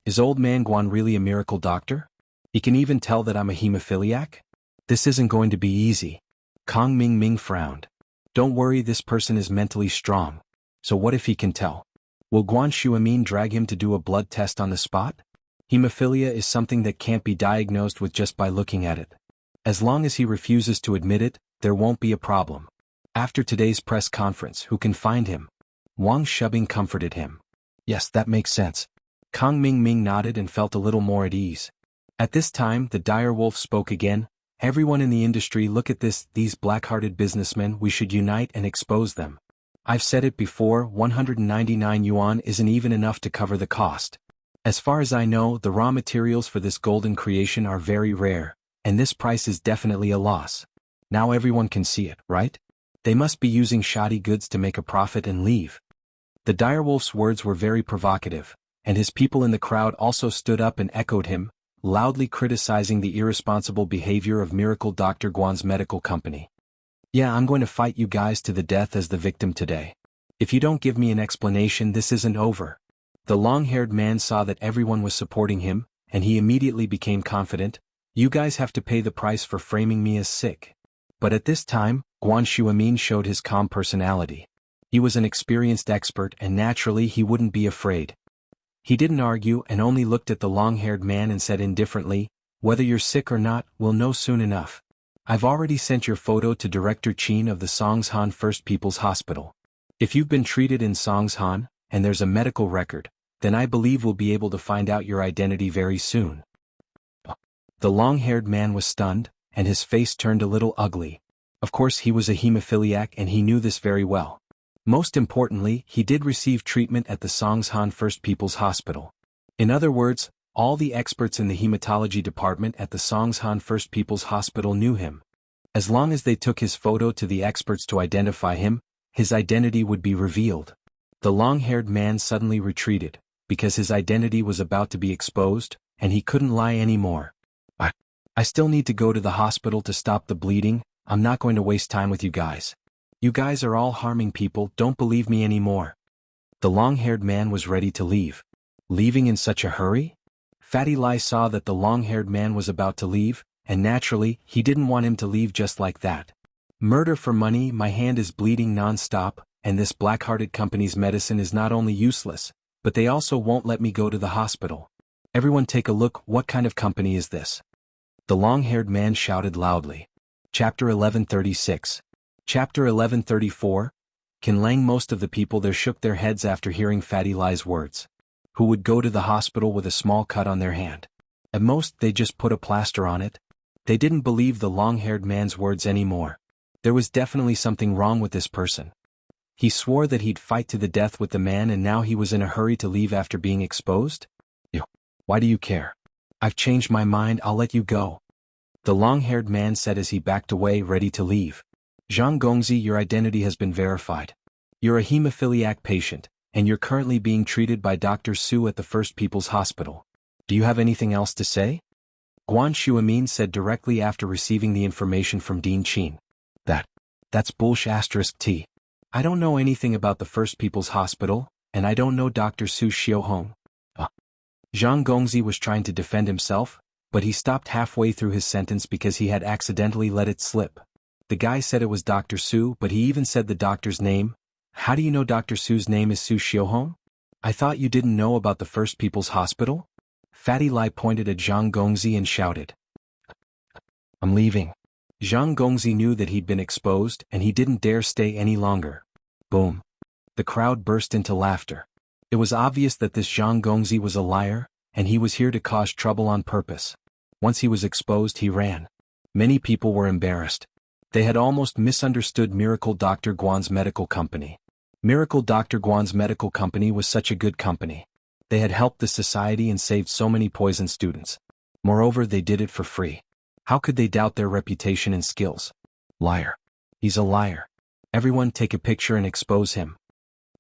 Is old man Guan really a miracle doctor? He can even tell that I'm a hemophiliac? This isn't going to be easy. Kang Ming frowned. Don't worry, this person is mentally strong. So what if he can tell? Will Guan Xuemin drag him to do a blood test on the spot? Hemophilia is something that can't be diagnosed with just by looking at it. As long as he refuses to admit it, there won't be a problem. After today's press conference, who can find him? Wang Shubing comforted him. Yes, that makes sense. Kang Ming nodded and felt a little more at ease. At this time, the direwolf spoke again. "Everyone in the industry, look at these black-hearted businessmen, we should unite and expose them. I've said it before, 199 yuan isn't even enough to cover the cost. As far as I know, the raw materials for this golden creation are very rare, and this price is definitely a loss. Now everyone can see it, right? They must be using shoddy goods to make a profit and leave." The direwolf's words were very provocative, and his people in the crowd also stood up and echoed him, loudly criticizing the irresponsible behavior of Miracle Dr. Guan's medical company. "Yeah, I'm going to fight you guys to the death as the victim today. If you don't give me an explanation, this isn't over." The long-haired man saw that everyone was supporting him, and he immediately became confident. "You guys have to pay the price for framing me as sick." But at this time, Guan Xuemin showed his calm personality. He was an experienced expert, and naturally he wouldn't be afraid. He didn't argue and only looked at the long-haired man and said indifferently, "Whether you're sick or not, we'll know soon enough. I've already sent your photo to Director Chin of the Songshan First People's Hospital. If you've been treated in Songshan, and there's a medical record, then I believe we'll be able to find out your identity very soon. The long-haired man was stunned, and his face turned a little ugly. Of course he was a hemophiliac and he knew this very well. Most importantly, he did receive treatment at the Songshan First People's Hospital. In other words, all the experts in the hematology department at the Songshan First People's Hospital knew him. As long as they took his photo to the experts to identify him, his identity would be revealed. The long-haired man suddenly retreated, because his identity was about to be exposed, and he couldn't lie anymore. I still need to go to the hospital to stop the bleeding. I'm not going to waste time with you guys. You guys are all harming people, don't believe me anymore. The long-haired man was ready to leave. Leaving in such a hurry? Fatty Lai saw that the long-haired man was about to leave, and naturally, he didn't want him to leave just like that. Murder for money, my hand is bleeding non-stop, and this black-hearted company's medicine is not only useless, but they also won't let me go to the hospital. Everyone take a look, what kind of company is this? The long-haired man shouted loudly. Chapter 1136. Chapter 1134. Can Lang. Most of the people there shook their heads after hearing Fatty Lai's words. Who would go to the hospital with a small cut on their hand? At most, they just put a plaster on it. They didn't believe the long-haired man's words anymore. There was definitely something wrong with this person. He swore that he'd fight to the death with the man, and now he was in a hurry to leave after being exposed? Why do you care? I've changed my mind, I'll let you go. The long-haired man said as he backed away, ready to leave. Zhang Gongzi, your identity has been verified. You're a hemophiliac patient, and you're currently being treated by Dr. Su at the First People's Hospital. Do you have anything else to say? Guan Shuamin said directly after receiving the information from Dean Qin. That's bullshit T. I don't know anything about the First People's Hospital, and I don't know Dr. Su Xiaohong. Zhang Gongzi was trying to defend himself, but he stopped halfway through his sentence because he had accidentally let it slip. The guy said it was Dr. Su, but he even said the doctor's name. How do you know Dr. Su's name is Su Xiaohong? I thought you didn't know about the First People's Hospital? Fatty Lai pointed at Zhang Gongzi and shouted. I'm leaving. Zhang Gongzi knew that he'd been exposed and he didn't dare stay any longer. Boom. The crowd burst into laughter. It was obvious that this Zhang Gongzi was a liar, and he was here to cause trouble on purpose. Once he was exposed, he ran. Many people were embarrassed. They had almost misunderstood Miracle Dr. Guan's medical company. Miracle Dr. Guan's medical company was such a good company. They had helped the society and saved so many poison students. Moreover, they did it for free. How could they doubt their reputation and skills? Liar. He's a liar. Everyone take a picture and expose him.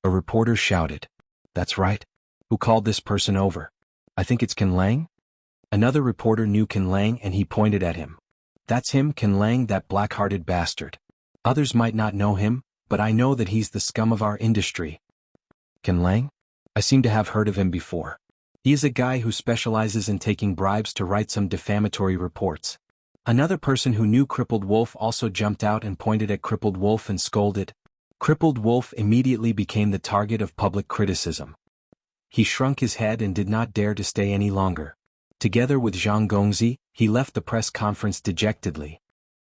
A reporter shouted. That's right. Who called this person over? I think it's Can Lang. Another reporter knew Can Lang and he pointed at him. That's him, Can Lang, that black-hearted bastard. Others might not know him, but I know that he's the scum of our industry. Can Lang? I seem to have heard of him before. He is a guy who specializes in taking bribes to write some defamatory reports. Another person who knew Crippled Wolf also jumped out and pointed at Crippled Wolf and scolded. Crippled Wolf immediately became the target of public criticism. He shrunk his head and did not dare to stay any longer. Together with Zhang Gongzi, he left the press conference dejectedly.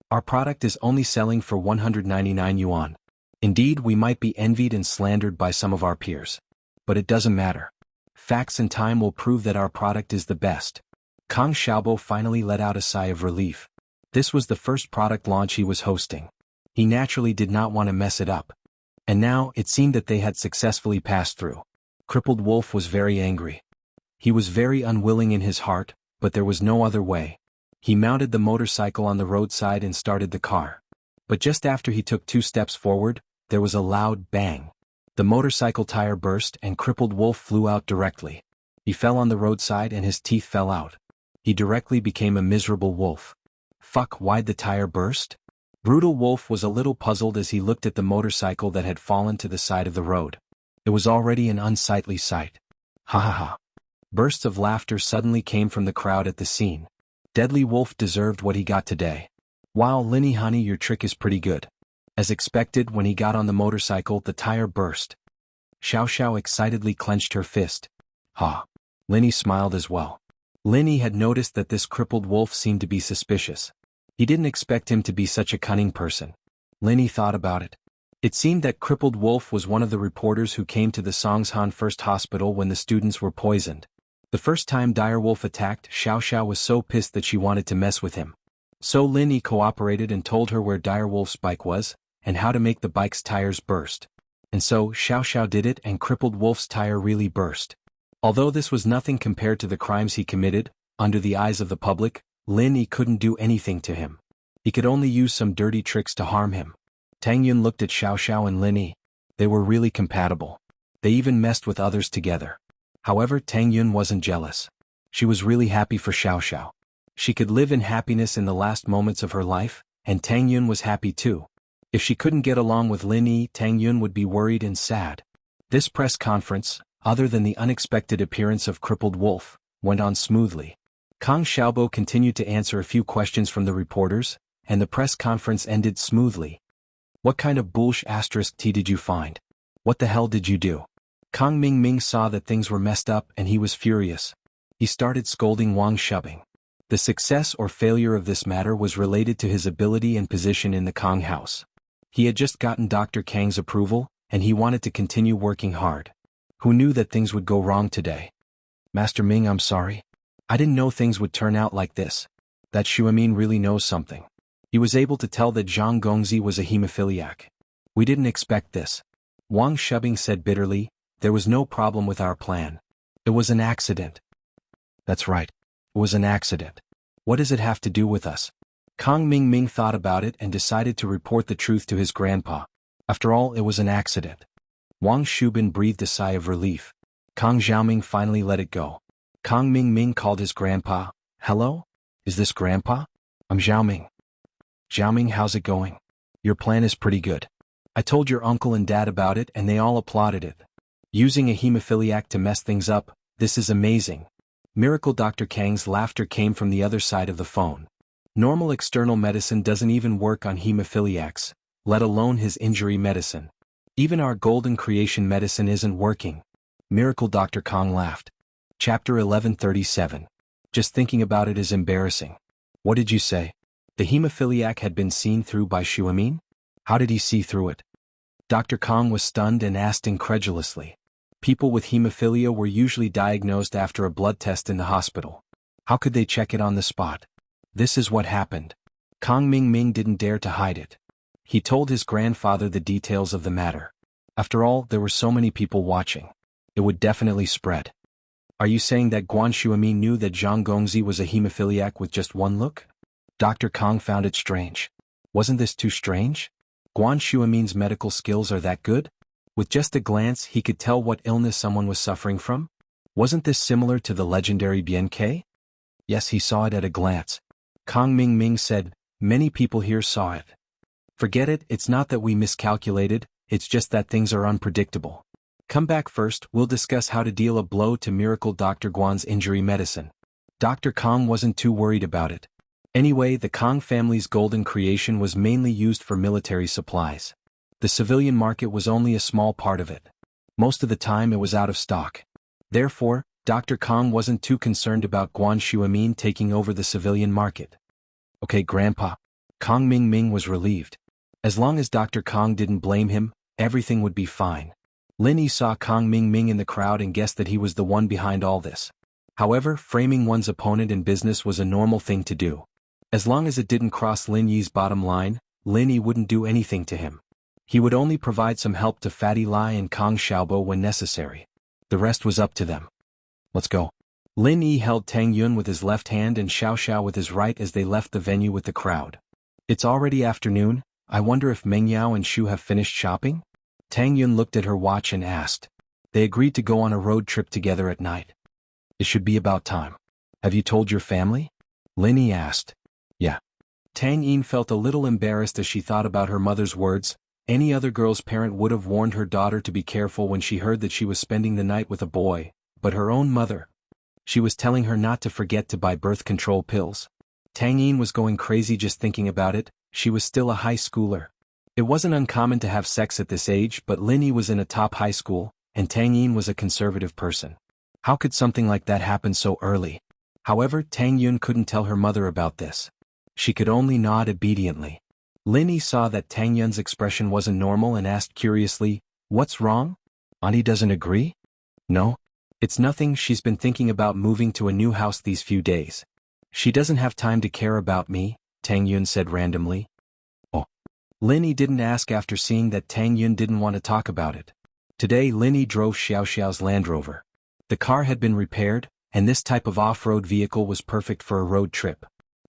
Our product is only selling for 199 yuan. Indeed, we might be envied and slandered by some of our peers. But it doesn't matter. Facts and time will prove that our product is the best. Kang Xiaobo finally let out a sigh of relief. This was the first product launch he was hosting. He naturally did not want to mess it up. And now, it seemed that they had successfully passed through. Crippled Wolf was very angry. He was very unwilling in his heart, but there was no other way. He mounted the motorcycle on the roadside and started the car. But just after he took 2 steps forward, there was a loud bang. The motorcycle tire burst and Crippled Wolf flew out directly. He fell on the roadside and his teeth fell out. He directly became a miserable wolf. Fuck, why'd the tire burst? Brutal Wolf was a little puzzled as he looked at the motorcycle that had fallen to the side of the road. It was already an unsightly sight. Ha ha ha. Bursts of laughter suddenly came from the crowd at the scene. Deadly Wolf deserved what he got today. Wow, Linny honey, your trick is pretty good. As expected, when he got on the motorcycle, the tire burst. Xiao Xiao excitedly clenched her fist. Ha. Linny smiled as well. Linny had noticed that this Crippled Wolf seemed to be suspicious. He didn't expect him to be such a cunning person. Linny thought about it. It seemed that Crippled Wolf was one of the reporters who came to the Songshan First Hospital when the students were poisoned. The first time Direwolf attacked, Xiao Xiao was so pissed that she wanted to mess with him. So Linny cooperated and told her where Direwolf's bike was, and how to make the bike's tires burst. And so, Xiao Xiao did it and Crippled Wolf's tire really burst. Although this was nothing compared to the crimes he committed, under the eyes of the public, Linny couldn't do anything to him. He could only use some dirty tricks to harm him. Tang Yun looked at Xiao Xiao and Linny. They were really compatible. They even messed with others together. However, Tang Yun wasn't jealous. She was really happy for Xiao Xiao. She could live in happiness in the last moments of her life, and Tang Yun was happy too. If she couldn't get along with Linny, Tang Yun would be worried and sad. This press conference, other than the unexpected appearance of Crippled Wolf, went on smoothly. Kang Xiaobo continued to answer a few questions from the reporters, and the press conference ended smoothly. What kind of *T did you find? What the hell did you do? Kang Mingming saw that things were messed up and he was furious. He started scolding Wang Shubing. The success or failure of this matter was related to his ability and position in the Kang house. He had just gotten Dr. Kang's approval, and he wanted to continue working hard. Who knew that things would go wrong today? Master Ming, I'm sorry. I didn't know things would turn out like this. That Xuemin really knows something. He was able to tell that Zhang Gongzi was a hemophiliac. We didn't expect this. Wang Shubing said bitterly, there was no problem with our plan. It was an accident. That's right. It was an accident. What does it have to do with us? Kang Mingming thought about it and decided to report the truth to his grandpa. After all, it was an accident. Wang Shubin breathed a sigh of relief. Kang Xiaoming finally let it go. Kang Mingming called his grandpa. Hello? Is this grandpa? I'm Xiaoming. Xiaoming, how's it going? Your plan is pretty good. I told your uncle and dad about it and they all applauded it. Using a hemophiliac to mess things up, this is amazing. Miracle Dr. Kang's laughter came from the other side of the phone. Normal external medicine doesn't even work on hemophiliacs, let alone his injury medicine. Even our golden creation medicine isn't working. Miracle Dr. Kang laughed. Chapter 1137. Just thinking about it is embarrassing. What did you say? The hemophiliac had been seen through by Xuemin? How did he see through it? Dr. Kang was stunned and asked incredulously. People with hemophilia were usually diagnosed after a blood test in the hospital. How could they check it on the spot? This is what happened. Kang Mingming didn't dare to hide it. He told his grandfather the details of the matter. After all, there were so many people watching. It would definitely spread. Are you saying that Guan Xuemin knew that Zhang Gongzi was a hemophiliac with just one look? Dr. Kang found it strange. Wasn't this too strange? Guan Xuemin's medical skills are that good? With just a glance he could tell what illness someone was suffering from? Wasn't this similar to the legendary Bian Ke? Yes, he saw it at a glance. Kang Mingming said, many people here saw it. Forget it, it's not that we miscalculated, it's just that things are unpredictable. Come back first, we'll discuss how to deal a blow to Miracle Dr. Guan's injury medicine. Dr. Kang wasn't too worried about it. Anyway, the Kang family's golden creation was mainly used for military supplies. The civilian market was only a small part of it. Most of the time it was out of stock. Therefore, Dr. Kang wasn't too concerned about Guan Xuemin taking over the civilian market. Okay, Grandpa. Kang Mingming was relieved. As long as Dr. Kang didn't blame him, everything would be fine. Linny saw Kang Mingming in the crowd and guessed that he was the one behind all this. However, framing one's opponent in business was a normal thing to do. As long as it didn't cross Lin Yi's bottom line, Linny wouldn't do anything to him. He would only provide some help to Fatty Lai and Kang Xiaobo when necessary. The rest was up to them. Let's go. Lin Yi held Tang Yun with his left hand and Xiao Xiao with his right as they left the venue with the crowd. It's already afternoon, I wonder if Meng Yao and Shu have finished shopping? Tang Yun looked at her watch and asked. They agreed to go on a road trip together at night. It should be about time. Have you told your family? Lin Yi asked. Yeah. Tang Yin felt a little embarrassed as she thought about her mother's words. Any other girl's parent would have warned her daughter to be careful when she heard that she was spending the night with a boy, but her own mother. She was telling her not to forget to buy birth control pills. Tang Yin was going crazy just thinking about it. She was still a high schooler. It wasn't uncommon to have sex at this age, but Lin Yi was in a top high school, and Tang Yin was a conservative person. How could something like that happen so early? However, Tang Yun couldn't tell her mother about this. She could only nod obediently. Lin Yi saw that Tang Yun's expression wasn't normal and asked curiously, "What's wrong? Auntie doesn't agree?" "No. It's nothing, she's been thinking about moving to a new house these few days. She doesn't have time to care about me," Tang Yun said randomly. Oh. Lin Yi didn't ask after seeing that Tang Yun didn't want to talk about it. Today Lin Yi drove Xiao Xiao's Land Rover. The car had been repaired, and this type of off-road vehicle was perfect for a road trip.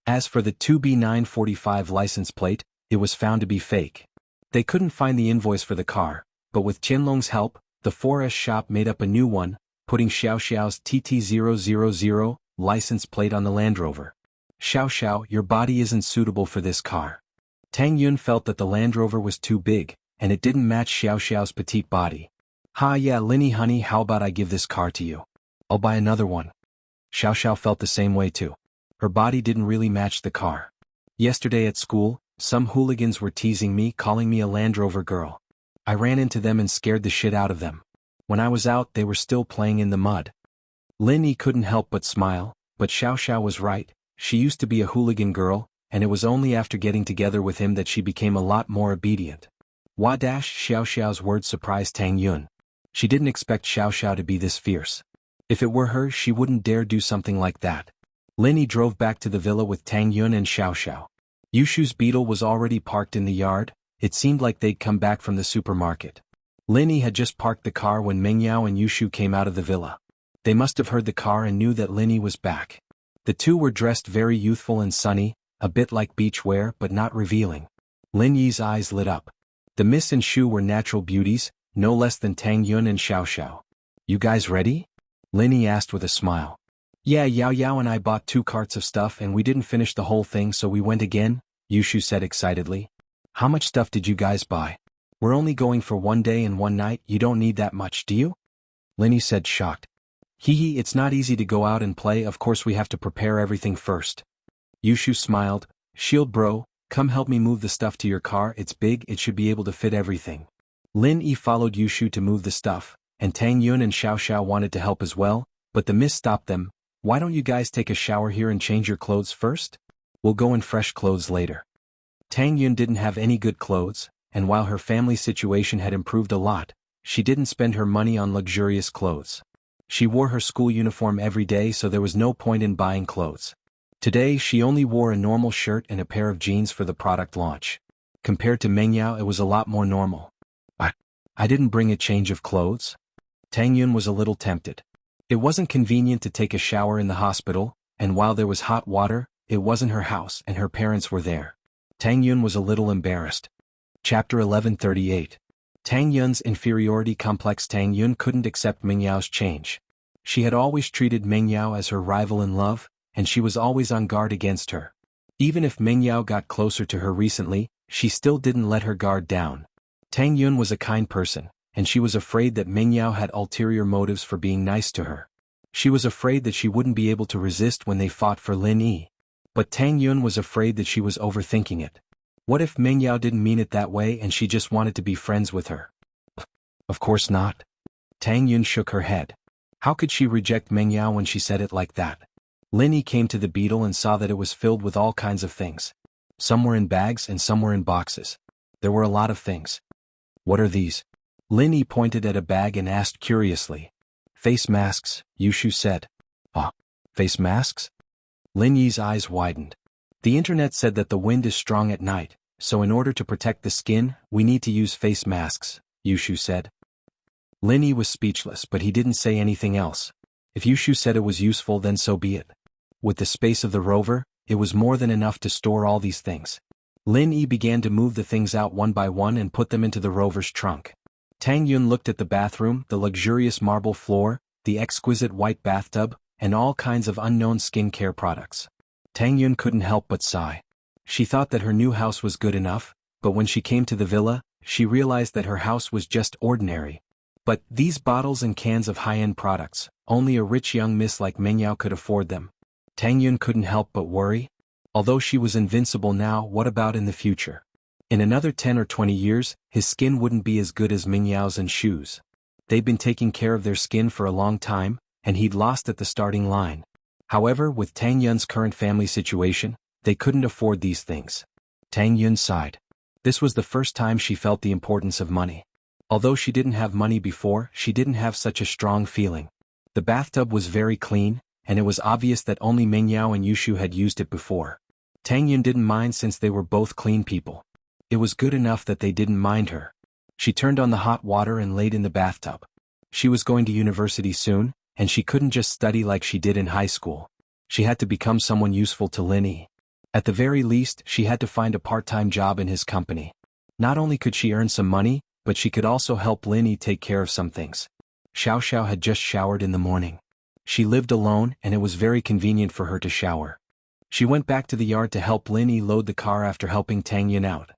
As for the 2B945 license plate, it was found to be fake. They couldn't find the invoice for the car, but with Qianlong's help, the 4S shop made up a new one, putting Xiao Xiao's TT000 license plate on the Land Rover. "Xiao Xiao, your body isn't suitable for this car." Tang Yun felt that the Land Rover was too big, and it didn't match Xiao Xiao's petite body. "Ha yeah, Lin Yi honey, how about I give this car to you? I'll buy another one." Xiao Xiao felt the same way too. Her body didn't really match the car. "Yesterday at school, some hooligans were teasing me, calling me a Land Rover girl. I ran into them and scared the shit out of them. When I was out, they were still playing in the mud." Lin Yi couldn't help but smile, but Xiao Xiao was right. She used to be a hooligan girl, and it was only after getting together with him that she became a lot more obedient. Xiao Xiao's words surprised Tang Yun. She didn't expect Xiao Xiao to be this fierce. If it were her, she wouldn't dare do something like that. Lin Yi drove back to the villa with Tang Yun and Xiao Xiao. Yushu's Beetle was already parked in the yard. It seemed like they'd come back from the supermarket. Lin Yi had just parked the car when Mengyao and Yushu came out of the villa. They must have heard the car and knew that Lin Yi was back. The two were dressed very youthful and sunny, a bit like beach wear but not revealing. Lin Yi's eyes lit up. The Miss and Shu were natural beauties, no less than Tang Yun and Xiao Xiao. "You guys ready?" Lin Yi asked with a smile. "Yeah, Yao Yao and I bought 2 carts of stuff and we didn't finish the whole thing, so we went again," Yushu said excitedly. "How much stuff did you guys buy?" "We're only going for 1 day and 1 night, you don't need that much, do you?" Lin Yi said shocked. Hee, it's not easy to go out and play, of course we have to prepare everything first." Yushu smiled. "Shield bro, come help me move the stuff to your car, it's big, it should be able to fit everything." Lin Yi followed Yushu to move the stuff, and Tang Yun and Xiao Xiao wanted to help as well, but the Miss stopped them. "Why don't you guys take a shower here and change your clothes first? We'll go in fresh clothes later." Tang Yun didn't have any good clothes, and while her family situation had improved a lot, she didn't spend her money on luxurious clothes. She wore her school uniform every day, so there was no point in buying clothes. Today she only wore a normal shirt and a pair of jeans for the product launch. Compared to Mengyao, it was a lot more normal. I didn't bring a change of clothes?" Tang Yun was a little tempted. It wasn't convenient to take a shower in the hospital, and while there was hot water, it wasn't her house and her parents were there. Tang Yun was a little embarrassed. Chapter 1138. Tang Yun's inferiority complex. Tang Yun couldn't accept Mengyao's change. She had always treated Mengyao as her rival in love, and she was always on guard against her. Even if Mengyao got closer to her recently, she still didn't let her guard down. Tang Yun was a kind person, and she was afraid that Mengyao had ulterior motives for being nice to her. She was afraid that she wouldn't be able to resist when they fought for Lin Yi. But Tang Yun was afraid that she was overthinking it. What if Mengyao didn't mean it that way and she just wanted to be friends with her? Of course not. Tang Yun shook her head. How could she reject Mengyao when she said it like that? Lin Yi came to the Beetle and saw that it was filled with all kinds of things. Some were in bags and some were in boxes. There were a lot of things. "What are these?" Lin Yi pointed at a bag and asked curiously. "Face masks," Yushu said. "Ah, face masks?" Lin Yi's eyes widened. "The internet said that the wind is strong at night, so in order to protect the skin, we need to use face masks," Yushu said. Lin Yi was speechless, but he didn't say anything else. If Yushu said it was useful, then so be it. With the space of the rover, it was more than enough to store all these things. Lin Yi began to move the things out one by one and put them into the rover's trunk. Tang Yun looked at the bathroom, the luxurious marble floor, the exquisite white bathtub, and all kinds of unknown skincare products. Tang Yun couldn't help but sigh. She thought that her new house was good enough, but when she came to the villa, she realized that her house was just ordinary. But these bottles and cans of high-end products, only a rich young miss like Mengyao could afford them. Tang Yun couldn't help but worry. Although she was invincible now, what about in the future? In another 10 or 20 years, his skin wouldn't be as good as Mengyao's and Shu's. They'd been taking care of their skin for a long time, and he'd lost at the starting line. However, with Tang Yun's current family situation, They couldn't afford these things. Tang Yun sighed. This was the first time she felt the importance of money. Although she didn't have money before, she didn't have such a strong feeling. The bathtub was very clean, and it was obvious that only Mengyao and Yushu had used it before. Tang Yun didn't mind since they were both clean people. It was good enough that they didn't mind her. She turned on the hot water and laid in the bathtub. She was going to university soon, and she couldn't just study like she did in high school. She had to become someone useful to Lin Yi. At the very least, she had to find a part-time job in his company. Not only could she earn some money, but she could also help Lin Yi take care of some things. Xiao Xiao had just showered in the morning. She lived alone, and it was very convenient for her to shower. She went back to the yard to help Lin Yi load the car after helping Tang Yun out.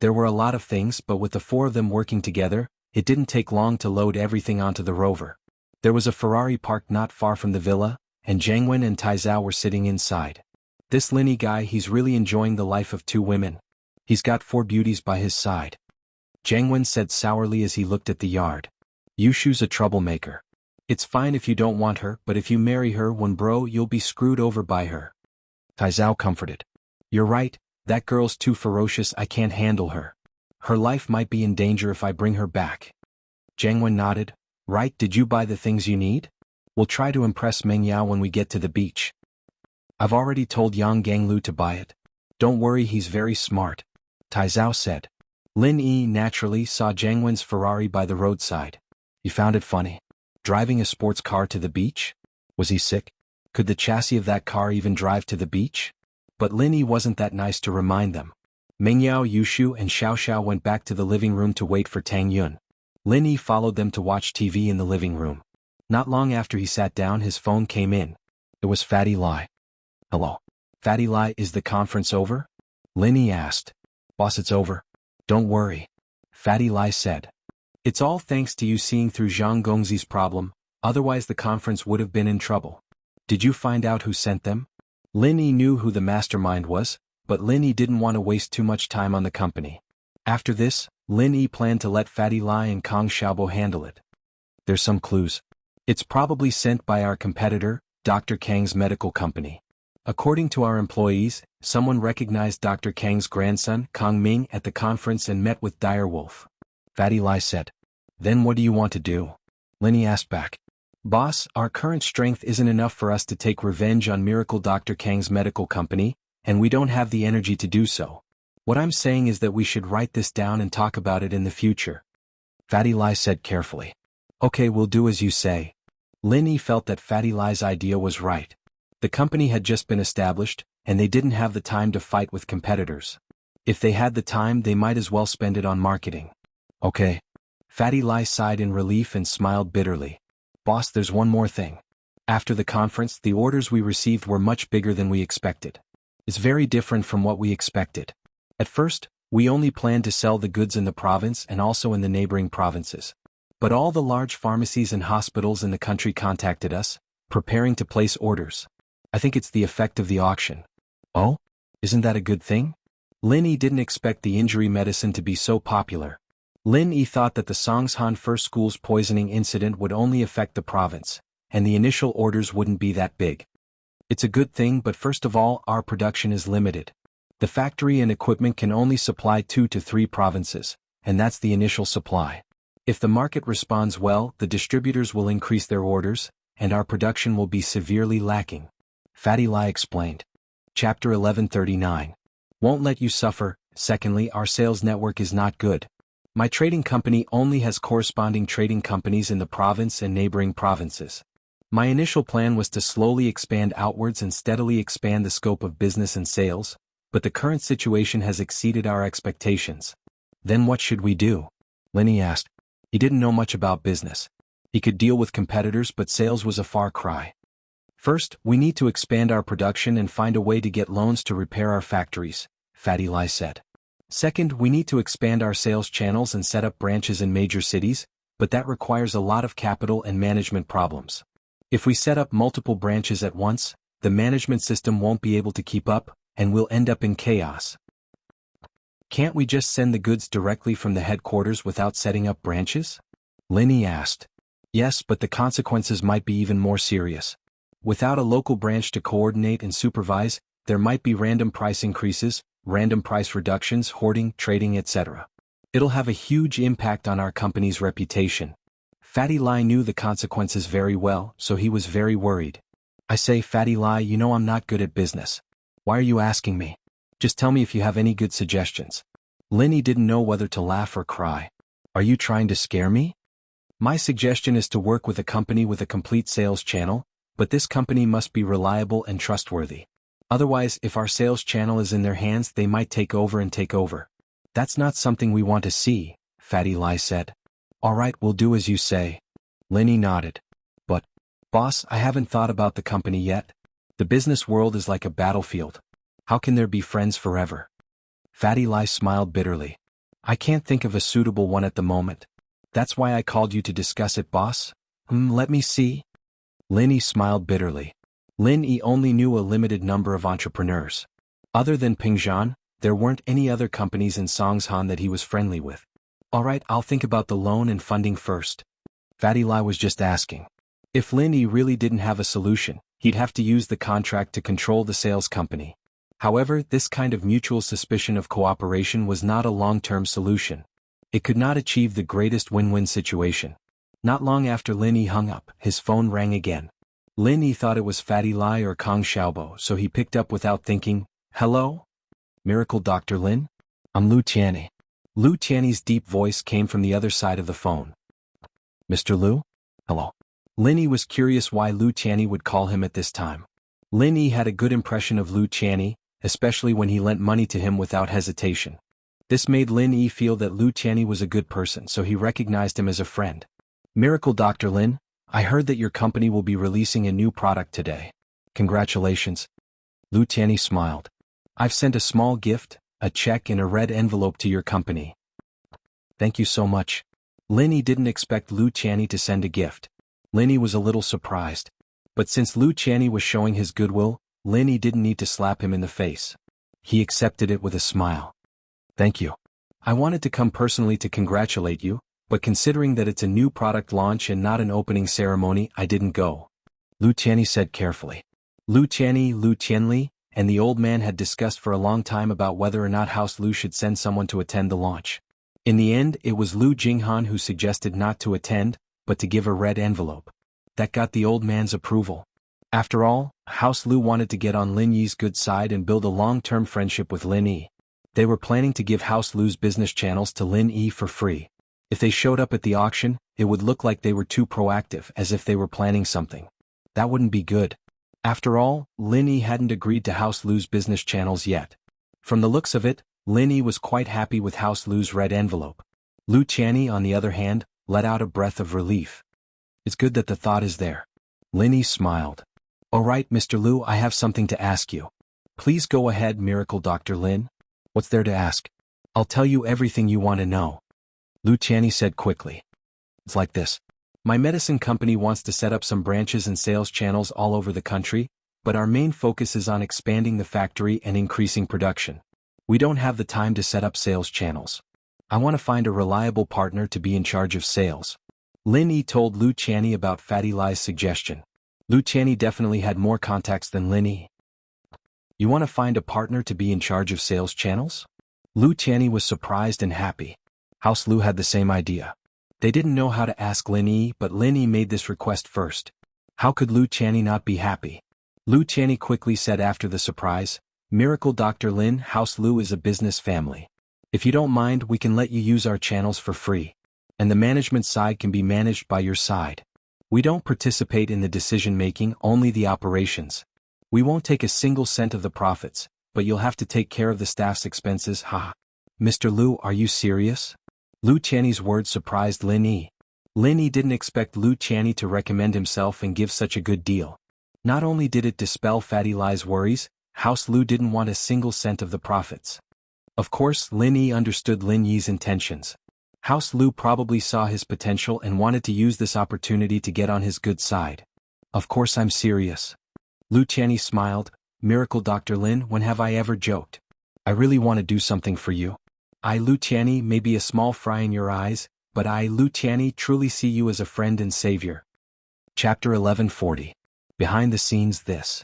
There were a lot of things, but with the four of them working together, it didn't take long to load everything onto the Rover. There was a Ferrari parked not far from the villa, and Jianghu and Taizao were sitting inside. This Lin Yi guy, he's really enjoying the life of two women. He's got four beauties by his side. Jianghu said sourly as he looked at the yard. Yushu's a troublemaker. It's fine if you don't want her, but if you marry her, bro, you'll be screwed over by her. Taizao comforted. You're right, that girl's too ferocious, I can't handle her. Her life might be in danger if I bring her back. Jianghu nodded. Right, did you buy the things you need? We'll try to impress Mengyao when we get to the beach. I've already told Yang Ganglu to buy it. Don't worry, he's very smart. Taizao said. Lin Yi naturally saw Jianghu's Ferrari by the roadside. He found it funny. Driving a sports car to the beach? Was he sick? Could the chassis of that car even drive to the beach? But Lin Yi wasn't that nice to remind them. Mengyao, Yushu and Xiao Xiao went back to the living room to wait for Tang Yun. Lin Yi followed them to watch TV in the living room. Not long after he sat down, his phone came in. It was Fatty Lai. Hello. Fatty Lai, is the conference over? Lin Yi asked. Boss, it's over. Don't worry. Fatty Lai said. It's all thanks to you seeing through Zhang Gongzi's problem, otherwise the conference would have been in trouble. Did you find out who sent them? Lin Yi knew who the mastermind was, but Lin Yi didn't want to waste too much time on the company. After this, Lin Yi planned to let Fatty Lai and Kong Xiaobo handle it. There's some clues. It's probably sent by our competitor, Dr. Kang's medical company. According to our employees, someone recognized Dr. Kang's grandson, Kong Ming, at the conference and met with Direwolf. Fatty Lai said. Then what do you want to do? Lin Yi asked back. Boss, our current strength isn't enough for us to take revenge on Miracle Dr. Kang's medical company, and we don't have the energy to do so. What I'm saying is that we should write this down and talk about it in the future. Fatty Lai said carefully. Okay, we'll do as you say. Lin Yi felt that Fatty Lai's idea was right. The company had just been established, and they didn't have the time to fight with competitors. If they had the time, they might as well spend it on marketing. Okay. Fatty Lai sighed in relief and smiled bitterly. Boss, there's one more thing. After the conference, the orders we received were much bigger than we expected. It's very different from what we expected. At first, we only planned to sell the goods in the province and also in the neighboring provinces. But all the large pharmacies and hospitals in the country contacted us, preparing to place orders. I think it's the effect of the auction. Oh? Isn't that a good thing? Lin Yi didn't expect the injury medicine to be so popular. Lin Yi thought that the Songshan First School's poisoning incident would only affect the province, and the initial orders wouldn't be that big. It's a good thing, but first of all, our production is limited. The factory and equipment can only supply 2 to 3 provinces, and that's the initial supply. If the market responds well, the distributors will increase their orders, and our production will be severely lacking. Fatty Lai explained. Chapter 1139. Won't let you suffer. Secondly, our sales network is not good. My trading company only has corresponding trading companies in the province and neighboring provinces. My initial plan was to slowly expand outwards and steadily expand the scope of business and sales, but the current situation has exceeded our expectations. Then what should we do? Lin Yi asked. He didn't know much about business. He could deal with competitors, but sales was a far cry. First, we need to expand our production and find a way to get loans to repair our factories, Fatty Lai said. Second, we need to expand our sales channels and set up branches in major cities, but that requires a lot of capital and management problems. If we set up multiple branches at once, the management system won't be able to keep up, and we'll end up in chaos. Can't we just send the goods directly from the headquarters without setting up branches? Lin Yi asked. Yes, but the consequences might be even more serious. Without a local branch to coordinate and supervise, there might be random price increases, random price reductions, hoarding, trading, etc. It'll have a huge impact on our company's reputation. Fatty Lai knew the consequences very well, so he was very worried. I say, Fatty Lai, you know I'm not good at business. Why are you asking me? Just tell me if you have any good suggestions. Linny didn't know whether to laugh or cry. Are you trying to scare me? My suggestion is to work with a company with a complete sales channel, but this company must be reliable and trustworthy. Otherwise, if our sales channel is in their hands, they might take over. That's not something we want to see, Fatty Lai said. All right, we'll do as you say. Linny nodded. But, boss, I haven't thought about the company yet. The business world is like a battlefield. How can there be friends forever? Fatty Lai smiled bitterly. I can't think of a suitable one at the moment. That's why I called you to discuss it, boss. Let me see. Linny smiled bitterly. Linny only knew a limited number of entrepreneurs. Other than Pingzhan, there weren't any other companies in Songshan that he was friendly with. All right, I'll think about the loan and funding first. Fatty Lai was just asking. If Linny really didn't have a solution, he'd have to use the contract to control the sales company. However, this kind of mutual suspicion of cooperation was not a long-term solution. It could not achieve the greatest win-win situation. Not long after Linny hung up, his phone rang again. Linny thought it was Fatty Lai or Kong Xiaobo, so he picked up without thinking. Hello? Miracle Dr. Lin? I'm Lu Tianyi. Lu Tianyi's deep voice came from the other side of the phone. Mr. Lu? Hello. Linny was curious why Lu Tianyi would call him at this time. Linny had a good impression of Lu Tianyi, especially when he lent money to him without hesitation. This made Linny feel that Lu Tianyi was a good person, so he recognized him as a friend. Miracle Dr. Lin, I heard that your company will be releasing a new product today. Congratulations. Lu Tianyi smiled. I've sent a small gift, a check in a red envelope to your company. Thank you so much. Linny didn't expect Lu Tianyi to send a gift. Linny was a little surprised. But since Lu Tianyi was showing his goodwill, Linny didn't need to slap him in the face. He accepted it with a smile. Thank you. I wanted to come personally to congratulate you, but considering that it's a new product launch and not an opening ceremony, I didn't go. Lu Tianyi said carefully. Lu Tianli, and the old man had discussed for a long time about whether or not House Lu should send someone to attend the launch. In the end, it was Lu Jinghan who suggested not to attend, but to give a red envelope. That got the old man's approval. After all, House Lu wanted to get on Lin Yi's good side and build a long-term friendship with Lin Yi. They were planning to give House Lu's business channels to Lin Yi for free. If they showed up at the auction, it would look like they were too proactive, as if they were planning something. That wouldn't be good. After all, Lin Yi hadn't agreed to House Lu's business channels yet. From the looks of it, Lin Yi was quite happy with House Lu's red envelope. Lu Tianyi, on the other hand, let out a breath of relief. It's good that the thought is there. Lin Yi smiled. All right, Mr. Lu, I have something to ask you. Please go ahead, Miracle Dr. Lin. What's there to ask? I'll tell you everything you want to know. Lu Tianyi said quickly. It's like this. My medicine company wants to set up some branches and sales channels all over the country, but our main focus is on expanding the factory and increasing production. We don't have the time to set up sales channels. I want to find a reliable partner to be in charge of sales. Lin Yi told Lu Tianyi about Fatty Lai's suggestion. Lu Tianyi definitely had more contacts than Lin Yi. You want to find a partner to be in charge of sales channels? Lu Tianyi was surprised and happy. House Lu had the same idea. They didn't know how to ask Lin Yi, but Lin Yi made this request first. How could Lu Tianyi not be happy? Lu Tianyi quickly said after the surprise, Miracle Dr. Lin, House Lu is a business family. If you don't mind, we can let you use our channels for free. And the management side can be managed by your side. We don't participate in the decision-making, only the operations. We won't take a single cent of the profits, but you'll have to take care of the staff's expenses, haha. Mr. Lu, are you serious? Lu Tianyi's words surprised Lin Yi. Lin Yi didn't expect Lu Tianyi to recommend himself and give such a good deal. Not only did it dispel Fatty Lai's worries, House Lu didn't want a single cent of the profits. Of course, Lin Yi understood Lin Yi's intentions. House Lu probably saw his potential and wanted to use this opportunity to get on his good side. Of course I'm serious. Lu Tianyi smiled. Miracle Dr. Lin, when have I ever joked? I really want to do something for you. I, Lu Tianyi, may be a small fry in your eyes, but I, Lu Tianyi, truly see you as a friend and savior. Chapter 1140. Behind the scenes this.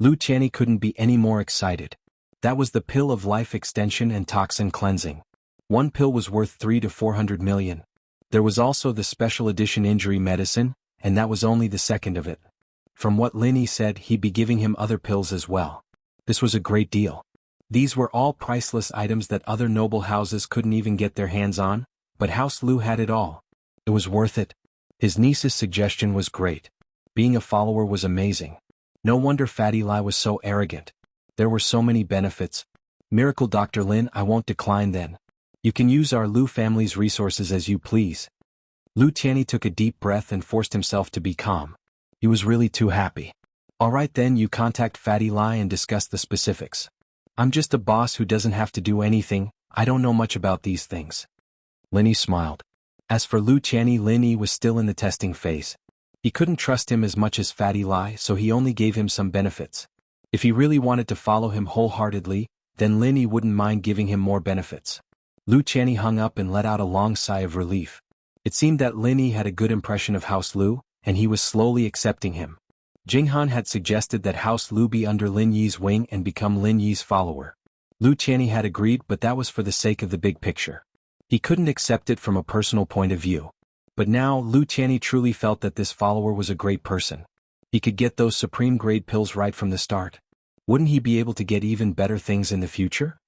Lu Qianni couldn't be any more excited. That was the pill of life extension and toxin cleansing. One pill was worth 3 to 400 million. There was also the special edition injury medicine, and that was only the second of it. From what Lin Yi said, he'd be giving him other pills as well. This was a great deal. These were all priceless items that other noble houses couldn't even get their hands on, but House Lu had it all. It was worth it. His niece's suggestion was great. Being a follower was amazing. No wonder Fatty Lai was so arrogant. There were so many benefits. Miracle Dr. Lin, I won't decline then. You can use our Lu family's resources as you please. Lu Qianni took a deep breath and forced himself to be calm. He was really too happy. Alright then, you contact Fatty Lai and discuss the specifics. I'm just a boss who doesn't have to do anything, I don't know much about these things. Lin Yi smiled. As for Lu Qianni, Lin Yi was still in the testing phase. He couldn't trust him as much as Fatty Lai, so he only gave him some benefits. If he really wanted to follow him wholeheartedly, then Lin Yi wouldn't mind giving him more benefits. Lu Qianni hung up and let out a long sigh of relief. It seemed that Lin Yi had a good impression of House Lu, and he was slowly accepting him. Jinghan had suggested that House Lu be under Lin Yi's wing and become Lin Yi's follower. Lu Qianni had agreed, but that was for the sake of the big picture. He couldn't accept it from a personal point of view. But now, Lu Qianni truly felt that this follower was a great person. He could get those supreme-grade pills right from the start. Wouldn't he be able to get even better things in the future?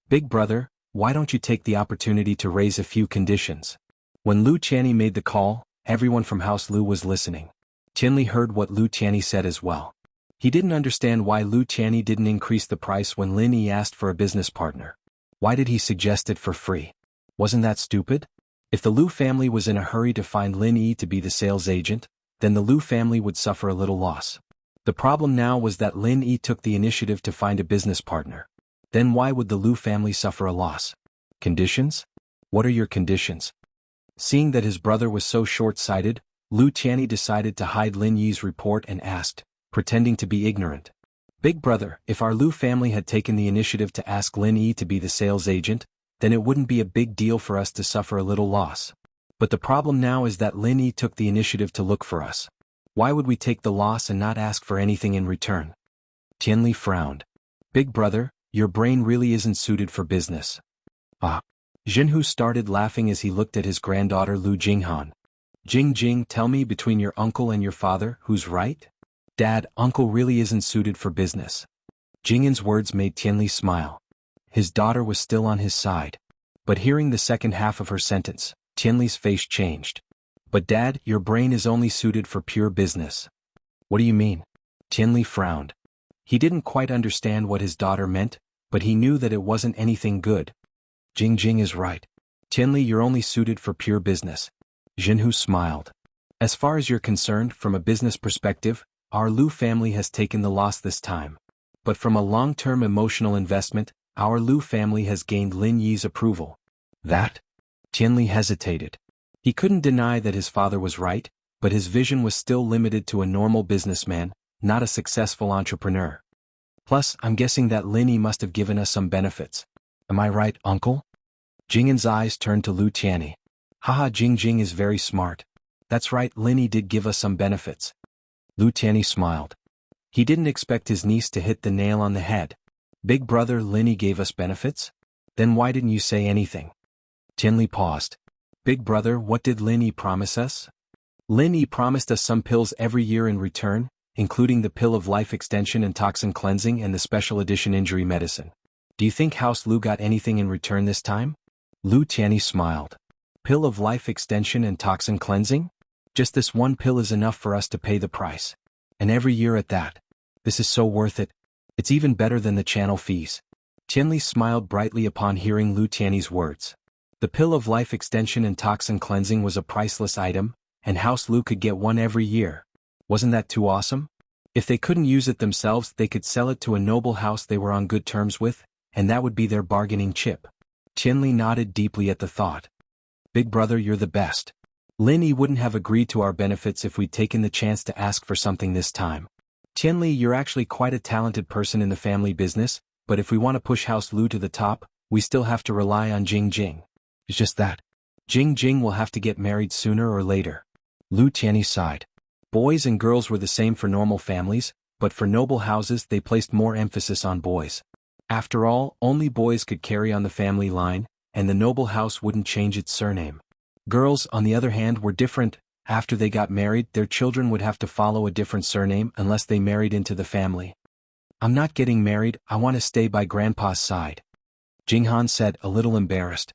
Big brother, why don't you take the opportunity to raise a few conditions? When Lu Qianni made the call, everyone from House Lu was listening. Tianli heard what Lu Qianni said as well. He didn't understand why Lu Qianni didn't increase the price when Lin Yi asked for a business partner. Why did he suggest it for free? Wasn't that stupid? If the Lu family was in a hurry to find Lin Yi to be the sales agent, then the Lu family would suffer a little loss. The problem now was that Lin Yi took the initiative to find a business partner. Then why would the Lu family suffer a loss? Conditions? What are your conditions? Seeing that his brother was so short-sighted, Lu Qianni decided to hide Lin Yi's report and asked, pretending to be ignorant. Big brother, if our Lu family had taken the initiative to ask Lin Yi to be the sales agent, then it wouldn't be a big deal for us to suffer a little loss. But the problem now is that Lin Yi took the initiative to look for us. Why would we take the loss and not ask for anything in return? Tianli frowned. Big brother, your brain really isn't suited for business. Ah. Jianghu started laughing as he looked at his granddaughter Lu Jinghan. Jing, tell me, between your uncle and your father, who's right? Dad, uncle really isn't suited for business. Jinghan's words made Tianli smile. His daughter was still on his side. But hearing the second half of her sentence, Tianli's face changed. But Dad, your brain is only suited for pure business. What do you mean? Tianli frowned. He didn't quite understand what his daughter meant, but he knew that it wasn't anything good. Jing is right. Tianli, you're only suited for pure business. Jianghu smiled. As far as you're concerned, from a business perspective, our Lu family has taken the loss this time. But from a long-term emotional investment, our Lu family has gained Lin Yi's approval. That? Tianli hesitated. He couldn't deny that his father was right, but his vision was still limited to a normal businessman, not a successful entrepreneur. Plus, I'm guessing that Lin Yi must have given us some benefits. Am I right, uncle? Jinghan's eyes turned to Lu Qianni. Haha, Jing is very smart. That's right, Lin Yi did give us some benefits. Lu Qianni smiled. He didn't expect his niece to hit the nail on the head. Big brother, Lin Yi gave us benefits? Then why didn't you say anything? Tianli paused. Big brother, what did Lin Yi promise us? Lin Yi promised us some pills every year in return, including the pill of life extension and toxin cleansing and the special edition injury medicine. Do you think House Lu got anything in return this time? Lu Qianni smiled. Pill of life extension and toxin cleansing? Just this one pill is enough for us to pay the price. And every year at that. This is so worth it. It's even better than the channel fees. Tianli smiled brightly upon hearing Lu Qianni's words. The pill of life extension and toxin cleansing was a priceless item, and House Lu could get one every year. Wasn't that too awesome? If they couldn't use it themselves, they could sell it to a noble house they were on good terms with, and that would be their bargaining chip. Tianli nodded deeply at the thought. Big brother, you're the best. Lin Yi wouldn't have agreed to our benefits if we'd taken the chance to ask for something this time. Tianli, you're actually quite a talented person in the family business, but if we want to push House Lu to the top, we still have to rely on Jing. It's just that. Jing will have to get married sooner or later. Lu Qianni sighed. Boys and girls were the same for normal families, but for noble houses they placed more emphasis on boys. After all, only boys could carry on the family line, and the noble house wouldn't change its surname. Girls, on the other hand, were different. After they got married, their children would have to follow a different surname unless they married into the family. "I'm not getting married, I want to stay by Grandpa's side," Jinghan said, a little embarrassed.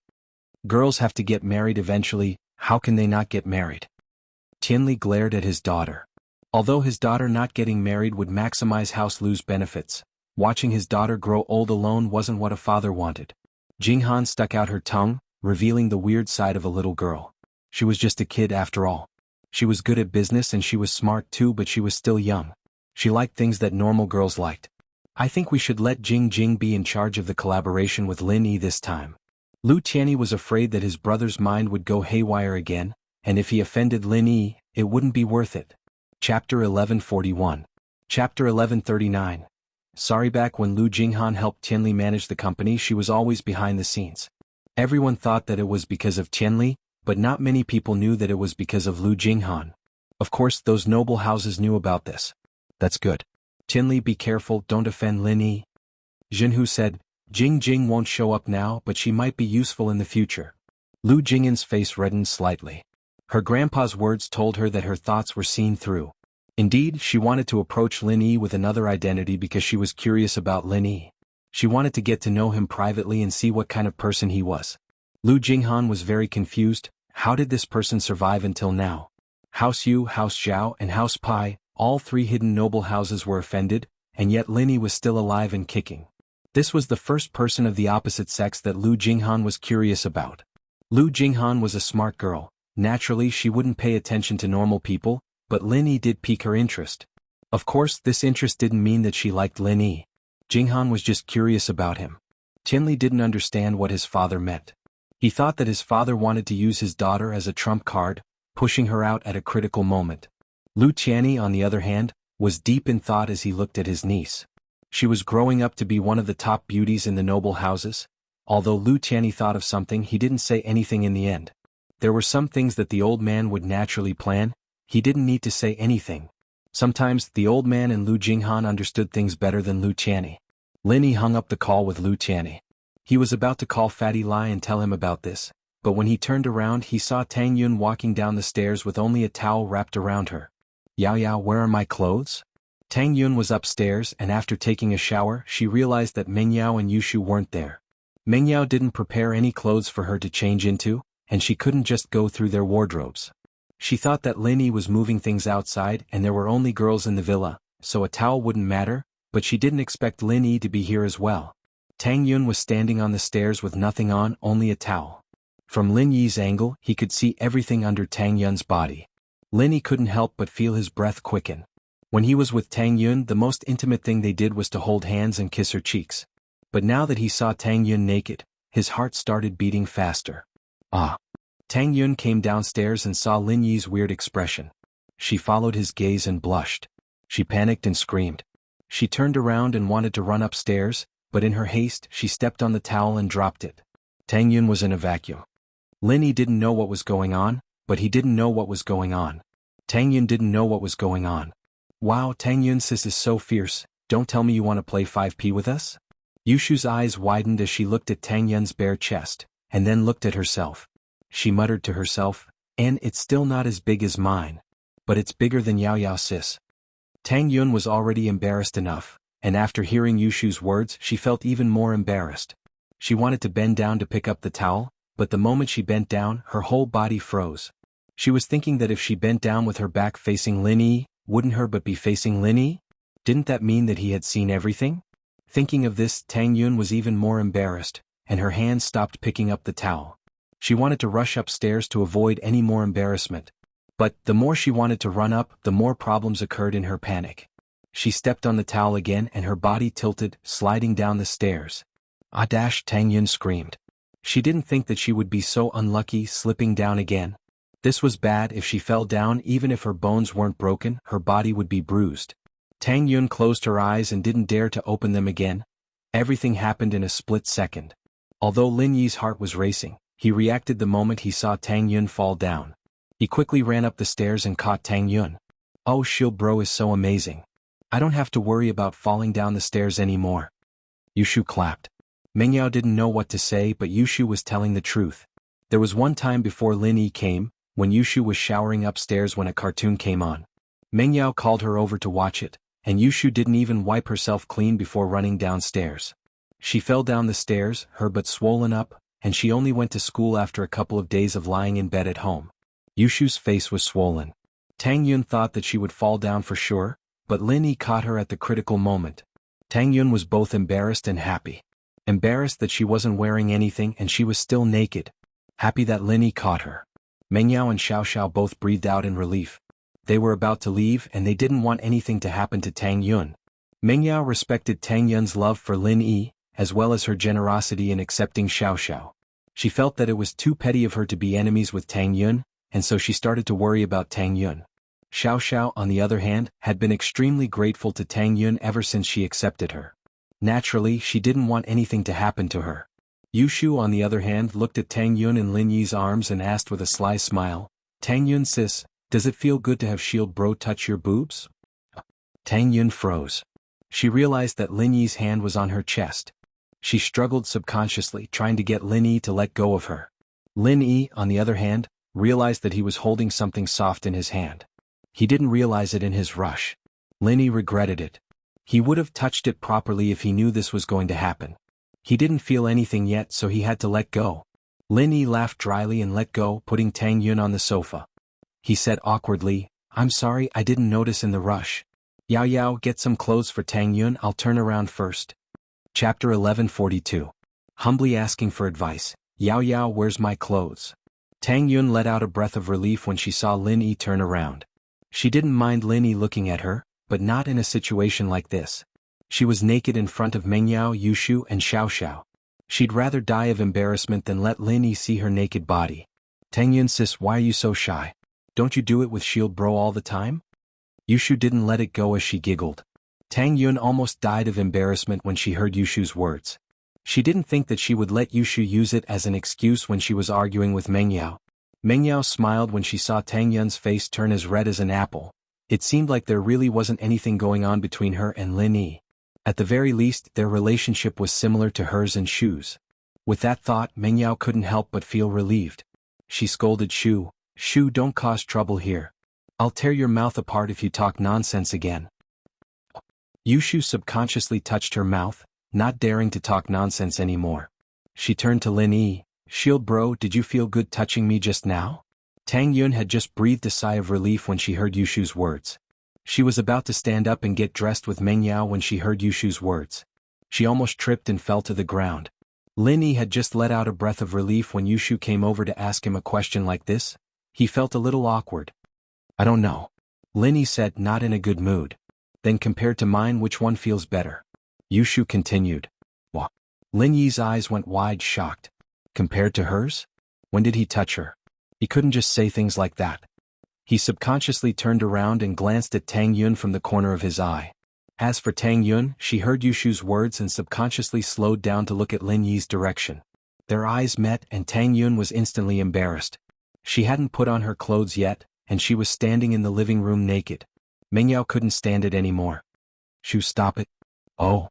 "Girls have to get married eventually, how can they not get married?" Tianli glared at his daughter. Although his daughter not getting married would maximize House Lu's benefits, watching his daughter grow old alone wasn't what a father wanted. Jinghan stuck out her tongue, revealing the weird side of a little girl. She was just a kid after all. She was good at business and she was smart too, but she was still young. She liked things that normal girls liked. "I think we should let Jing be in charge of the collaboration with Lin Yi this time." Lu Tianyi was afraid that his brother's mind would go haywire again, and if he offended Lin Yi, it wouldn't be worth it. Chapter 1141. Chapter 1139. Sorry. Back when Lu Jinghan helped Tianli manage the company, she was always behind the scenes. Everyone thought that it was because of Tianli, but not many people knew that it was because of Lu Jinghan. Of course, those noble houses knew about this. "That's good. Tianli, be careful, don't offend Lin Yi," Jianghu said. "Jing won't show up now, but she might be useful in the future." Lu Jingyan's face reddened slightly. Her grandpa's words told her that her thoughts were seen through. Indeed, she wanted to approach Lin Yi with another identity because she was curious about Lin Yi. She wanted to get to know him privately and see what kind of person he was. Lu Jinghan was very confused. How did this person survive until now? House Yu, House Zhao, and House Pai, all three hidden noble houses were offended, and yet Lin Yi was still alive and kicking. This was the first person of the opposite sex that Lu Jinghan was curious about. Lu Jinghan was a smart girl. Naturally, she wouldn't pay attention to normal people, but Lin Yi did pique her interest. Of course, this interest didn't mean that she liked Lin Yi. Jinghan was just curious about him. Tianli didn't understand what his father meant. He thought that his father wanted to use his daughter as a trump card, pushing her out at a critical moment. Lu Tianyi, on the other hand, was deep in thought as he looked at his niece. She was growing up to be one of the top beauties in the noble houses. Although Lu Tianyi thought of something, he didn't say anything in the end. There were some things that the old man would naturally plan. He didn't need to say anything. Sometimes, the old man and Lu Jinghan understood things better than Lu Tianyi. Lin Yi hung up the call with Lu Tianyi. He was about to call Fatty Lai and tell him about this, but when he turned around he saw Tang Yun walking down the stairs with only a towel wrapped around her. Yao, where are my clothes?" Tang Yun was upstairs, and after taking a shower she realized that Meng Yao and Yushu weren't there. Meng Yao didn't prepare any clothes for her to change into, and she couldn't just go through their wardrobes. She thought that Lin Yi was moving things outside and there were only girls in the villa, so a towel wouldn't matter, but she didn't expect Lin Yi to be here as well. Tang Yun was standing on the stairs with nothing on, only a towel. From Lin Yi's angle, he could see everything under Tang Yun's body. Lin Yi couldn't help but feel his breath quicken. When he was with Tang Yun, the most intimate thing they did was to hold hands and kiss her cheeks. But now that he saw Tang Yun naked, his heart started beating faster. "Ah." Tang Yun came downstairs and saw Lin Yi's weird expression. She followed his gaze and blushed. She panicked and screamed. She turned around and wanted to run upstairs, but in her haste she stepped on the towel and dropped it. Tang Yun was in a vacuum. Lin Yi didn't know what was going on, but he didn't know what was going on. Tang Yun didn't know what was going on. "Wow, Tang Yun, sis is so fierce, don't tell me you want to play 5P with us?" Yushu's eyes widened as she looked at Tang Yun's bare chest, and then looked at herself. She muttered to herself, "And it's still not as big as mine. But it's bigger than Yao, sis." Tang Yun was already embarrassed enough, and after hearing Yushu's words she felt even more embarrassed. She wanted to bend down to pick up the towel, but the moment she bent down her whole body froze. She was thinking that if she bent down with her back facing Lin Yi, wouldn't her butt be facing Lin Yi? Didn't that mean that he had seen everything? Thinking of this, Tang Yun was even more embarrassed, and her hands stopped picking up the towel. She wanted to rush upstairs to avoid any more embarrassment. But the more she wanted to run up, the more problems occurred in her panic. She stepped on the towel again and her body tilted, sliding down the stairs. "Ah!" Tang Yun screamed. She didn't think that she would be so unlucky, slipping down again. This was bad. If she fell down, even if her bones weren't broken, her body would be bruised. Tang Yun closed her eyes and didn't dare to open them again. Everything happened in a split second. Although Lin Yi's heart was racing, he reacted the moment he saw Tang Yun fall down. He quickly ran up the stairs and caught Tang Yun. "Oh, shield bro is so amazing. I don't have to worry about falling down the stairs anymore. Yushu clapped. Mengyao didn't know what to say, but Yushu was telling the truth. There was one time before Lin Yi came, when Yushu was showering upstairs when a cartoon came on. Mengyao called her over to watch it, and Yushu didn't even wipe herself clean before running downstairs. She fell down the stairs, her butt swollen up, and she only went to school after a couple of days of lying in bed at home. Yushu's face was swollen. Tang Yun thought that she would fall down for sure, but Lin Yi caught her at the critical moment. Tang Yun was both embarrassed and happy. Embarrassed that she wasn't wearing anything and she was still naked. Happy that Lin Yi caught her. Mengyao and Xiao Xiao both breathed out in relief. They were about to leave and they didn't want anything to happen to Tang Yun. Mengyao respected Tang Yun's love for Lin Yi, as well as her generosity in accepting Xiao Xiao. She felt that it was too petty of her to be enemies with Tang Yun, and so she started to worry about Tang Yun. Xiao Xiao, on the other hand, had been extremely grateful to Tang Yun ever since she accepted her. Naturally, she didn't want anything to happen to her. Yushu, on the other hand, looked at Tang Yun in Lin Yi's arms and asked with a sly smile, "Tang Yun sis, does it feel good to have Shield Bro touch your boobs?" Tang Yun froze. She realized that Lin Yi's hand was on her chest. She struggled subconsciously, trying to get Lin Yi to let go of her. Lin Yi, on the other hand, realized that he was holding something soft in his hand. He didn't realize it in his rush. Lin Yi regretted it. He would have touched it properly if he knew this was going to happen. He didn't feel anything yet, so he had to let go. Lin Yi laughed dryly and let go, putting Tang Yun on the sofa. He said awkwardly, "I'm sorry, I didn't notice in the rush. Yao Yao, get some clothes for Tang Yun, I'll turn around first." Chapter 1142. Humbly asking for advice. "Yao Yao, where's my clothes?" Tang Yun let out a breath of relief when she saw Lin Yi turn around. She didn't mind Lin Yi looking at her, but not in a situation like this. She was naked in front of Mengyao, Yushu, and Xiao Xiao. She'd rather die of embarrassment than let Lin Yi see her naked body. "Tang Yun sis, why are you so shy? Don't you do it with Shield Bro all the time?" Yushu didn't let it go as she giggled. Tang Yun almost died of embarrassment when she heard Yushu's words. She didn't think that she would let Yushu use it as an excuse when she was arguing with Mengyao. Mengyao smiled when she saw Tang Yun's face turn as red as an apple. It seemed like there really wasn't anything going on between her and Lin Yi. At the very least, their relationship was similar to hers and Shu's. With that thought, Mengyao couldn't help but feel relieved. She scolded Shu, "Shu, don't cause trouble here. I'll tear your mouth apart if you talk nonsense again." Yushu subconsciously touched her mouth, not daring to talk nonsense anymore. She turned to Lin Yi, "Shield Bro, did you feel good touching me just now?" Tang Yun had just breathed a sigh of relief when she heard Yushu's words. She was about to stand up and get dressed with Mengyao when she heard Yushu's words. She almost tripped and fell to the ground. Lin Yi had just let out a breath of relief when Yushu came over to ask him a question like this. He felt a little awkward. "I don't know," Lin Yi said, not in a good mood. "Then compared to mine, which one feels better?" Yushu continued. "What?" Lin Yi's eyes went wide, shocked. "Compared to hers? When did he touch her? He couldn't just say things like that." He subconsciously turned around and glanced at Tang Yun from the corner of his eye. As for Tang Yun, she heard Yushu's words and subconsciously slowed down to look at Lin Yi's direction. Their eyes met and Tang Yun was instantly embarrassed. She hadn't put on her clothes yet, and she was standing in the living room naked. Mengyao couldn't stand it anymore. "Shu, stop it." "Oh."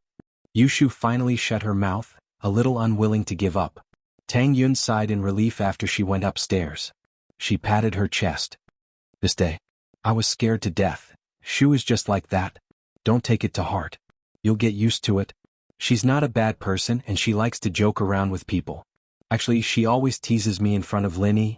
Yushu finally shut her mouth, a little unwilling to give up. Tang Yun sighed in relief after she went upstairs. She patted her chest. "This day, I was scared to death. Shu is just like that. Don't take it to heart. You'll get used to it. She's not a bad person and she likes to joke around with people. Actually, she always teases me in front of Lin Yi."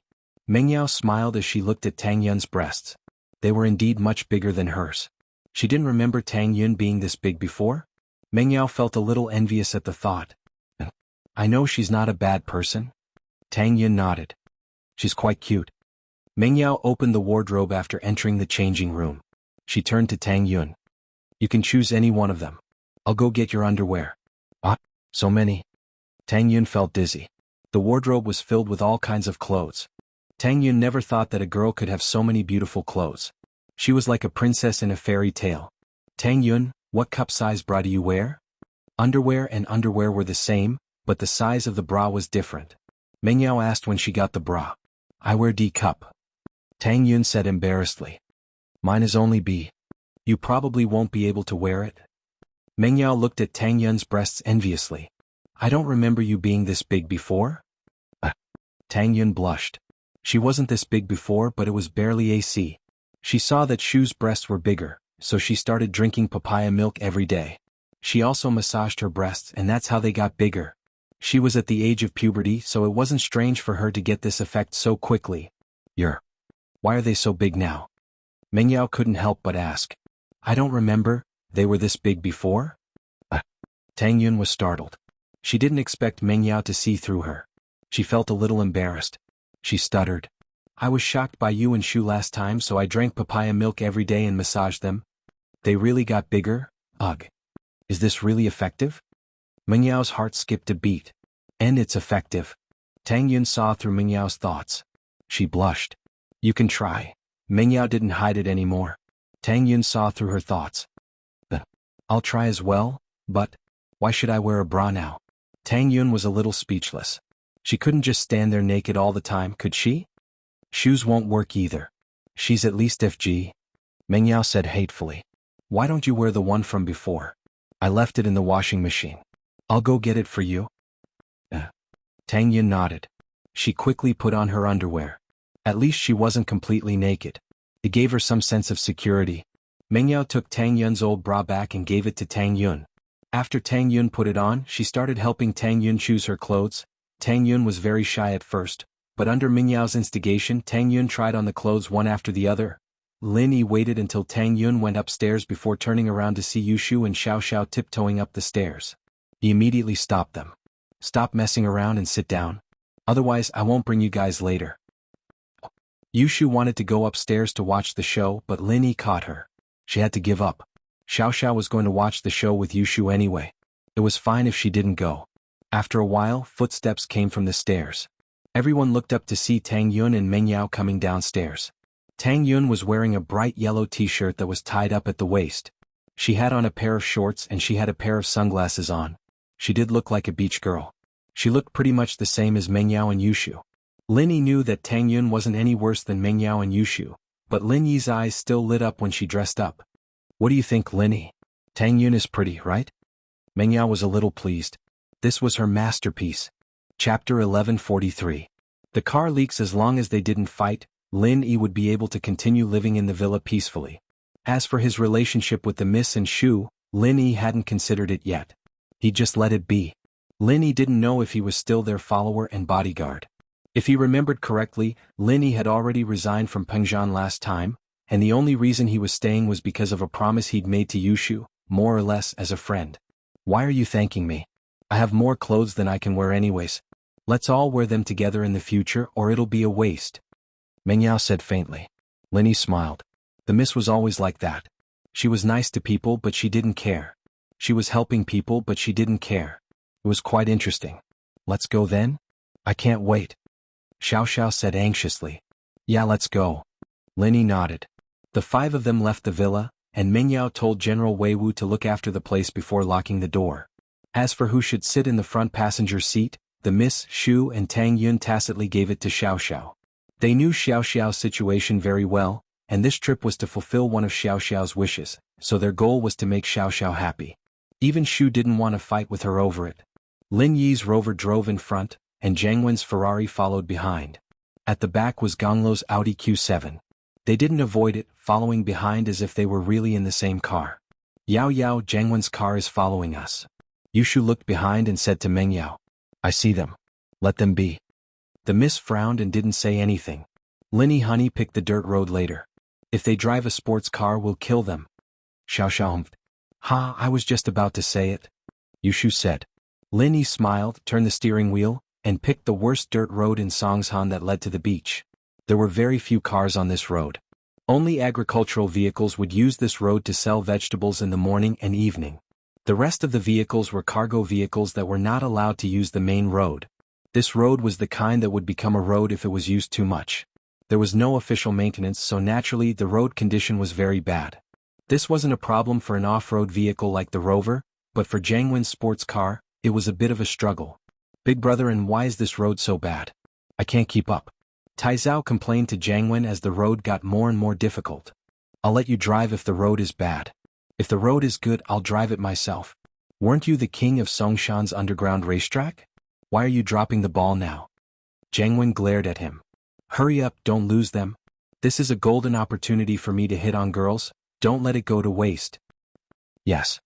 Mengyao smiled as she looked at Tang Yun's breasts. They were indeed much bigger than hers. She didn't remember Tang Yun being this big before. Mengyao felt a little envious at the thought. "I know she's not a bad person." Tang Yun nodded. "She's quite cute." Mengyao opened the wardrobe after entering the changing room. She turned to Tang Yun. "You can choose any one of them. I'll go get your underwear." "What? So many?" Tang Yun felt dizzy. The wardrobe was filled with all kinds of clothes. Tang Yun never thought that a girl could have so many beautiful clothes. She was like a princess in a fairy tale. "Tang Yun, what cup size bra do you wear?" Underwear and underwear were the same, but the size of the bra was different. Mengyao asked when she got the bra. "I wear D cup." Tang Yun said embarrassedly. "Mine is only B." You probably won't be able to wear it. Meng Yao looked at Tang Yun's breasts enviously. I don't remember you being this big before. Tang Yun blushed. She wasn't this big before, but it was barely AC. She saw that Shu's breasts were bigger, so she started drinking papaya milk every day. She also massaged her breasts, and that's how they got bigger. She was at the age of puberty, so it wasn't strange for her to get this effect so quickly. Why are they so big now? Meng Yao couldn't help but ask. I don't remember, they were this big before? Tang Yun was startled. She didn't expect Meng Yao to see through her. She felt a little embarrassed. She stuttered. I was shocked by you and Shu last time, so I drank papaya milk every day and massaged them. They really got bigger? Ugh. Is this really effective? Meng Yao's heart skipped a beat. And it's effective. Tang Yun saw through Meng Yao's thoughts. She blushed. You can try. Meng Yao didn't hide it anymore. Tang Yun saw through her thoughts. I'll try as well, but why should I wear a bra now? Tang Yun was a little speechless. She couldn't just stand there naked all the time, could she? Shoes won't work either. She's at least FG. Meng Yao said hatefully. Why don't you wear the one from before? I left it in the washing machine. I'll go get it for you. Tang Yun nodded. She quickly put on her underwear. At least she wasn't completely naked. It gave her some sense of security. Meng Yao took Tang Yun's old bra back and gave it to Tang Yun. After Tang Yun put it on, she started helping Tang Yun choose her clothes. Tang Yun was very shy at first, but under Meng Yao's instigation, Tang Yun tried on the clothes one after the other. Lin Yi waited until Tang Yun went upstairs before turning around to see Yushu and Xiao Xiao tiptoeing up the stairs. He immediately stopped them. Stop messing around and sit down. Otherwise, I won't bring you guys later. Yushu wanted to go upstairs to watch the show, but Lin Yi caught her. She had to give up. Xiao Xiao was going to watch the show with Yushu anyway. It was fine if she didn't go. After a while, footsteps came from the stairs. Everyone looked up to see Tang Yun and Meng Yao coming downstairs. Tang Yun was wearing a bright yellow t-shirt that was tied up at the waist. She had on a pair of shorts and she had a pair of sunglasses on. She did look like a beach girl. She looked pretty much the same as Meng Yao and Yushu. Lin Yi knew that Tang Yun wasn't any worse than Meng Yao and Yushu, but Lin Yi's eyes still lit up when she dressed up. What do you think, Lin Yi? Tang Yun is pretty, right? Meng Yao was a little pleased. This was her masterpiece. Chapter 1143. The car leaks. As long as they didn't fight, Lin Yi would be able to continue living in the villa peacefully. As for his relationship with the Miss and Shu, Lin Yi hadn't considered it yet. He just let it be. Lin Yi didn't know if he was still their follower and bodyguard. If he remembered correctly, Lin Yi had already resigned from Pengzhan last time, and the only reason he was staying was because of a promise he'd made to Yushu, more or less as a friend. Why are you thanking me? I have more clothes than I can wear anyways. Let's all wear them together in the future or it'll be a waste. Meng Yao said faintly. Lin Yi smiled. The Miss was always like that. She was nice to people but she didn't care. She was helping people but she didn't care. It was quite interesting. Let's go then? I can't wait. Xiao Xiao said anxiously. Yeah, let's go. Lin Yi nodded. The five of them left the villa, and Meng Yao told General Wei Wu to look after the place before locking the door. As for who should sit in the front passenger seat, the Miss, Shu and Tang Yun tacitly gave it to Xiao Xiao. They knew Xiao Xiao's situation very well, and this trip was to fulfill one of Xiao Xiao's wishes, so their goal was to make Xiao Xiao happy. Even Shu didn't want to fight with her over it. Lin Yi's Rover drove in front, and Jiang Wen's Ferrari followed behind. At the back was Gonglo's Audi Q7. They didn't avoid it, following behind as if they were really in the same car. Yao Yao, Jiang Wen's car is following us. Yushu looked behind and said to Meng Yao. I see them. Let them be. The Miss frowned and didn't say anything. Lin Yi honey picked the dirt road later. If they drive a sports car, we'll kill them. Xiao Xiao humphed. Ha, I was just about to say it. Yushu said. Lin Yi smiled, turned the steering wheel, and picked the worst dirt road in Songshan that led to the beach. There were very few cars on this road. Only agricultural vehicles would use this road to sell vegetables in the morning and evening. The rest of the vehicles were cargo vehicles that were not allowed to use the main road. This road was the kind that would become a road if it was used too much. There was no official maintenance, so naturally the road condition was very bad. This wasn't a problem for an off-road vehicle like the Rover, but for Jiang Wen's sports car, it was a bit of a struggle. Big brother, and why is this road so bad? I can't keep up. Tai Zhao complained to Jiang Wen as the road got more and more difficult. I'll let you drive if the road is bad. If the road is good, I'll drive it myself. Weren't you the king of Songshan's underground racetrack? Why are you dropping the ball now? Jiangwen glared at him. Hurry up, don't lose them. This is a golden opportunity for me to hit on girls, don't let it go to waste. Yes.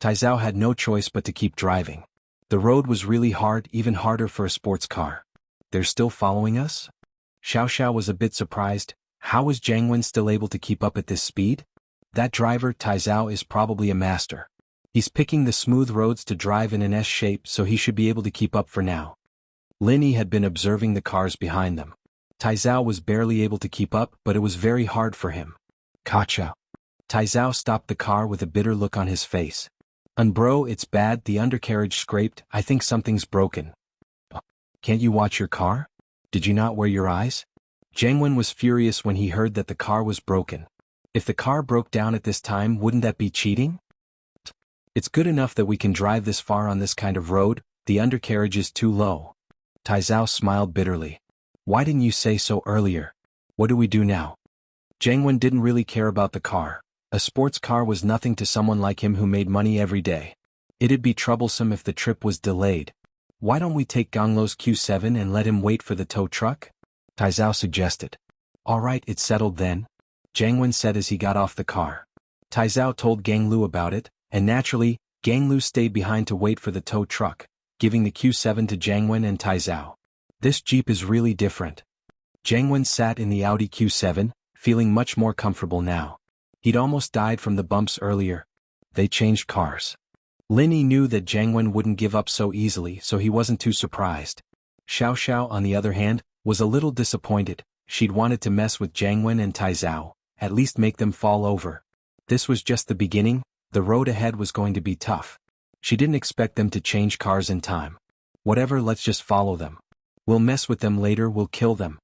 Taizao had no choice but to keep driving. The road was really hard, even harder for a sports car. They're still following us? Xiao was a bit surprised. How was Jiangwen still able to keep up at this speed? That driver, Taizao, is probably a master. He's picking the smooth roads to drive in an S shape, so he should be able to keep up for now. Lin Yi had been observing the cars behind them. Taizao was barely able to keep up, but it was very hard for him. Gotcha. Taizao stopped the car with a bitter look on his face. Bro, it's bad, the undercarriage scraped, I think something's broken. Can't you watch your car? Did you not wear your eyes? Jiangwen was furious when he heard that the car was broken. If the car broke down at this time, wouldn't that be cheating? It's good enough that we can drive this far on this kind of road, the undercarriage is too low. Taizao smiled bitterly. Why didn't you say so earlier? What do we do now? Jiangwen didn't really care about the car. A sports car was nothing to someone like him who made money every day. It'd be troublesome if the trip was delayed. Why don't we take Ganglo's Q7 and let him wait for the tow truck? Taizao suggested. All right, it's settled then, Jiangwen said as he got off the car. Taizao told Ganglu about it, and naturally, Ganglu stayed behind to wait for the tow truck, giving the Q7 to Jiangwen and Taizao. This Jeep is really different. Jiangwen sat in the Audi Q7, feeling much more comfortable now. He'd almost died from the bumps earlier. They changed cars. Lin Yi knew that Jiangwen wouldn't give up so easily, so he wasn't too surprised. Xiao, on the other hand, was a little disappointed. She'd wanted to mess with Jiangwen and Taizao, at least make them fall over. This was just the beginning, the road ahead was going to be tough. She didn't expect them to change cars in time. Whatever, let's just follow them. We'll mess with them later, we'll kill them.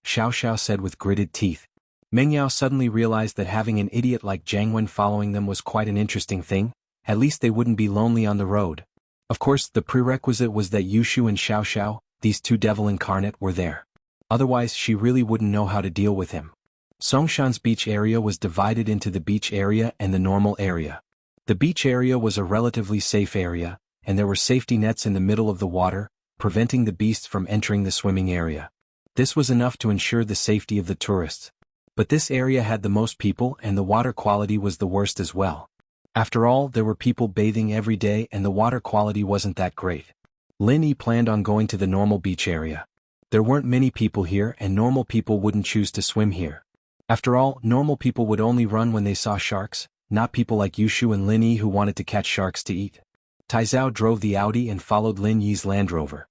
Xiao said with gritted teeth. Mengyao suddenly realized that having an idiot like Jiangwen following them was quite an interesting thing. At least they wouldn't be lonely on the road. Of course, the prerequisite was that Yushu and Xiao, these two devil incarnate, were there. Otherwise, she really wouldn't know how to deal with him. Songshan's beach area was divided into the beach area and the normal area. The beach area was a relatively safe area, and there were safety nets in the middle of the water, preventing the beasts from entering the swimming area. This was enough to ensure the safety of the tourists. But this area had the most people and the water quality was the worst as well. After all, there were people bathing every day and the water quality wasn't that great. Lin Yi planned on going to the normal beach area. There weren't many people here and normal people wouldn't choose to swim here. After all, normal people would only run when they saw sharks, not people like Yushu and Lin Yi who wanted to catch sharks to eat. Taizao drove the Audi and followed Lin Yi's Land Rover.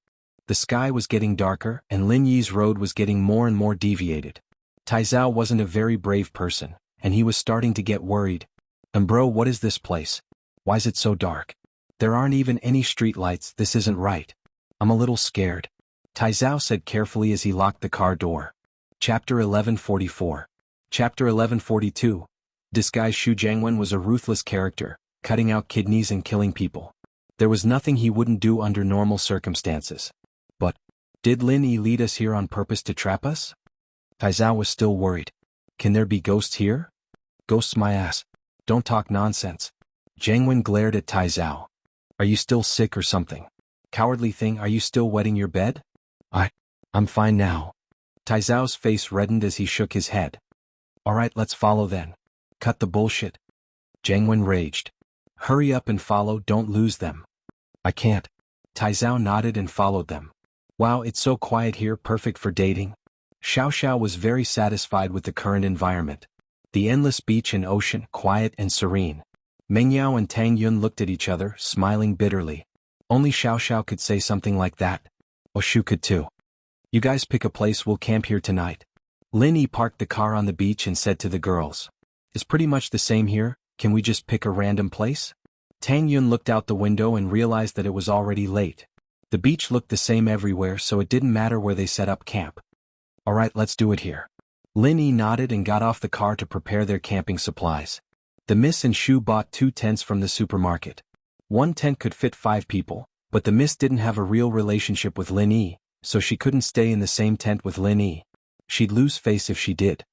The sky was getting darker and Lin Yi's road was getting more and more deviated. Taizao wasn't a very brave person, and he was starting to get worried. Bro, what is this place? Why's it so dark? There aren't even any street lights, this isn't right. I'm a little scared. Taizao said carefully as he locked the car door. Chapter 1144. Chapter 1142. Disguised Xu Jiangwen was a ruthless character, cutting out kidneys and killing people. There was nothing he wouldn't do under normal circumstances. But, did Lin Yi lead us here on purpose to trap us? Taizao was still worried. Can there be ghosts here? Ghosts my ass. Don't talk nonsense. Jiangwen glared at Taizao. Are you still sick or something? Cowardly thing, are you still wetting your bed? I'm fine now. Taizao's face reddened as he shook his head. Alright, let's follow then. Cut the bullshit. Jiangwen raged. Hurry up and follow, don't lose them. I can't. Taizao nodded and followed them. Wow, it's so quiet here, perfect for dating. Xiao was very satisfied with the current environment. The endless beach and ocean, quiet and serene. Mengyao and Tang Yun looked at each other, smiling bitterly. Only Xiao could say something like that. Shu could too. You guys pick a place, we'll camp here tonight. Lin Yi parked the car on the beach and said to the girls. It's pretty much the same here, can we just pick a random place? Tang Yun looked out the window and realized that it was already late. The beach looked the same everywhere, so it didn't matter where they set up camp. Alright, let's do it here. Lin Yi nodded and got off the car to prepare their camping supplies. The Miss and Shu bought 2 tents from the supermarket. One tent could fit 5 people, but the Miss didn't have a real relationship with Lin Yi, so she couldn't stay in the same tent with Lin Yi. She'd lose face if she did.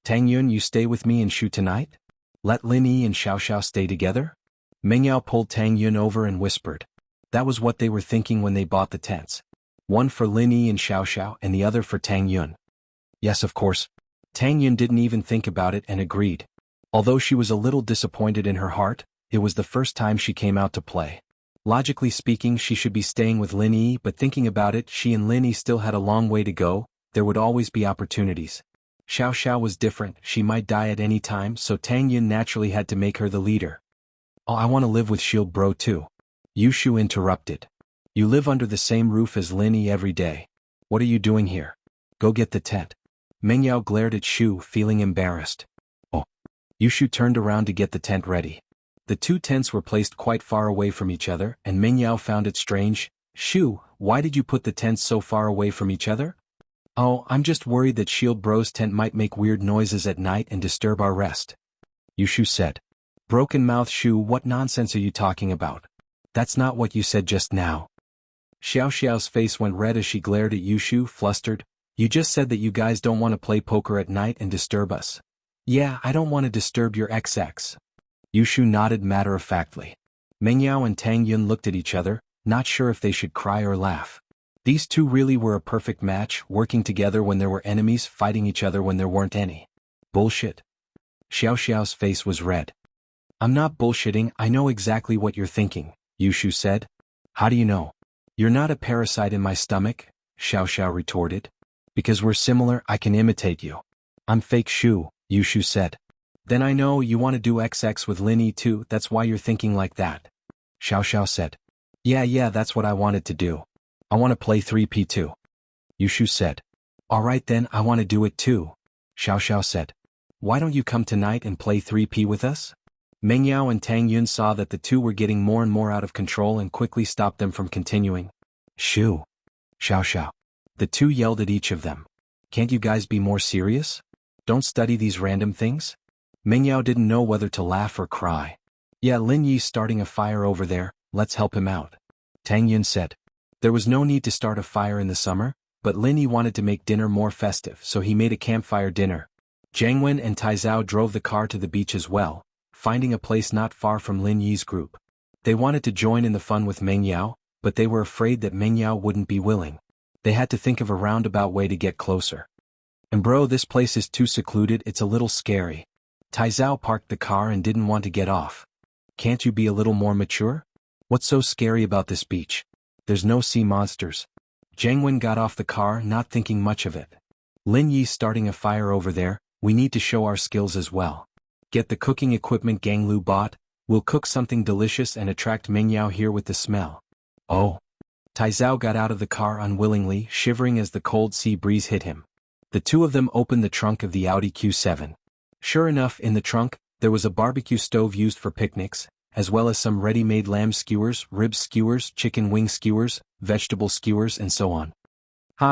Tang Yun, you stay with me and Shu tonight? Let Lin Yi and Xiao Xiao stay together? Meng Yao pulled Tang Yun over and whispered. That was what they were thinking when they bought the tents. One for Lin Yi and Xiao Xiao and the other for Tang Yun. Yes, of course. Tang Yun didn't even think about it and agreed. Although she was a little disappointed in her heart, it was the first time she came out to play. Logically speaking, she should be staying with Lin Yi, but thinking about it, she and Lin Yi still had a long way to go. There would always be opportunities. Xiao Xiao was different, she might die at any time, so Tang Yun naturally had to make her the leader. Oh, I want to live with Shield Bro too. Yushu interrupted. You live under the same roof as Lin Yi every day. What are you doing here? Go get the tent. Meng Yao glared at Shu, feeling embarrassed. Oh. Yushu turned around to get the tent ready. The two tents were placed quite far away from each other, and Meng Yao found it strange. Shu, why did you put the tents so far away from each other? Oh, I'm just worried that Shield Bro's tent might make weird noises at night and disturb our rest. Yushu said. Broken mouth Shu, what nonsense are you talking about? That's not what you said just now. Xiao Xiao's face went red as she glared at Yushu, flustered. You just said that you guys don't want to play poker at night and disturb us. Yeah, I don't want to disturb your XX. Yushu nodded matter-of-factly. Meng Yao and Tang Yun looked at each other, not sure if they should cry or laugh. These two really were a perfect match, working together when there were enemies, fighting each other when there weren't any. Bullshit. Xiao Xiao's face was red. I'm not bullshitting, I know exactly what you're thinking, Yushu said. How do you know? You're not a parasite in my stomach, Xiao Xiao retorted. Because we're similar, I can imitate you. I'm fake Shu, Yushu said. Then I know you want to do XX with Lin Yi too, that's why you're thinking like that. Xiao Xiao said. Yeah, that's what I wanted to do. I want to play 3P too. Yushu said. Alright then, I want to do it too. Xiao Xiao said. Why don't you come tonight and play 3P with us? Meng Yao and Tang Yun saw that the two were getting more and more out of control and quickly stopped them from continuing. Shu. Xiao Xiao. The two yelled at each of them. Can't you guys be more serious? Don't study these random things? Meng Yao didn't know whether to laugh or cry. Yeah, Lin Yi's starting a fire over there, let's help him out. Tang Yun said. There was no need to start a fire in the summer, but Lin Yi wanted to make dinner more festive, so he made a campfire dinner. Jianghu and Taizao drove the car to the beach as well, finding a place not far from Lin Yi's group. They wanted to join in the fun with Meng Yao, but they were afraid that Meng Yao wouldn't be willing. They had to think of a roundabout way to get closer. And bro, this place is too secluded, it's a little scary. Taizao parked the car and didn't want to get off. Can't you be a little more mature? What's so scary about this beach? There's no sea monsters. Jianghu got off the car, not thinking much of it. Lin Yi's starting a fire over there, we need to show our skills as well. Get the cooking equipment Ganglu bought, we'll cook something delicious and attract Meng Yao here with the smell. Oh. Taizao got out of the car unwillingly, shivering as the cold sea breeze hit him. The two of them opened the trunk of the Audi Q7. Sure enough, in the trunk, there was a barbecue stove used for picnics, as well as some ready-made lamb skewers, rib skewers, chicken wing skewers, vegetable skewers and so on.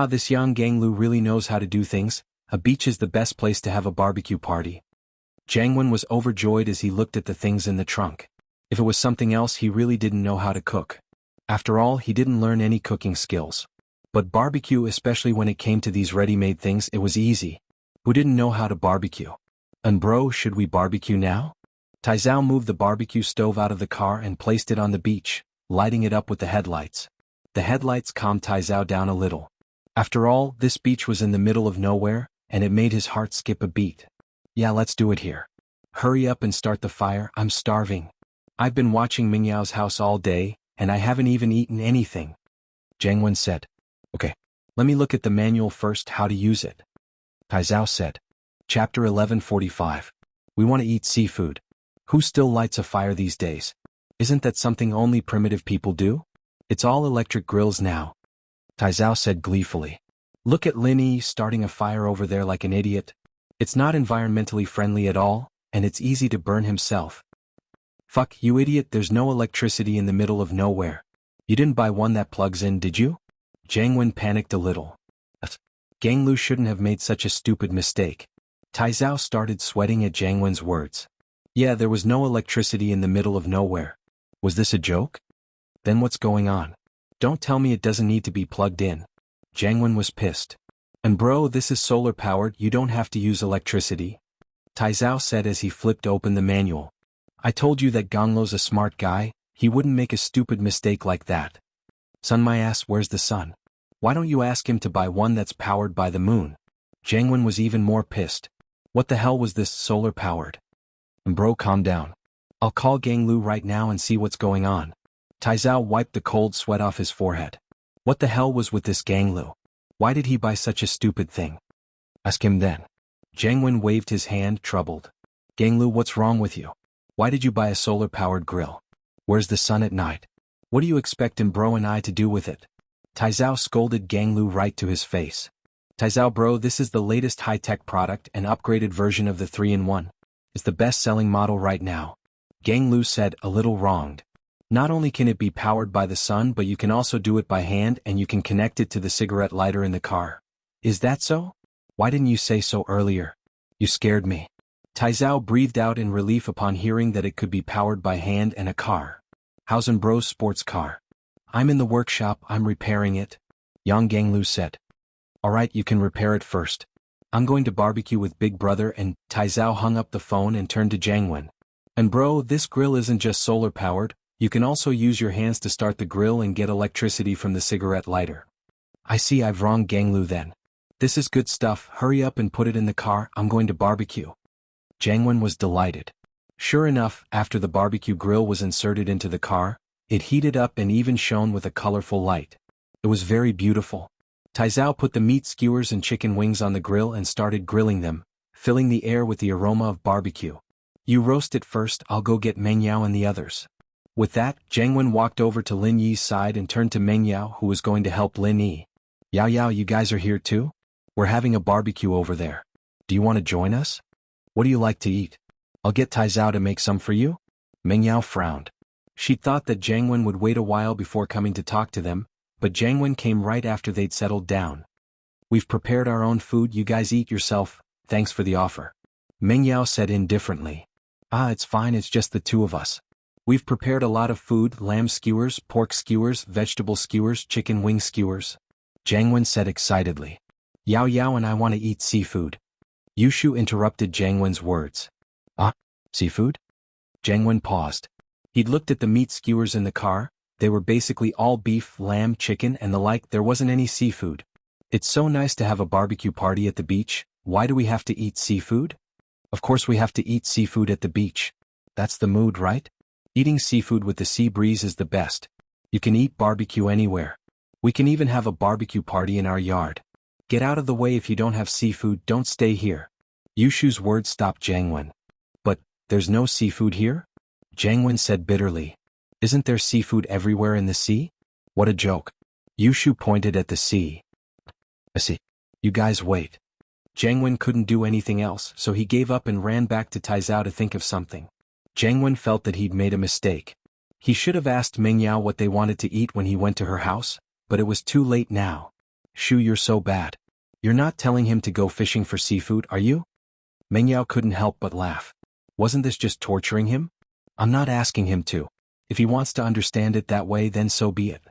This young Ganglu really knows how to do things, a beach is the best place to have a barbecue party. Jianghu was overjoyed as he looked at the things in the trunk. If it was something else, he really didn't know how to cook. After all, he didn't learn any cooking skills. But barbecue, especially when it came to these ready-made things, it was easy. Who didn't know how to barbecue? And bro, should we barbecue now? Taizao moved the barbecue stove out of the car and placed it on the beach, lighting it up with the headlights. The headlights calmed Taizao down a little. After all, this beach was in the middle of nowhere, and it made his heart skip a beat. Yeah, let's do it here. Hurry up and start the fire, I'm starving. I've been watching Meng Yao's house all day, and I haven't even eaten anything. Jianghu said. Okay, let me look at the manual first, how to use it. Taizao said. Chapter 11:45. We want to eat seafood. Who still lights a fire these days? Isn't that something only primitive people do? It's all electric grills now. Taizao said gleefully. Look at Lin Yi starting a fire over there like an idiot. It's not environmentally friendly at all, and it's easy to burn himself. Fuck, you idiot, there's no electricity in the middle of nowhere. You didn't buy one that plugs in, did you? Jianghu panicked a little. Ganglu shouldn't have made such a stupid mistake. Taizao started sweating at Jianghu's words. Yeah, there was no electricity in the middle of nowhere. Was this a joke? Then what's going on? Don't tell me it doesn't need to be plugged in. Jianghu was pissed. And bro, this is solar powered, you don't have to use electricity. Taizao said as he flipped open the manual. I told you that Gonglo's a smart guy, he wouldn't make a stupid mistake like that. Son, my ass, where's the sun? Why don't you ask him to buy one that's powered by the moon? Jiangwen was even more pissed. What the hell was this solar powered? And bro, calm down. I'll call Ganglu right now and see what's going on. Taizao wiped the cold sweat off his forehead. What the hell was with this Ganglu? Why did he buy such a stupid thing? Ask him then. Jiangwen waved his hand, troubled. Ganglu, what's wrong with you? Why did you buy a solar-powered grill? Where's the sun at night? What do you expect him bro and I to do with it? Taizao scolded Ganglu right to his face. Taizao bro, this is the latest high-tech product and upgraded version of the 3-in-1. It's the best-selling model right now. Ganglu said, a little wronged. Not only can it be powered by the sun but you can also do it by hand and you can connect it to the cigarette lighter in the car. Is that so? Why didn't you say so earlier? You scared me. Taizao breathed out in relief upon hearing that it could be powered by hand and a car. How's bro's sports car? I'm in the workshop, I'm repairing it. Yang Ganglu said. Alright, you can repair it first. I'm going to barbecue with Big Brother and Taizao hung up the phone and turned to Jiangwen. And bro, this grill isn't just solar powered, you can also use your hands to start the grill and get electricity from the cigarette lighter. I see, I've wronged Ganglu then. This is good stuff, hurry up and put it in the car, I'm going to barbecue. Jiangwen was delighted. Sure enough, after the barbecue grill was inserted into the car, it heated up and even shone with a colorful light. It was very beautiful. Taizao put the meat skewers and chicken wings on the grill and started grilling them, filling the air with the aroma of barbecue. You roast it first, I'll go get Meng Yao and the others. With that, Jiangwen walked over to Lin Yi's side and turned to Meng Yao who was going to help Lin Yi. Yao Yao, you guys are here too? We're having a barbecue over there. Do you want to join us? What do you like to eat? I'll get Taizao to make some for you? Meng Yao frowned. She thought that Jiangwen would wait a while before coming to talk to them, but Jiangwen came right after they'd settled down. We've prepared our own food, you guys eat yourself, thanks for the offer. Meng Yao said indifferently. It's fine, it's just the two of us. We've prepared a lot of food, lamb skewers, pork skewers, vegetable skewers, chicken wing skewers. Jiangwen said excitedly. Yao Yao and I want to eat seafood. Yushu interrupted Jiangwen's words. Seafood? Jiangwen paused. He'd looked at the meat skewers in the car, they were basically all beef, lamb, chicken and the like, there wasn't any seafood. It's so nice to have a barbecue party at the beach, why do we have to eat seafood? Of course we have to eat seafood at the beach. That's the mood, right? Eating seafood with the sea breeze is the best. You can eat barbecue anywhere. We can even have a barbecue party in our yard. Get out of the way if you don't have seafood, don't stay here. Yushu's words stopped Jiangwen. But, there's no seafood here? Jiangwen said bitterly. Isn't there seafood everywhere in the sea? What a joke. Yushu pointed at the sea. I see. You guys wait. Jiangwen couldn't do anything else, so he gave up and ran back to Taizao to think of something. Jiangwen felt that he'd made a mistake. He should have asked Meng Yao what they wanted to eat when he went to her house, but it was too late now. Shu, you're so bad. You're not telling him to go fishing for seafood, are you? Meng Yao couldn't help but laugh. Wasn't this just torturing him? I'm not asking him to. If he wants to understand it that way, then so be it.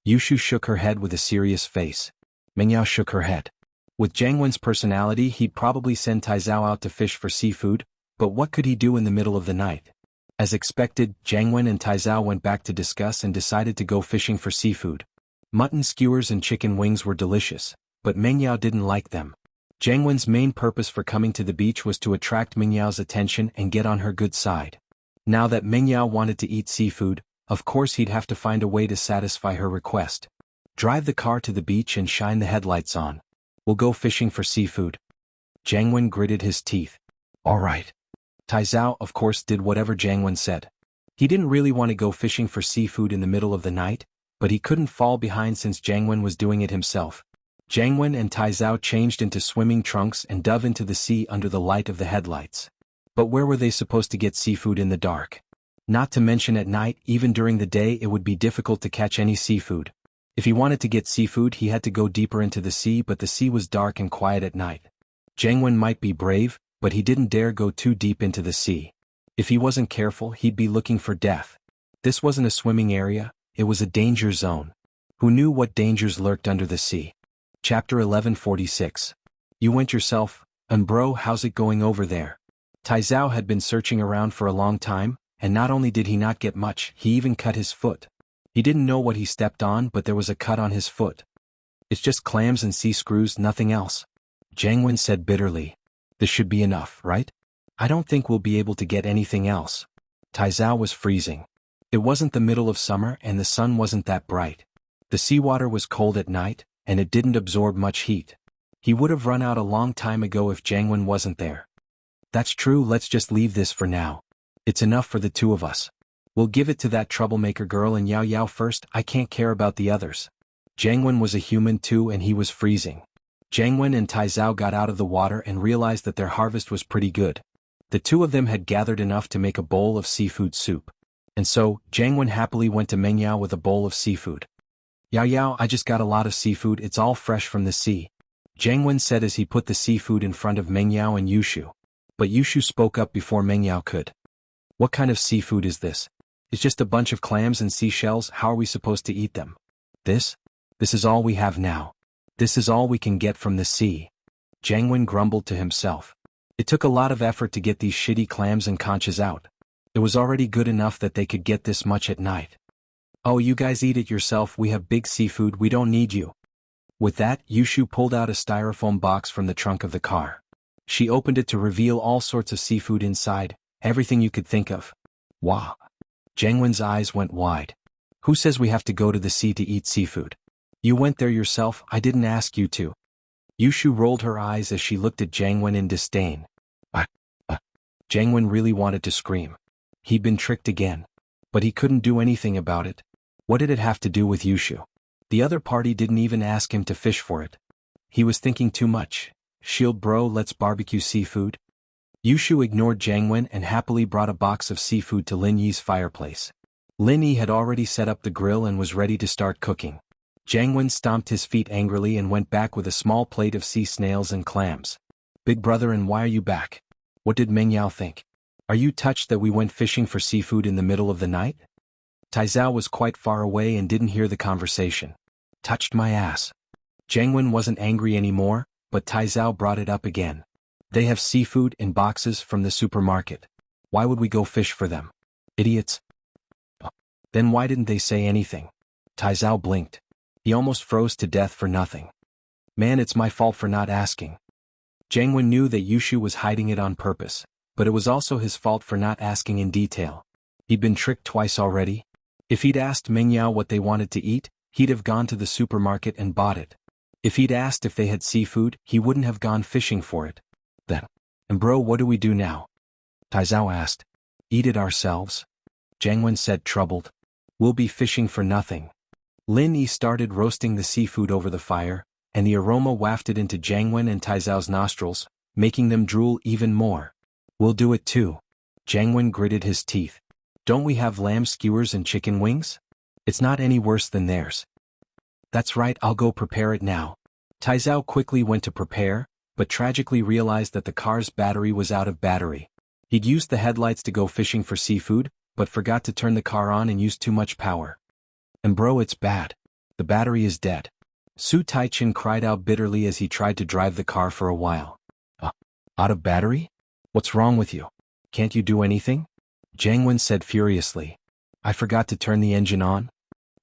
Yushu shook her head with a serious face. Meng Yao shook her head. With Jiangwen's personality, he'd probably send Taizao out to fish for seafood, but what could he do in the middle of the night? As expected, Jiangwen and Taizao went back to discuss and decided to go fishing for seafood. Mutton skewers and chicken wings were delicious, but Meng Yao didn't like them. Jiangwen's main purpose for coming to the beach was to attract Meng Yao's attention and get on her good side. Now that Meng Yao wanted to eat seafood, of course he'd have to find a way to satisfy her request. Drive the car to the beach and shine the headlights on. We'll go fishing for seafood. Jiangwen gritted his teeth. All right. Taizao, of course, did whatever Jiangwen said. He didn't really want to go fishing for seafood in the middle of the night, but he couldn't fall behind since Jiangwen was doing it himself. Jiangwen and Taizao changed into swimming trunks and dove into the sea under the light of the headlights. But where were they supposed to get seafood in the dark? Not to mention at night, even during the day it would be difficult to catch any seafood. If he wanted to get seafood he had to go deeper into the sea, but the sea was dark and quiet at night. Jiangwen might be brave, but he didn't dare go too deep into the sea. If he wasn't careful he'd be looking for death. This wasn't a swimming area, it was a danger zone. Who knew what dangers lurked under the sea? Chapter 1146. You went yourself, and bro, how's it going over there? Tai Zhao had been searching around for a long time, and not only did he not get much, he even cut his foot. He didn't know what he stepped on, but there was a cut on his foot. It's just clams and sea screws, nothing else. Jianghu said bitterly. This should be enough, right? I don't think we'll be able to get anything else. Tai Zhao was freezing. It wasn't the middle of summer and the sun wasn't that bright. The seawater was cold at night, and it didn't absorb much heat. He would have run out a long time ago if Jianghu wasn't there. That's true, let's just leave this for now. It's enough for the two of us. We'll give it to that troublemaker girl and Yao Yao first, I can't care about the others. Jianghu was a human too and he was freezing. Jianghu and Tai Zhao got out of the water and realized that their harvest was pretty good. The two of them had gathered enough to make a bowl of seafood soup. And so, Jianghu happily went to Meng Yao with a bowl of seafood. Yao Yao, I just got a lot of seafood, it's all fresh from the sea. Jianghu said as he put the seafood in front of Meng Yao and Yushu. But Yushu spoke up before Meng Yao could. What kind of seafood is this? It's just a bunch of clams and seashells, how are we supposed to eat them? This is all we have now. This is all we can get from the sea. Jianghu grumbled to himself. It took a lot of effort to get these shitty clams and conchas out. It was already good enough that they could get this much at night. Oh, you guys eat it yourself, we have big seafood, we don't need you. With that, Yushu pulled out a styrofoam box from the trunk of the car. She opened it to reveal all sorts of seafood inside, everything you could think of. Wow. Jianghu's eyes went wide. Who says we have to go to the sea to eat seafood? You went there yourself, I didn't ask you to. Yushu rolled her eyes as she looked at Jianghu in disdain. Jianghu really wanted to scream. He'd been tricked again. But he couldn't do anything about it. What did it have to do with Yushu? The other party didn't even ask him to fish for it. He was thinking too much. Shield bro, let's barbecue seafood. Yushu ignored Jianghu and happily brought a box of seafood to Lin Yi's fireplace. Lin Yi had already set up the grill and was ready to start cooking. Jianghu stomped his feet angrily and went back with a small plate of sea snails and clams. Big brother, and why are you back? What did Meng Yao think? Are you touched that we went fishing for seafood in the middle of the night? Tai Zhao was quite far away and didn't hear the conversation. Touched my ass. Jianghu wasn't angry anymore, but Tai Zhao brought it up again. They have seafood in boxes from the supermarket. Why would we go fish for them? Idiots. Then why didn't they say anything? Tai Zhao blinked. He almost froze to death for nothing. Man, it's my fault for not asking. Jianghu knew that Yushu was hiding it on purpose, but it was also his fault for not asking in detail. He'd been tricked twice already. If he'd asked Meng Yao what they wanted to eat, he'd have gone to the supermarket and bought it. If he'd asked if they had seafood, he wouldn't have gone fishing for it. Then. And bro, what do we do now? Tai Zhao asked. Eat it ourselves? Jianghu said, troubled. We'll be fishing for nothing. Lin Yi started roasting the seafood over the fire, and the aroma wafted into Jianghu and Tai Zhao's nostrils, making them drool even more. We'll do it too. Jianghu gritted his teeth. Don't we have lamb skewers and chicken wings? It's not any worse than theirs. That's right, I'll go prepare it now. Tai Zhao quickly went to prepare, but tragically realized that the car's battery was out of battery. He'd used the headlights to go fishing for seafood, but forgot to turn the car on and used too much power. And bro, it's bad. The battery is dead. Su Taichin cried out bitterly as he tried to drive the car for a while. Out of battery? What's wrong with you? Can't you do anything? Jianghu said furiously. I forgot to turn the engine on.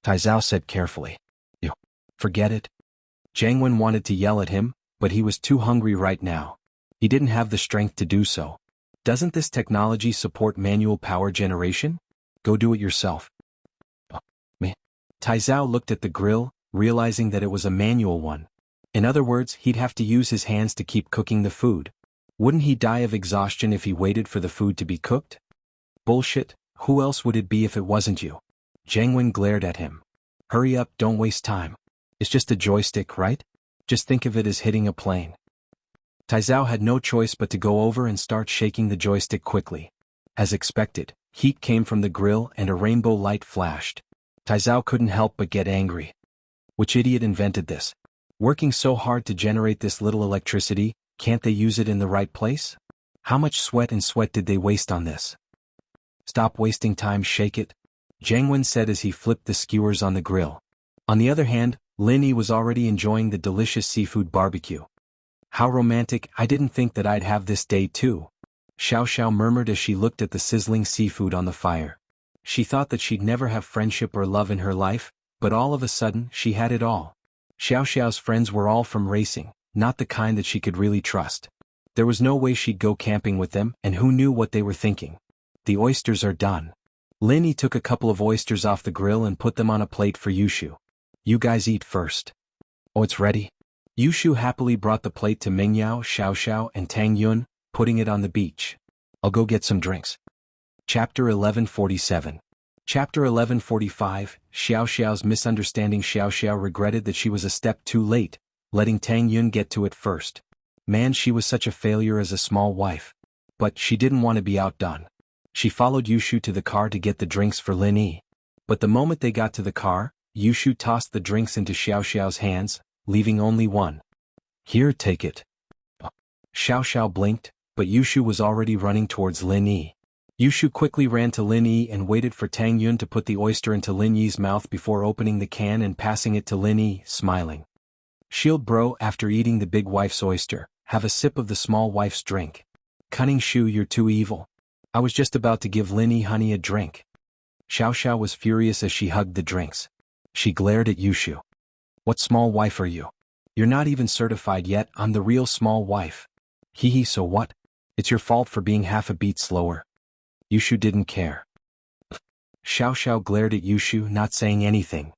Tai Zhao said carefully. You. Forget it. Jianghu wanted to yell at him, but he was too hungry right now. He didn't have the strength to do so. Doesn't this technology support manual power generation? Go do it yourself. Me. Tai Zhao looked at the grill, realizing that it was a manual one. In other words, he'd have to use his hands to keep cooking the food. Wouldn't he die of exhaustion if he waited for the food to be cooked? Bullshit, who else would it be if it wasn't you? Jianghu glared at him. Hurry up, don't waste time. It's just a joystick, right? Just think of it as hitting a plane. Tai Zhao had no choice but to go over and start shaking the joystick quickly. As expected, heat came from the grill and a rainbow light flashed. Tai Zhao couldn't help but get angry. Which idiot invented this? Working so hard to generate this little electricity, can't they use it in the right place? How much sweat did they waste on this? Stop wasting time, shake it, Jianghu said as he flipped the skewers on the grill. On the other hand, Lin Yi was already enjoying the delicious seafood barbecue. How romantic, I didn't think that I'd have this day too. Xiao Xiao murmured as she looked at the sizzling seafood on the fire. She thought that she'd never have friendship or love in her life, but all of a sudden, she had it all. Xiao Xiao's friends were all from racing, not the kind that she could really trust. There was no way she'd go camping with them, and who knew what they were thinking. The oysters are done. Lin Yi took a couple of oysters off the grill and put them on a plate for Yushu. You guys eat first. Oh, it's ready? Yushu happily brought the plate to Mingyao, Xiao Xiao, and Tang Yun, putting it on the beach. I'll go get some drinks. Chapter 1147. Chapter 1145, Xiao Xiao's misunderstanding. Xiao Xiao regretted that she was a step too late, letting Tang Yun get to it first. Man, she was such a failure as a small wife. But she didn't want to be outdone. She followed Yushu to the car to get the drinks for Lin Yi. But the moment they got to the car, Yushu tossed the drinks into Xiao Xiao's hands, leaving only one. Here, take it. Xiao Xiao blinked, but Yushu was already running towards Lin Yi. Yushu quickly ran to Lin Yi and waited for Tang Yun to put the oyster into Lin Yi's mouth before opening the can and passing it to Lin Yi, smiling. Shield bro, after eating the big wife's oyster, have a sip of the small wife's drink. Cunning Shu, you're too evil. I was just about to give Lin Yi honey a drink. Xiao Xiao was furious as she hugged the drinks. She glared at Yushu. What small wife are you? You're not even certified yet, I'm the real small wife. Hee hee, so what? It's your fault for being half a beat slower. Yushu didn't care. Xiao Xiao glared at Yushu, not saying anything.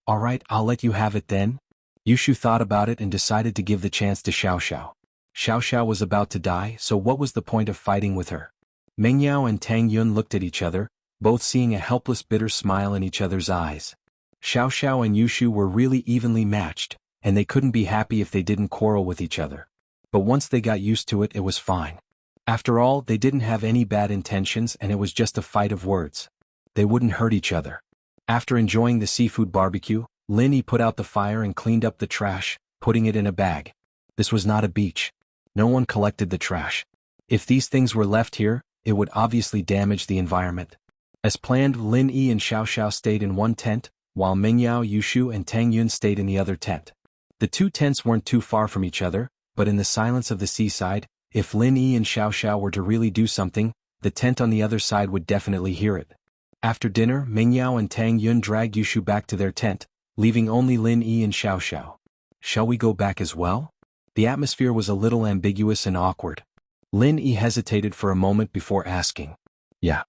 Alright, I'll let you have it then. Yushu thought about it and decided to give the chance to Xiao Xiao. Xiao Xiao was about to die, so what was the point of fighting with her? Mingyao and Tang Yun looked at each other, both seeing a helpless bitter smile in each other's eyes. Xiao Xiao and Yushu were really evenly matched, and they couldn't be happy if they didn't quarrel with each other. But once they got used to it, it was fine. After all, they didn't have any bad intentions and it was just a fight of words. They wouldn't hurt each other. After enjoying the seafood barbecue, Lin Yi put out the fire and cleaned up the trash, putting it in a bag. This was not a beach. No one collected the trash. If these things were left here, it would obviously damage the environment. As planned, Lin Yi and Xiao Xiao stayed in one tent, while Mingyao, Yushu, and Tang Yun stayed in the other tent. The two tents weren't too far from each other, but in the silence of the seaside, if Lin Yi and Xiao Xiao were to really do something, the tent on the other side would definitely hear it. After dinner, Mingyao and Tang Yun dragged Yushu back to their tent, leaving only Lin Yi and Xiao Xiao. Shall we go back as well? The atmosphere was a little ambiguous and awkward. Lin Yi hesitated for a moment before asking. Yeah.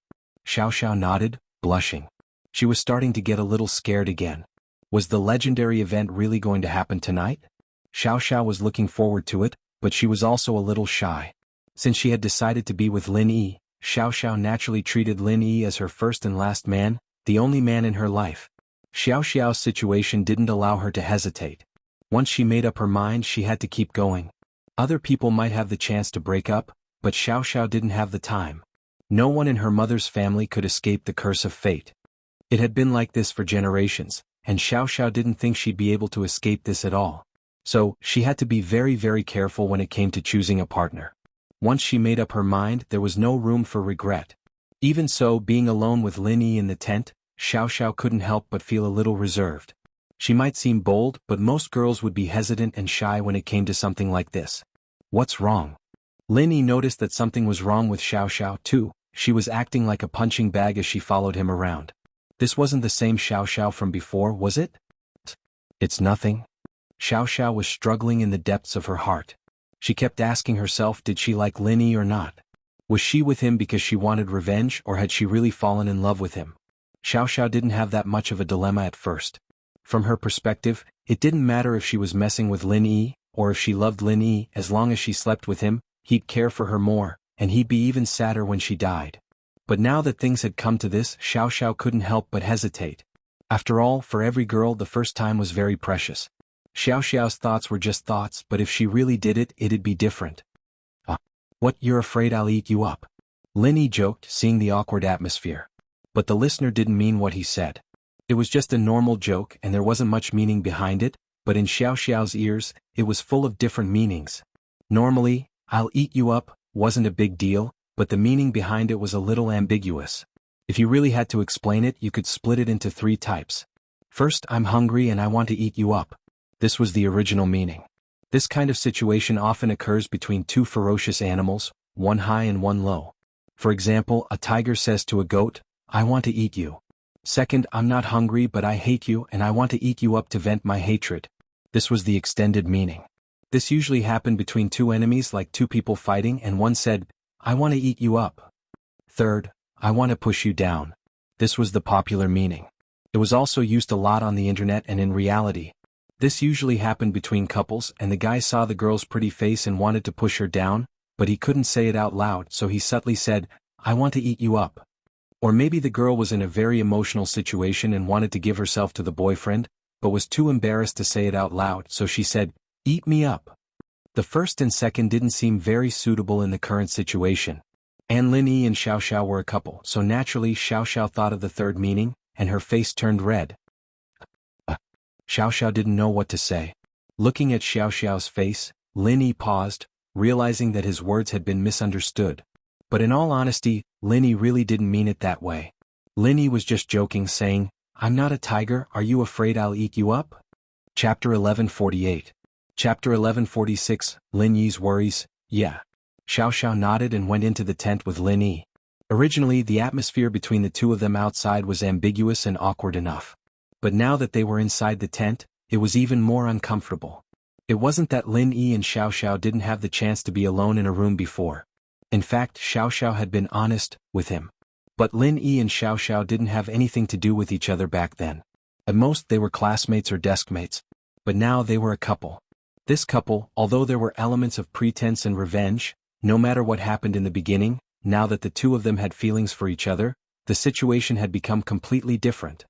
Xiao Xiao nodded, blushing. She was starting to get a little scared again. Was the legendary event really going to happen tonight? Xiao Xiao was looking forward to it, but she was also a little shy. Since she had decided to be with Lin Yi, Xiao Xiao naturally treated Lin Yi as her first and last man, the only man in her life. Xiao Xiao's situation didn't allow her to hesitate. Once she made up her mind, she had to keep going. Other people might have the chance to break up, but Xiao Xiao didn't have the time. No one in her mother's family could escape the curse of fate. It had been like this for generations, and Xiao Xiao didn't think she'd be able to escape this at all. So, she had to be very, very careful when it came to choosing a partner. Once she made up her mind, there was no room for regret. Even so, being alone with Lin Yi in the tent, Xiao Xiao couldn't help but feel a little reserved. She might seem bold, but most girls would be hesitant and shy when it came to something like this. What's wrong? Lin Yi noticed that something was wrong with Xiao Xiao too. She was acting like a punching bag as she followed him around. This wasn't the same Xiao Xiao from before, was it? It's nothing. Xiao Xiao was struggling in the depths of her heart. She kept asking herself, did she like Lin Yi or not? Was she with him because she wanted revenge, or had she really fallen in love with him? Xiao Xiao didn't have that much of a dilemma at first. From her perspective, it didn't matter if she was messing with Lin Yi, or if she loved Lin Yi. As long as she slept with him, he'd care for her more, and he'd be even sadder when she died. But now that things had come to this, Xiao Xiao couldn't help but hesitate. After all, for every girl, the first time was very precious. Xiao Xiao's thoughts were just thoughts, but if she really did it, it'd be different. What, you're afraid I'll eat you up? Lin Yi joked, seeing the awkward atmosphere. But the listener didn't mean what he said. It was just a normal joke and there wasn't much meaning behind it, but in Xiao Xiao's ears, it was full of different meanings. Normally, I'll eat you up wasn't a big deal, but the meaning behind it was a little ambiguous. If you really had to explain it, you could split it into three types. First, I'm hungry and I want to eat you up. This was the original meaning. This kind of situation often occurs between two ferocious animals, one high and one low. For example, a tiger says to a goat, I want to eat you. Second, I'm not hungry but I hate you and I want to eat you up to vent my hatred. This was the extended meaning. This usually happened between two enemies, like two people fighting, and one said, I want to eat you up. Third, I want to push you down. This was the popular meaning. It was also used a lot on the internet and in reality. This usually happened between couples, and the guy saw the girl's pretty face and wanted to push her down, but he couldn't say it out loud, so he subtly said, I want to eat you up. Or maybe the girl was in a very emotional situation and wanted to give herself to the boyfriend, but was too embarrassed to say it out loud, so she said, eat me up. The first and second didn't seem very suitable in the current situation. An Lin Yi and Xiao Xiao were a couple, so naturally Xiao Xiao thought of the third meaning, and her face turned red. Xiao Xiao didn't know what to say. Looking at Xiao Xiao's face, Lin Yi paused, realizing that his words had been misunderstood. But in all honesty, Lin Yi really didn't mean it that way. Lin Yi was just joking, saying, I'm not a tiger, are you afraid I'll eat you up? Chapter 1148. Chapter 1146, Lin Yi's worries. Yeah. Xiao Xiao nodded and went into the tent with Lin Yi. Originally, the atmosphere between the two of them outside was ambiguous and awkward enough. But now that they were inside the tent, it was even more uncomfortable. It wasn't that Lin Yi and Xiao Xiao didn't have the chance to be alone in a room before. In fact, Xiao Xiao had been honest with him. But Lin Yi and Xiao Xiao didn't have anything to do with each other back then. At most they were classmates or deskmates. But now they were a couple. This couple, although there were elements of pretense and revenge, no matter what happened in the beginning, now that the two of them had feelings for each other, the situation had become completely different.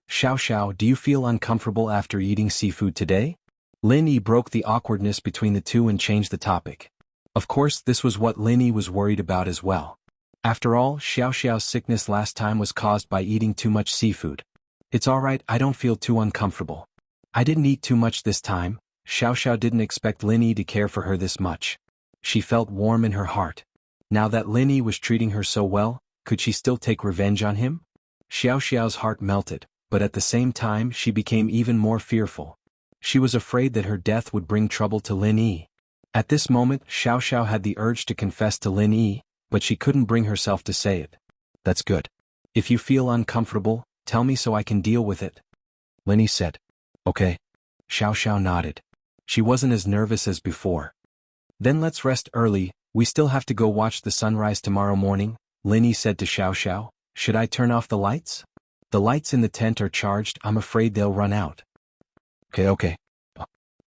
Xiao Xiao, do you feel uncomfortable after eating seafood today? Lin Yi broke the awkwardness between the two and changed the topic. Of course, this was what Lin Yi was worried about as well. After all, Xiao Xiao's sickness last time was caused by eating too much seafood. It's alright, I don't feel too uncomfortable. I didn't eat too much this time. Xiao Xiao didn't expect Lin Yi to care for her this much. She felt warm in her heart. Now that Lin Yi was treating her so well, could she still take revenge on him? Xiao Xiao's heart melted, but at the same time she became even more fearful. She was afraid that her death would bring trouble to Lin Yi. At this moment, Xiao Xiao had the urge to confess to Lin Yi, but she couldn't bring herself to say it. That's good. If you feel uncomfortable, tell me so I can deal with it. Lin Yi said. Okay. Xiao Xiao nodded. She wasn't as nervous as before. Then let's rest early, we still have to go watch the sunrise tomorrow morning, Lin Yi said to Xiao Xiao. Should I turn off the lights? The lights in the tent are charged, I'm afraid they'll run out. Okay.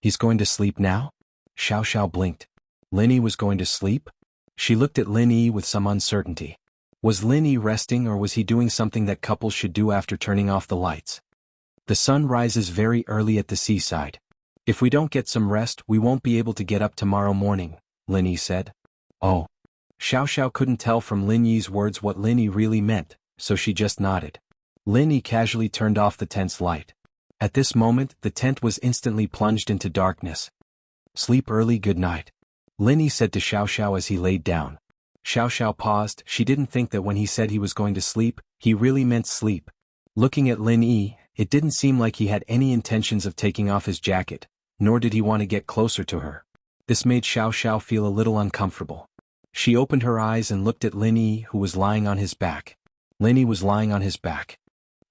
He's going to sleep now? Xiao Xiao blinked. Lin Yi was going to sleep? She looked at Lin Yi with some uncertainty. Was Lin Yi resting or was he doing something that couples should do after turning off the lights? The sun rises very early at the seaside. If we don't get some rest, we won't be able to get up tomorrow morning, Lin Yi said. Oh. Xiao Xiao couldn't tell from Lin Yi's words what Lin Yi really meant, so she just nodded. Lin Yi casually turned off the tent's light. At this moment, the tent was instantly plunged into darkness. Sleep early, good night, Lin Yi said to Xiao Xiao as he laid down. Xiao Xiao paused. She didn't think that when he said he was going to sleep, he really meant sleep. Looking at Lin Yi, it didn't seem like he had any intentions of taking off his jacket, nor did he want to get closer to her. This made Xiao Xiao feel a little uncomfortable. She opened her eyes and looked at Lin Yi, who was lying on his back. Lin Yi was lying on his back.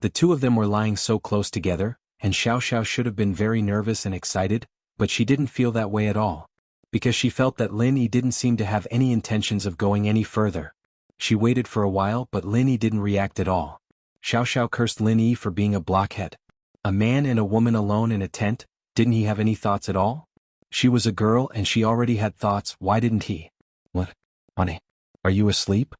The two of them were lying so close together, and Xiao Xiao should have been very nervous and excited, but she didn't feel that way at all. Because she felt that Lin Yi didn't seem to have any intentions of going any further. She waited for a while but Lin Yi didn't react at all. Xiao Xiao cursed Lin Yi for being a blockhead. A man and a woman alone in a tent, didn't he have any thoughts at all? She was a girl and she already had thoughts, why didn't he? What? Honey, are you asleep?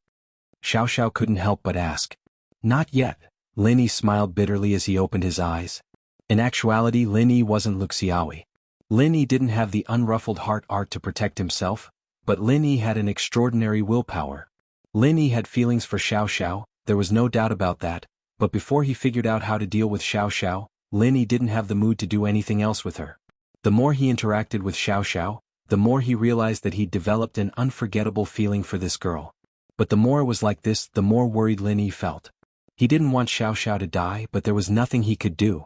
Xiao Xiao couldn't help but ask. Not yet, Lin Yi smiled bitterly as he opened his eyes. In actuality, Lin Yi wasn't Wuxia. Lin Yi didn't have the unruffled heart art to protect himself, but Lin Yi had an extraordinary willpower. Lin Yi had feelings for Xiao Xiao, there was no doubt about that, but before he figured out how to deal with Xiao Xiao, Lin Yi didn't have the mood to do anything else with her. The more he interacted with Xiao Xiao, the more he realized that he'd developed an unforgettable feeling for this girl. But the more it was like this, the more worried Lin Yi felt. He didn't want Xiao Xiao to die, but there was nothing he could do.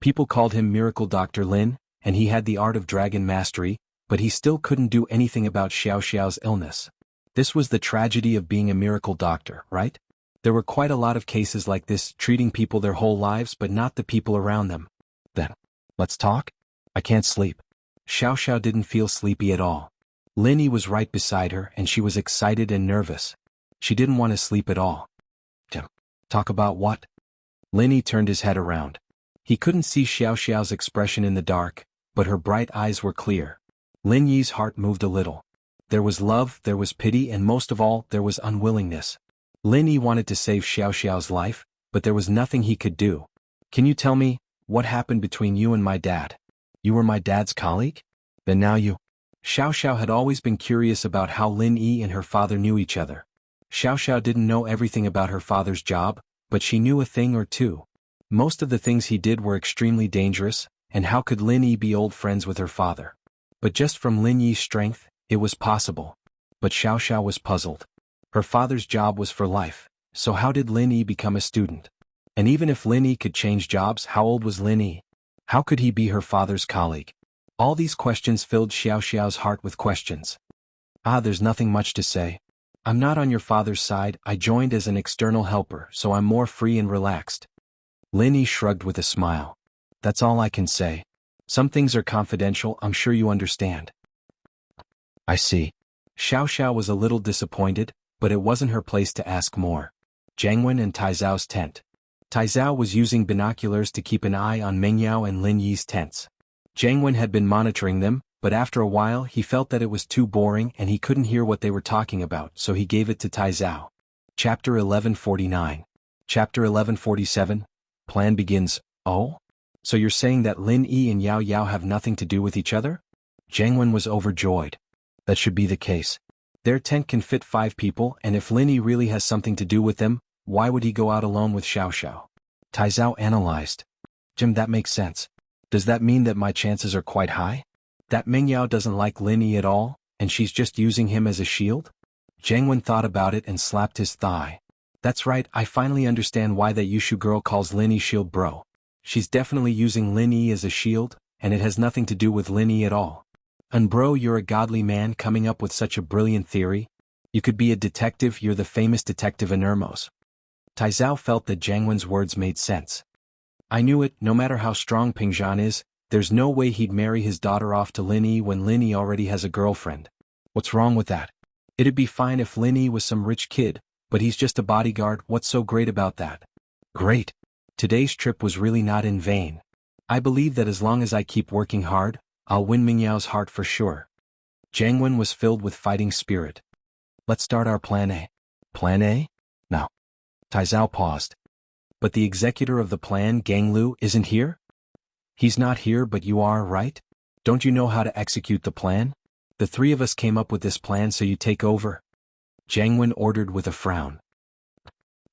People called him Miracle Dr. Lin, and he had the art of dragon mastery, but he still couldn't do anything about Xiao Xiao's illness. This was the tragedy of being a miracle doctor, right? There were quite a lot of cases like this, treating people their whole lives but not the people around them. Then, let's talk? I can't sleep. Xiao Xiao didn't feel sleepy at all. Lin Yi was right beside her and she was excited and nervous. She didn't want to sleep at all. Talk about what? Lin Yi turned his head around. He couldn't see Xiao Xiao's expression in the dark, but her bright eyes were clear. Lin Yi's heart moved a little. There was love, there was pity, and most of all, there was unwillingness. Lin Yi wanted to save Xiao Xiao's life, but there was nothing he could do. Can you tell me, what happened between you and my dad? You were my dad's colleague? Then now you... Xiao Xiao had always been curious about how Lin Yi and her father knew each other. Xiao Xiao didn't know everything about her father's job, but she knew a thing or two. Most of the things he did were extremely dangerous, and how could Lin Yi be old friends with her father? But just from Lin Yi's strength, it was possible. But Xiao Xiao was puzzled. Her father's job was for life, so how did Lin Yi become a student? And even if Lin Yi could change jobs, how old was Lin Yi? How could he be her father's colleague? All these questions filled Xiao Xiao's heart with questions. There's nothing much to say. I'm not on your father's side, I joined as an external helper, so I'm more free and relaxed. Lin Yi shrugged with a smile. That's all I can say. Some things are confidential, I'm sure you understand. I see. Xiao Xiao was a little disappointed, but it wasn't her place to ask more. Jianghu and Taizao's tent. Taizao was using binoculars to keep an eye on Mengyao and Lin Yi's tents. Jianghu had been monitoring them, but after a while he felt that it was too boring and he couldn't hear what they were talking about, so he gave it to Taizao. Chapter 1149. Chapter 1147. Plan begins. Oh? So you're saying that Lin Yi and Yao Yao have nothing to do with each other? Jianghu was overjoyed. That should be the case. Their tent can fit 5 people, and if Lin Yi really has something to do with them, why would he go out alone with Xiao Xiao? Taizao analyzed. Jim, that makes sense. Does that mean that my chances are quite high? That Mengyao doesn't like Lin Yi at all, and she's just using him as a shield? Jianghu thought about it and slapped his thigh. That's right, I finally understand why that Yushu girl calls Lin Yi shield bro. She's definitely using Lin Yi as a shield, and it has nothing to do with Lin Yi at all. And bro, you're a godly man coming up with such a brilliant theory. You could be a detective, you're the famous detective in Ermos. Taizao felt that Jianghu's words made sense. I knew it, no matter how strong Pingzhan is, there's no way he'd marry his daughter off to Lin Yi when Lin Yi already has a girlfriend. What's wrong with that? It'd be fine if Lin Yi was some rich kid, but he's just a bodyguard, what's so great about that? Great. Today's trip was really not in vain. I believe that as long as I keep working hard, I'll win Mingyao's heart for sure. Jianghu was filled with fighting spirit. Let's start our plan A. Plan A? No. Taizao paused. But the executor of the plan, Ganglu, isn't here? He's not here, but you are, right? Don't you know how to execute the plan? The 3 of us came up with this plan, so you take over. Jianghu ordered with a frown.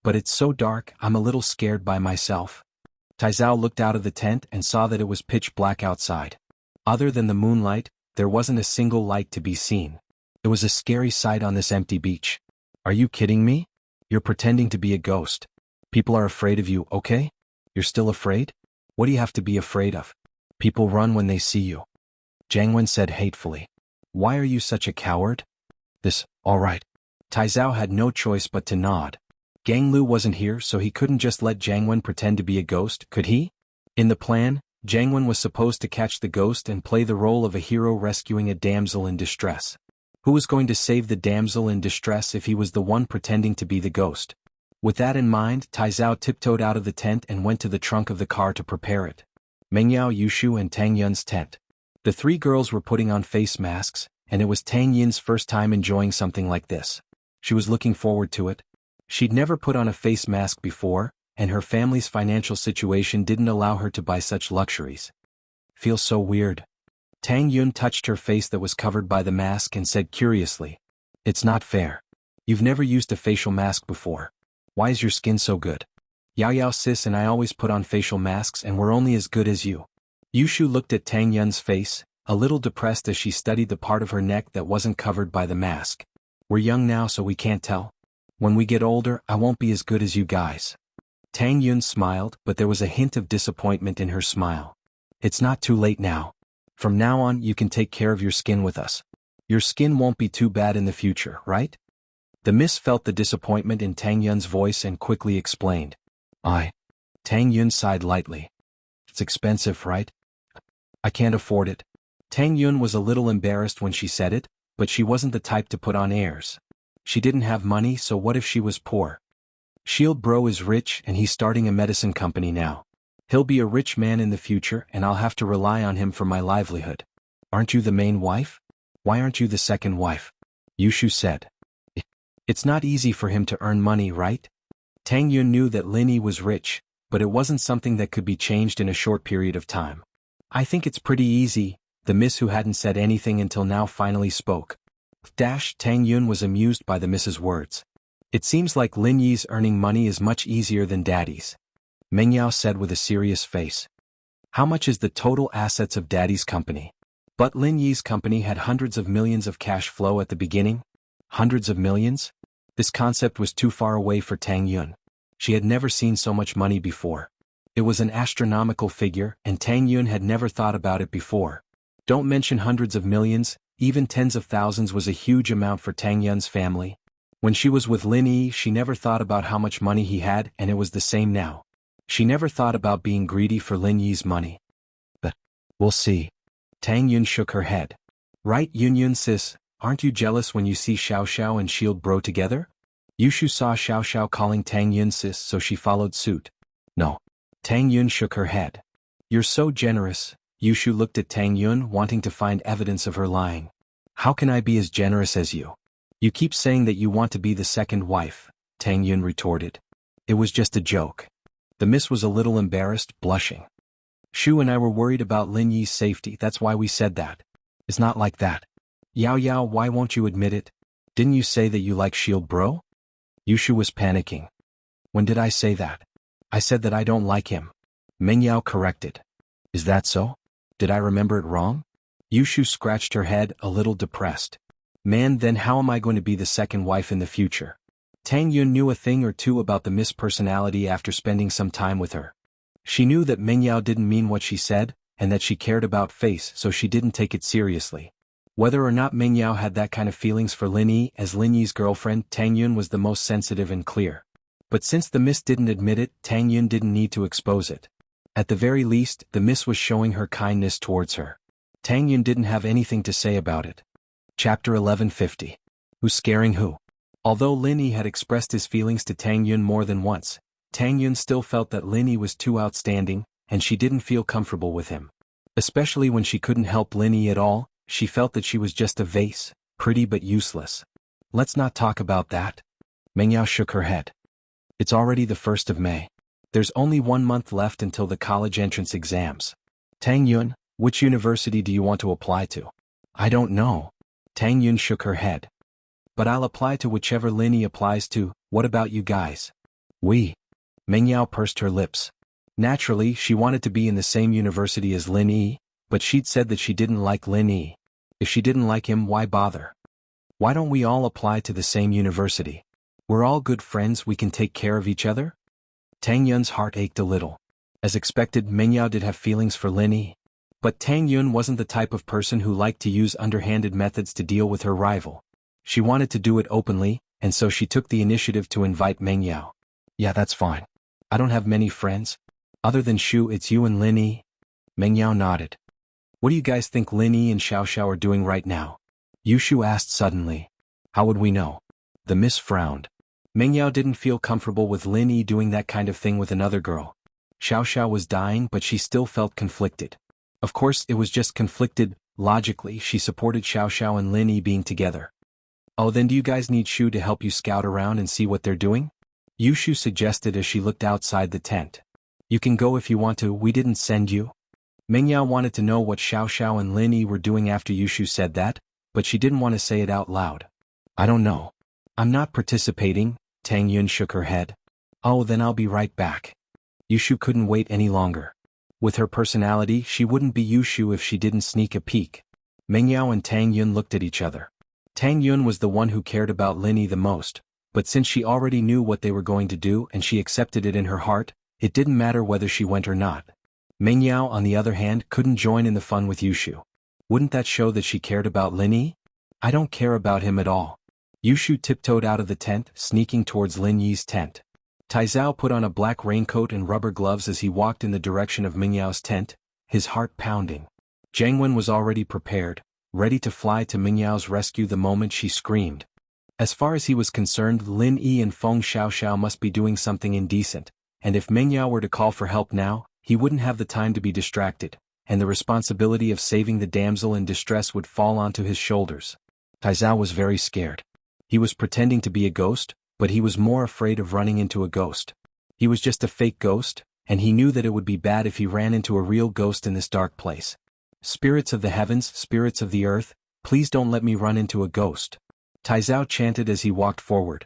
But it's so dark, I'm a little scared by myself. Taizao looked out of the tent and saw that it was pitch black outside. Other than the moonlight, there wasn't a single light to be seen. It was a scary sight on this empty beach. Are you kidding me? You're pretending to be a ghost. People are afraid of you, okay? You're still afraid? What do you have to be afraid of? People run when they see you. Jianghu said hatefully. Why are you such a coward? All right. Taizao had no choice but to nod. Ganglu wasn't here, so he couldn't just let Jianghu pretend to be a ghost, could he? In the plan, Jianghu was supposed to catch the ghost and play the role of a hero rescuing a damsel in distress. Who was going to save the damsel in distress if he was the one pretending to be the ghost? With that in mind, Taizao tiptoed out of the tent and went to the trunk of the car to prepare it. Mengyao, Yushu and Tang Yun's tent. The 3 girls were putting on face masks, and it was Tang Yin's first time enjoying something like this. She was looking forward to it. She'd never put on a face mask before, and her family's financial situation didn't allow her to buy such luxuries. Feels so weird. Tang Yun touched her face that was covered by the mask and said curiously, It's not fair. You've never used a facial mask before. Why is your skin so good? Yao Yao sis and I always put on facial masks and we're only as good as you. Yushu looked at Tang Yun's face, a little depressed as she studied the part of her neck that wasn't covered by the mask. We're young now so we can't tell. When we get older, I won't be as good as you guys. Tang Yun smiled, but there was a hint of disappointment in her smile. It's not too late now. From now on you can take care of your skin with us. Your skin won't be too bad in the future, right? The miss felt the disappointment in Tang Yun's voice and quickly explained. Tang Yun sighed lightly. It's expensive, right? I can't afford it. Tang Yun was a little embarrassed when she said it, but she wasn't the type to put on airs. She didn't have money, so what if she was poor? Shield Bro is rich and he's starting a medicine company now. He'll be a rich man in the future and I'll have to rely on him for my livelihood. Aren't you the main wife? Why aren't you the second wife? Yushu said. It's not easy for him to earn money, right? Tang Yun knew that Lin Yi was rich, but it wasn't something that could be changed in a short period of time. I think it's pretty easy, the miss who hadn't said anything until now finally spoke. Tang Yun was amused by the miss's words. It seems like Lin Yi's earning money is much easier than Daddy's. Meng Yao said with a serious face. How much is the total assets of Daddy's company? But Lin Yi's company had hundreds of millions of cash flow at the beginning? Hundreds of millions? This concept was too far away for Tang Yun. She had never seen so much money before. It was an astronomical figure, and Tang Yun had never thought about it before. Don't mention hundreds of millions, even tens of thousands was a huge amount for Tang Yun's family. When she was with Lin Yi, she never thought about how much money he had, and it was the same now. She never thought about being greedy for Lin Yi's money. But we'll see. Tang Yun shook her head. Right, Yun sis, aren't you jealous when you see Xiao Xiao and Shield Bro together? Yushu saw Xiao Xiao calling Tang Yun sis, so she followed suit. No. Tang Yun shook her head. You're so generous. Yushu looked at Tang Yun, wanting to find evidence of her lying. How can I be as generous as you? You keep saying that you want to be the second wife, Tang Yun retorted. It was just a joke. The miss was a little embarrassed, blushing. Shu and I were worried about Lin Yi's safety, that's why we said that. It's not like that. Yao Yao, why won't you admit it? Didn't you say that you like Shield Bro? Yushu was panicking. When did I say that? I said that I don't like him. Meng Yao corrected. Is that so? Did I remember it wrong? Yushu scratched her head, a little depressed. Man, then how am I going to be the second wife in the future? Tang Yun knew a thing or two about the Miss personality after spending some time with her. She knew that Meng Yao didn't mean what she said, and that she cared about face, so she didn't take it seriously. Whether or not Meng Yao had that kind of feelings for Lin Yi as Lin Yi's girlfriend, Tang Yun was the most sensitive and clear. But since the Miss didn't admit it, Tang Yun didn't need to expose it. At the very least, the Miss was showing her kindness towards her. Tang Yun didn't have anything to say about it. Chapter 1150. Who's scaring who? Although Lin Yi had expressed his feelings to Tang Yun more than once, Tang Yun still felt that Lin Yi was too outstanding, and she didn't feel comfortable with him. Especially when she couldn't help Lin Yi at all, she felt that she was just a vase, pretty but useless. Let's not talk about that. Meng Yao shook her head. It's already the 1st of May. There's only 1 month left until the college entrance exams. Tang Yun, which university do you want to apply to? I don't know. Tang Yun shook her head. But I'll apply to whichever Lin Yi applies to. What about you guys? We. Meng Yao pursed her lips. Naturally, she wanted to be in the same university as Lin Yi, but she'd said that she didn't like Lin Yi. If she didn't like him, why bother? Why don't we all apply to the same university? We're all good friends, we can take care of each other? Tang Yun's heart ached a little. As expected, Meng Yao did have feelings for Lin Yi. But Tang Yun wasn't the type of person who liked to use underhanded methods to deal with her rival. She wanted to do it openly, and so she took the initiative to invite Meng Yao. Yeah, that's fine. I don't have many friends. Other than Shu, it's you and Lin Yi. Meng Yao nodded. What do you guys think Lin Yi and Xiao Xiao are doing right now? Yushu asked suddenly. How would we know? The Miss frowned. Meng Yao didn't feel comfortable with Lin Yi doing that kind of thing with another girl. Xiao Xiao was dying, but she still felt conflicted. Of course, it was just conflicted. Logically, she supported Xiao Xiao and Lin Yi being together. Oh, then do you guys need Shu to help you scout around and see what they're doing? Yushu suggested as she looked outside the tent. You can go if you want to, we didn't send you. Meng Yao wanted to know what Xiao Xiao and Lin Yi were doing after Yushu said that, but she didn't want to say it out loud. I don't know. I'm not participating, Tang Yun shook her head. Oh, then I'll be right back. Yushu couldn't wait any longer. With her personality, she wouldn't be Yushu if she didn't sneak a peek. Meng Yao and Tang Yun looked at each other. Tang Yun was the one who cared about Lin Yi the most, but since she already knew what they were going to do and she accepted it in her heart, it didn't matter whether she went or not. Meng Yao, on the other hand, couldn't join in the fun with Yushu. Wouldn't that show that she cared about Lin Yi? I don't care about him at all. Yushu tiptoed out of the tent, sneaking towards Lin Yi's tent. Taizao put on a black raincoat and rubber gloves as he walked in the direction of Meng Yao's tent, his heart pounding. Jianghu was already prepared, ready to fly to Meng Yao's rescue the moment she screamed. As far as he was concerned, Lin Yi and Feng Xiaoxiao must be doing something indecent, and if Meng Yao were to call for help now, he wouldn't have the time to be distracted, and the responsibility of saving the damsel in distress would fall onto his shoulders. Taizao was very scared. He was pretending to be a ghost, but he was more afraid of running into a ghost. He was just a fake ghost, and he knew that it would be bad if he ran into a real ghost in this dark place. Spirits of the heavens, spirits of the earth, please don't let me run into a ghost. Taizao chanted as he walked forward.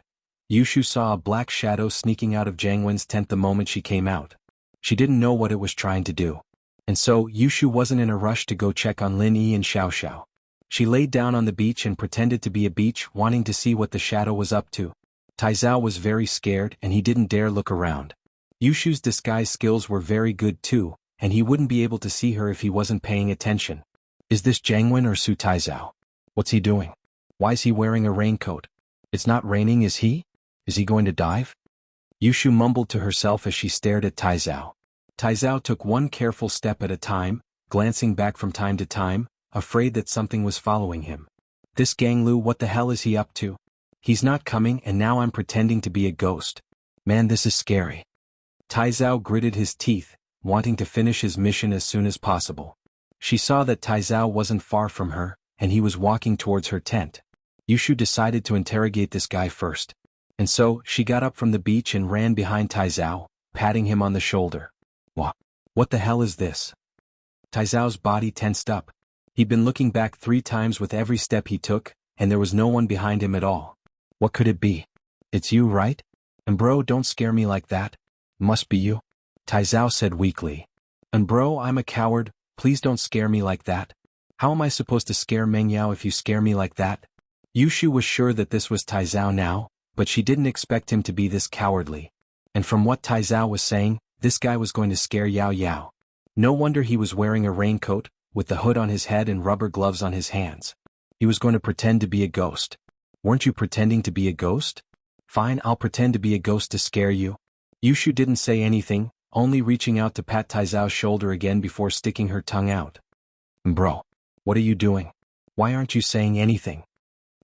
Yushu saw a black shadow sneaking out of Jianghu's tent the moment she came out. She didn't know what it was trying to do. And so, Yushu wasn't in a rush to go check on Lin Yi and Xiaoxiao. She laid down on the beach and pretended to be a beach, wanting to see what the shadow was up to. Taizao was very scared and he didn't dare look around. Yushu's disguise skills were very good too, and he wouldn't be able to see her if he wasn't paying attention. Is this Jianghu or Su Taizao? What's he doing? Why is he wearing a raincoat? It's not raining, is he? Is he going to dive? Yushu mumbled to herself as she stared at Taizao. Taizao took one careful step at a time, glancing back from time to time, afraid that something was following him. This Ganglu, what the hell is he up to? He's not coming and now I'm pretending to be a ghost. Man, this is scary. Taizao gritted his teeth, wanting to finish his mission as soon as possible. She saw that Taizao wasn't far from her, and he was walking towards her tent. Yushu decided to interrogate this guy first. And so, she got up from the beach and ran behind Taizao, patting him on the shoulder. What the hell is this? Taizao's body tensed up. He'd been looking back 3 times with every step he took, and there was no one behind him at all. What could it be? It's you, right? And bro, don't scare me like that. Must be you. Taizao said weakly. And bro, I'm a coward, please don't scare me like that. How am I supposed to scare Meng Yao if you scare me like that? Yushu was sure that this was Taizao now, but she didn't expect him to be this cowardly. And from what Taizao was saying, this guy was going to scare Yao Yao. No wonder he was wearing a raincoat, with the hood on his head and rubber gloves on his hands. He was going to pretend to be a ghost. Weren't you pretending to be a ghost? Fine, I'll pretend to be a ghost to scare you. Yushu didn't say anything, only reaching out to pat Taizao's shoulder again before sticking her tongue out. Bro, what are you doing? Why aren't you saying anything?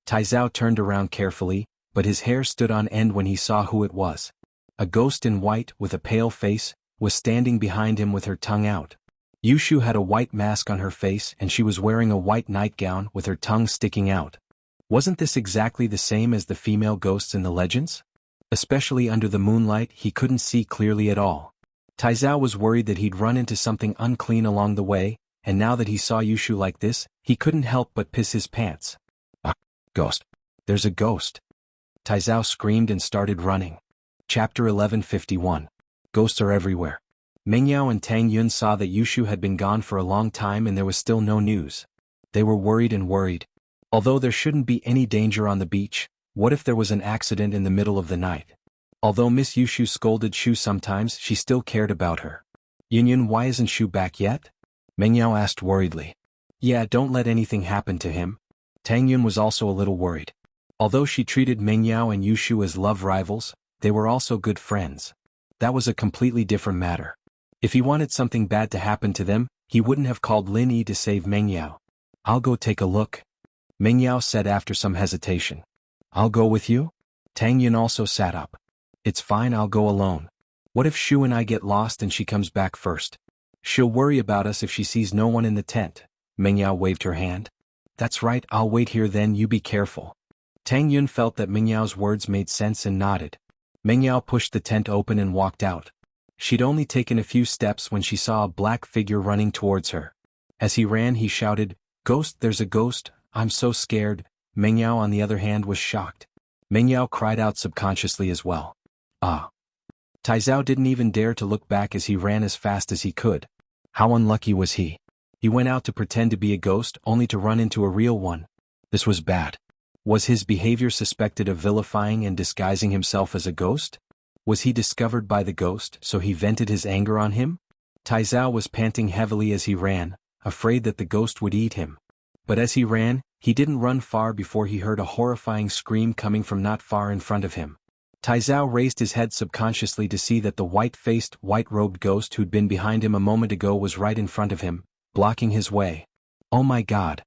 Taizao turned around carefully, but his hair stood on end when he saw who it was. A ghost in white, with a pale face, was standing behind him with her tongue out. Yushu had a white mask on her face and she was wearing a white nightgown with her tongue sticking out. Wasn't this exactly the same as the female ghosts in the legends? Especially under the moonlight, he couldn't see clearly at all. Taizao was worried that he'd run into something unclean along the way, and now that he saw Yushu like this, he couldn't help but piss his pants. Ghost. There's a ghost. Taizao screamed and started running. Chapter 1151. Ghosts are everywhere. Meng Yao and Tang Yun saw that Yushu had been gone for a long time and there was still no news. They were worried and worried. Although there shouldn't be any danger on the beach, what if there was an accident in the middle of the night? Although Miss Yushu scolded Shu sometimes, she still cared about her. Yun, why isn't Shu back yet? Meng Yao asked worriedly. Yeah, don't let anything happen to him. Tang Yun was also a little worried. Although she treated Meng Yao and Yushu as love rivals, they were also good friends. That was a completely different matter. If he wanted something bad to happen to them, he wouldn't have called Lin Yi to save Meng Yao. I'll go take a look. Meng Yao said after some hesitation. I'll go with you? Tang Yun also sat up. It's fine, I'll go alone. What if Shu and I get lost and she comes back first? She'll worry about us if she sees no one in the tent. Meng Yao waved her hand. That's right, I'll wait here then, you be careful. Tang Yun felt that Meng Yao's words made sense and nodded. Meng Yao pushed the tent open and walked out. She'd only taken a few steps when she saw a black figure running towards her. As he ran, he shouted, Ghost, there's a ghost, I'm so scared. Meng Yao, on the other hand, was shocked. Meng Yao cried out subconsciously as well. Ah. Taizao didn't even dare to look back as he ran as fast as he could. How unlucky was he? He went out to pretend to be a ghost only to run into a real one. This was bad. Was his behavior suspected of vilifying and disguising himself as a ghost? Was he discovered by the ghost, so he vented his anger on him? Taizao was panting heavily as he ran, afraid that the ghost would eat him. But as he ran, he didn't run far before he heard a horrifying scream coming from not far in front of him. Taizao raised his head subconsciously to see that the white-faced, white-robed ghost who'd been behind him a moment ago was right in front of him, blocking his way. Oh my god!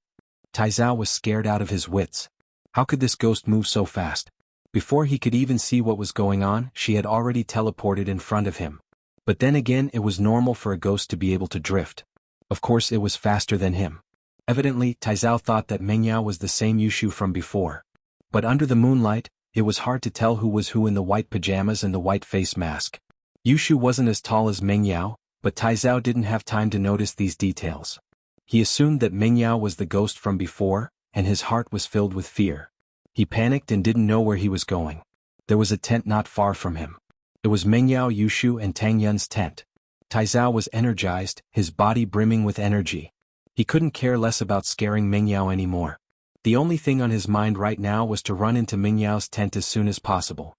Taizao was scared out of his wits. How could this ghost move so fast? Before he could even see what was going on, she had already teleported in front of him. But then again, it was normal for a ghost to be able to drift. Of course it was faster than him. Evidently, Taizao thought that Mengyao was the same Yushu from before. But under the moonlight, it was hard to tell who was who in the white pajamas and the white face mask. Yushu wasn't as tall as Mengyao, but Taizao didn't have time to notice these details. He assumed that Mengyao was the ghost from before, and his heart was filled with fear. He panicked and didn't know where he was going. There was a tent not far from him. It was Mengyao, Yushu and Tang Yun's tent. Taizao was energized, his body brimming with energy. He couldn't care less about scaring Mengyao anymore. The only thing on his mind right now was to run into Mengyao's tent as soon as possible.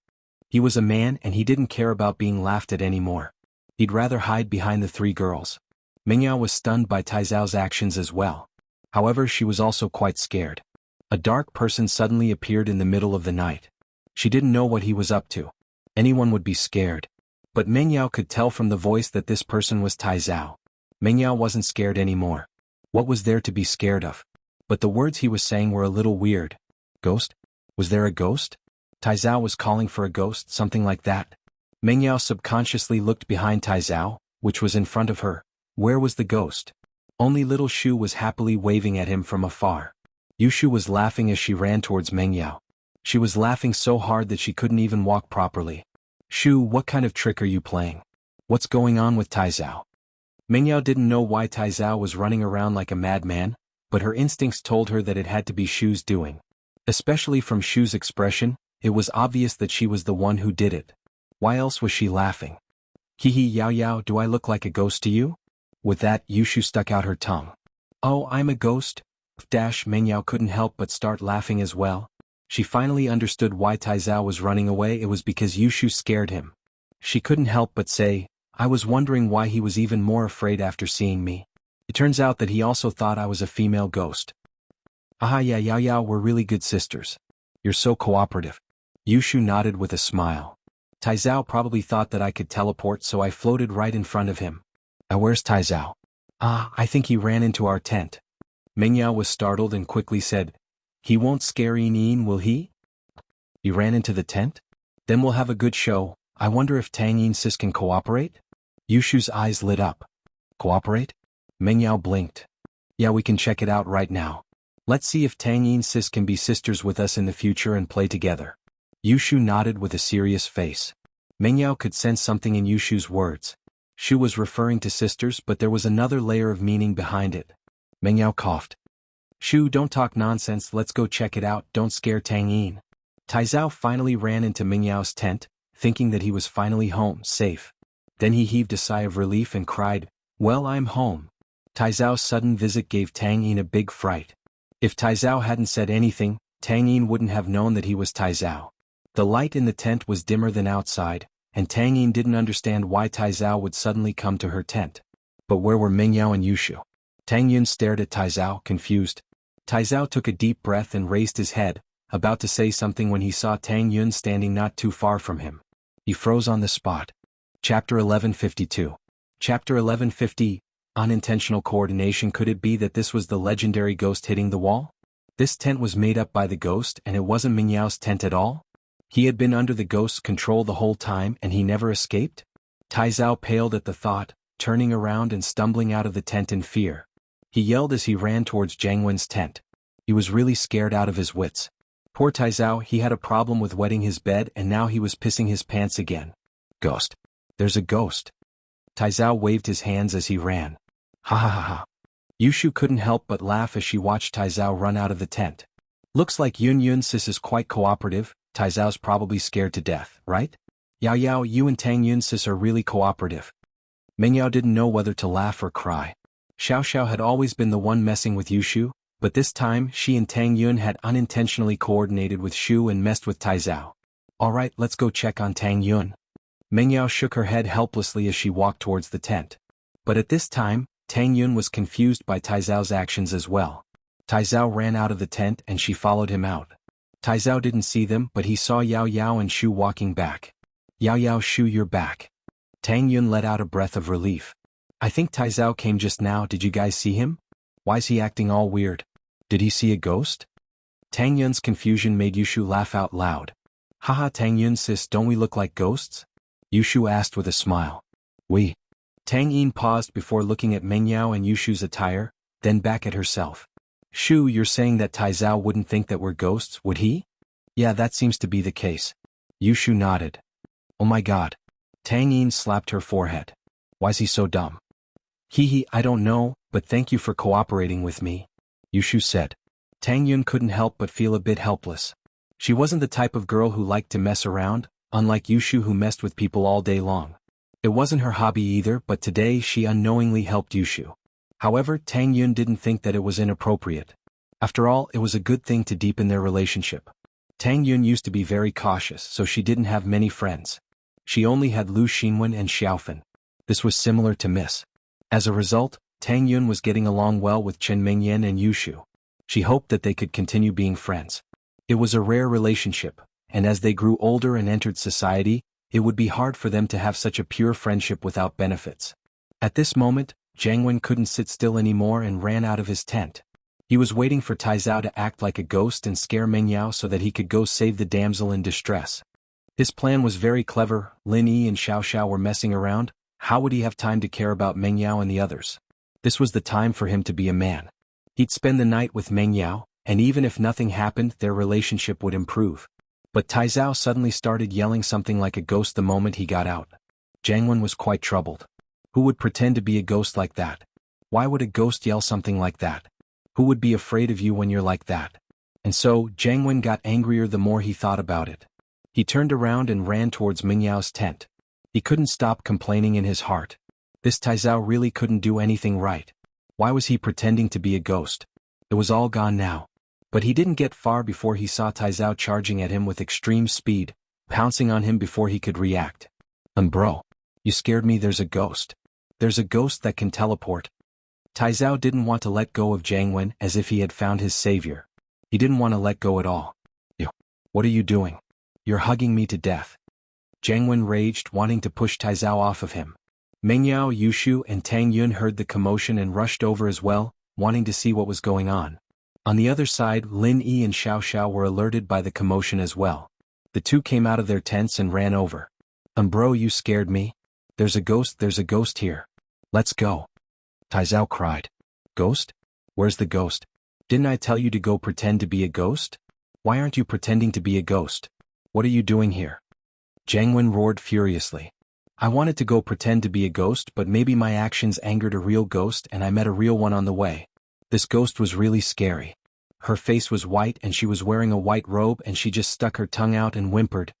He was a man and he didn't care about being laughed at anymore. He'd rather hide behind the three girls. Mengyao was stunned by Taizao's actions as well. However, she was also quite scared. A dark person suddenly appeared in the middle of the night. She didn't know what he was up to. Anyone would be scared. But Mengyao could tell from the voice that this person was Taizao. Mengyao wasn't scared anymore. What was there to be scared of? But the words he was saying were a little weird. Ghost? Was there a ghost? Taizao was calling for a ghost, something like that. Mengyao subconsciously looked behind Taizao, which was in front of her. Where was the ghost? Only little Shu was happily waving at him from afar. Yushu was laughing as she ran towards Mengyao. She was laughing so hard that she couldn't even walk properly. Shu, what kind of trick are you playing? What's going on with Taizao? Mengyao didn't know why Taizao was running around like a madman, but her instincts told her that it had to be Shu's doing. Especially from Shu's expression, it was obvious that she was the one who did it. Why else was she laughing? Hihi Yao Yao, do I look like a ghost to you? With that, Yushu stuck out her tongue. Oh, I'm a ghost? Mengyao couldn't help but start laughing as well. She finally understood why Taizao was running away. It was because Yushu scared him. She couldn't help but say, I was wondering why he was even more afraid after seeing me. It turns out that he also thought I was a female ghost. Aha, yeah, Yao Yao, we're really good sisters. You're so cooperative. Yushu nodded with a smile. Taizao probably thought that I could teleport, so I floated right in front of him. Where's Taizao? I think he ran into our tent. Mengyao was startled and quickly said, He won't scare Yin, will he? He ran into the tent? Then we'll have a good show. I wonder if Tang Yin sis can cooperate? Yushu's eyes lit up. Cooperate? Mengyao blinked. Yeah, we can check it out right now. Let's see if Tang Yin sis can be sisters with us in the future and play together. Yushu nodded with a serious face. Mengyao could sense something in Yushu's words. Shu was referring to sisters, but there was another layer of meaning behind it. Mengyao coughed. Shu, don't talk nonsense, let's go check it out, don't scare Tang Yin. Taizao finally ran into Mengyao's tent, thinking that he was finally home, safe. Then he heaved a sigh of relief and cried, Well, I'm home. Taizao's sudden visit gave Tang Yin a big fright. If Taizao hadn't said anything, Tang Yin wouldn't have known that he was Taizao. The light in the tent was dimmer than outside, and Tang Yin didn't understand why Taizao would suddenly come to her tent. But where were Mengyao and Yushu? Tang Yin stared at Taizao, confused. Taizao took a deep breath and raised his head, about to say something when he saw Tang Yin standing not too far from him. He froze on the spot. Chapter 1152. Chapter 1150. Unintentional coordination. Could it be that this was the legendary ghost hitting the wall? This tent was made up by the ghost and it wasn't Mengyao's tent at all? He had been under the ghost's control the whole time and he never escaped? Taizao paled at the thought, turning around and stumbling out of the tent in fear. He yelled as he ran towards Jianghu's tent. He was really scared out of his wits. Poor Taizao, he had a problem with wetting his bed and now he was pissing his pants again. Ghost. There's a ghost. Taizao waved his hands as he ran. Ha ha ha ha. Yushu couldn't help but laugh as she watched Taizao run out of the tent. Looks like Yun sis is quite cooperative. Taizao's probably scared to death, right? Yao Yao, you and Tang Yun sis are really cooperative. Mengyao didn't know whether to laugh or cry. Xiao Xiao had always been the one messing with Yushu, But this time she and Tang Yun had unintentionally coordinated with Shu and messed with Tai Zhao. Alright, let's go check on Tang Yun. Meng Yao shook her head helplessly as she walked towards the tent. But at this time, Tang Yun was confused by Tai Zhao's actions as well. Tai Zhao ran out of the tent and she followed him out. Tai Zhao didn't see them, but he saw Yao Yao and Shu walking back. Yao Yao, Shu, you're back. Tang Yun let out a breath of relief. I think Tai Zhao came just now. Did you guys see him? Why's he acting all weird? Did he see a ghost? Tang Yun's confusion made Yushu laugh out loud. Haha, Tang Yun sis, don't we look like ghosts? Yushu asked with a smile. We. Tang Yin paused before looking at Meng Yao and Yushu's attire, then back at herself. Shu, you're saying that Tai Zhao wouldn't think that we're ghosts, would he? Yeah, that seems to be the case. Yushu nodded. Oh my god. Tang Yin slapped her forehead. Why's he so dumb? Hee, I don't know, but thank you for cooperating with me, Yushu said. Tang Yun couldn't help but feel a bit helpless. She wasn't the type of girl who liked to mess around, unlike Yushu who messed with people all day long. It wasn't her hobby either, but today she unknowingly helped Yushu. However, Tang Yun didn't think that it was inappropriate. After all, it was a good thing to deepen their relationship. Tang Yun used to be very cautious, so she didn't have many friends. She only had Lu Xinwen and Xiaofan. This was similar to Miss. As a result, Tang Yun was getting along well with Chen Mingyan and Yushu. She hoped that they could continue being friends. It was a rare relationship, and as they grew older and entered society, it would be hard for them to have such a pure friendship without benefits. At this moment, Jianghu couldn't sit still anymore and ran out of his tent. He was waiting for Tai Zhao to act like a ghost and scare Meng Yao so that he could go save the damsel in distress. His plan was very clever. Lin Yi and Xiao Xiao were messing around. How would he have time to care about Meng Yao and the others? This was the time for him to be a man. He'd spend the night with Meng Yao, and even if nothing happened, their relationship would improve. But Tai Zhao suddenly started yelling something like a ghost the moment he got out. Jianghu was quite troubled. Who would pretend to be a ghost like that? Why would a ghost yell something like that? Who would be afraid of you when you're like that? And so, Jianghu got angrier the more he thought about it. He turned around and ran towards Meng Yao's tent. He couldn't stop complaining in his heart. This Tai Zhao really couldn't do anything right. Why was he pretending to be a ghost? It was all gone now. But he didn't get far before he saw Tai Zhao charging at him with extreme speed, pouncing on him before he could react. Bro. You scared me. There's a ghost. There's a ghost that can teleport. Tai Zhao didn't want to let go of Jianghu as if he had found his savior. He didn't want to let go at all. Yo. What are you doing? You're hugging me to death. Jianghu raged, wanting to push Tai Zhao off of him. Meng Yao, Yushu, and Tang Yun heard the commotion and rushed over as well, wanting to see what was going on. On the other side, Lin Yi and Xiao Xiao were alerted by the commotion as well. The two came out of their tents and ran over. Bro, you scared me. There's a ghost here. Let's go. Tai Zhao cried. Ghost? Where's the ghost? Didn't I tell you to go pretend to be a ghost? Why aren't you pretending to be a ghost? What are you doing here? Jianghu roared furiously. I wanted to go pretend to be a ghost, but maybe my actions angered a real ghost and I met a real one on the way. This ghost was really scary. Her face was white and she was wearing a white robe and she just stuck her tongue out and whimpered.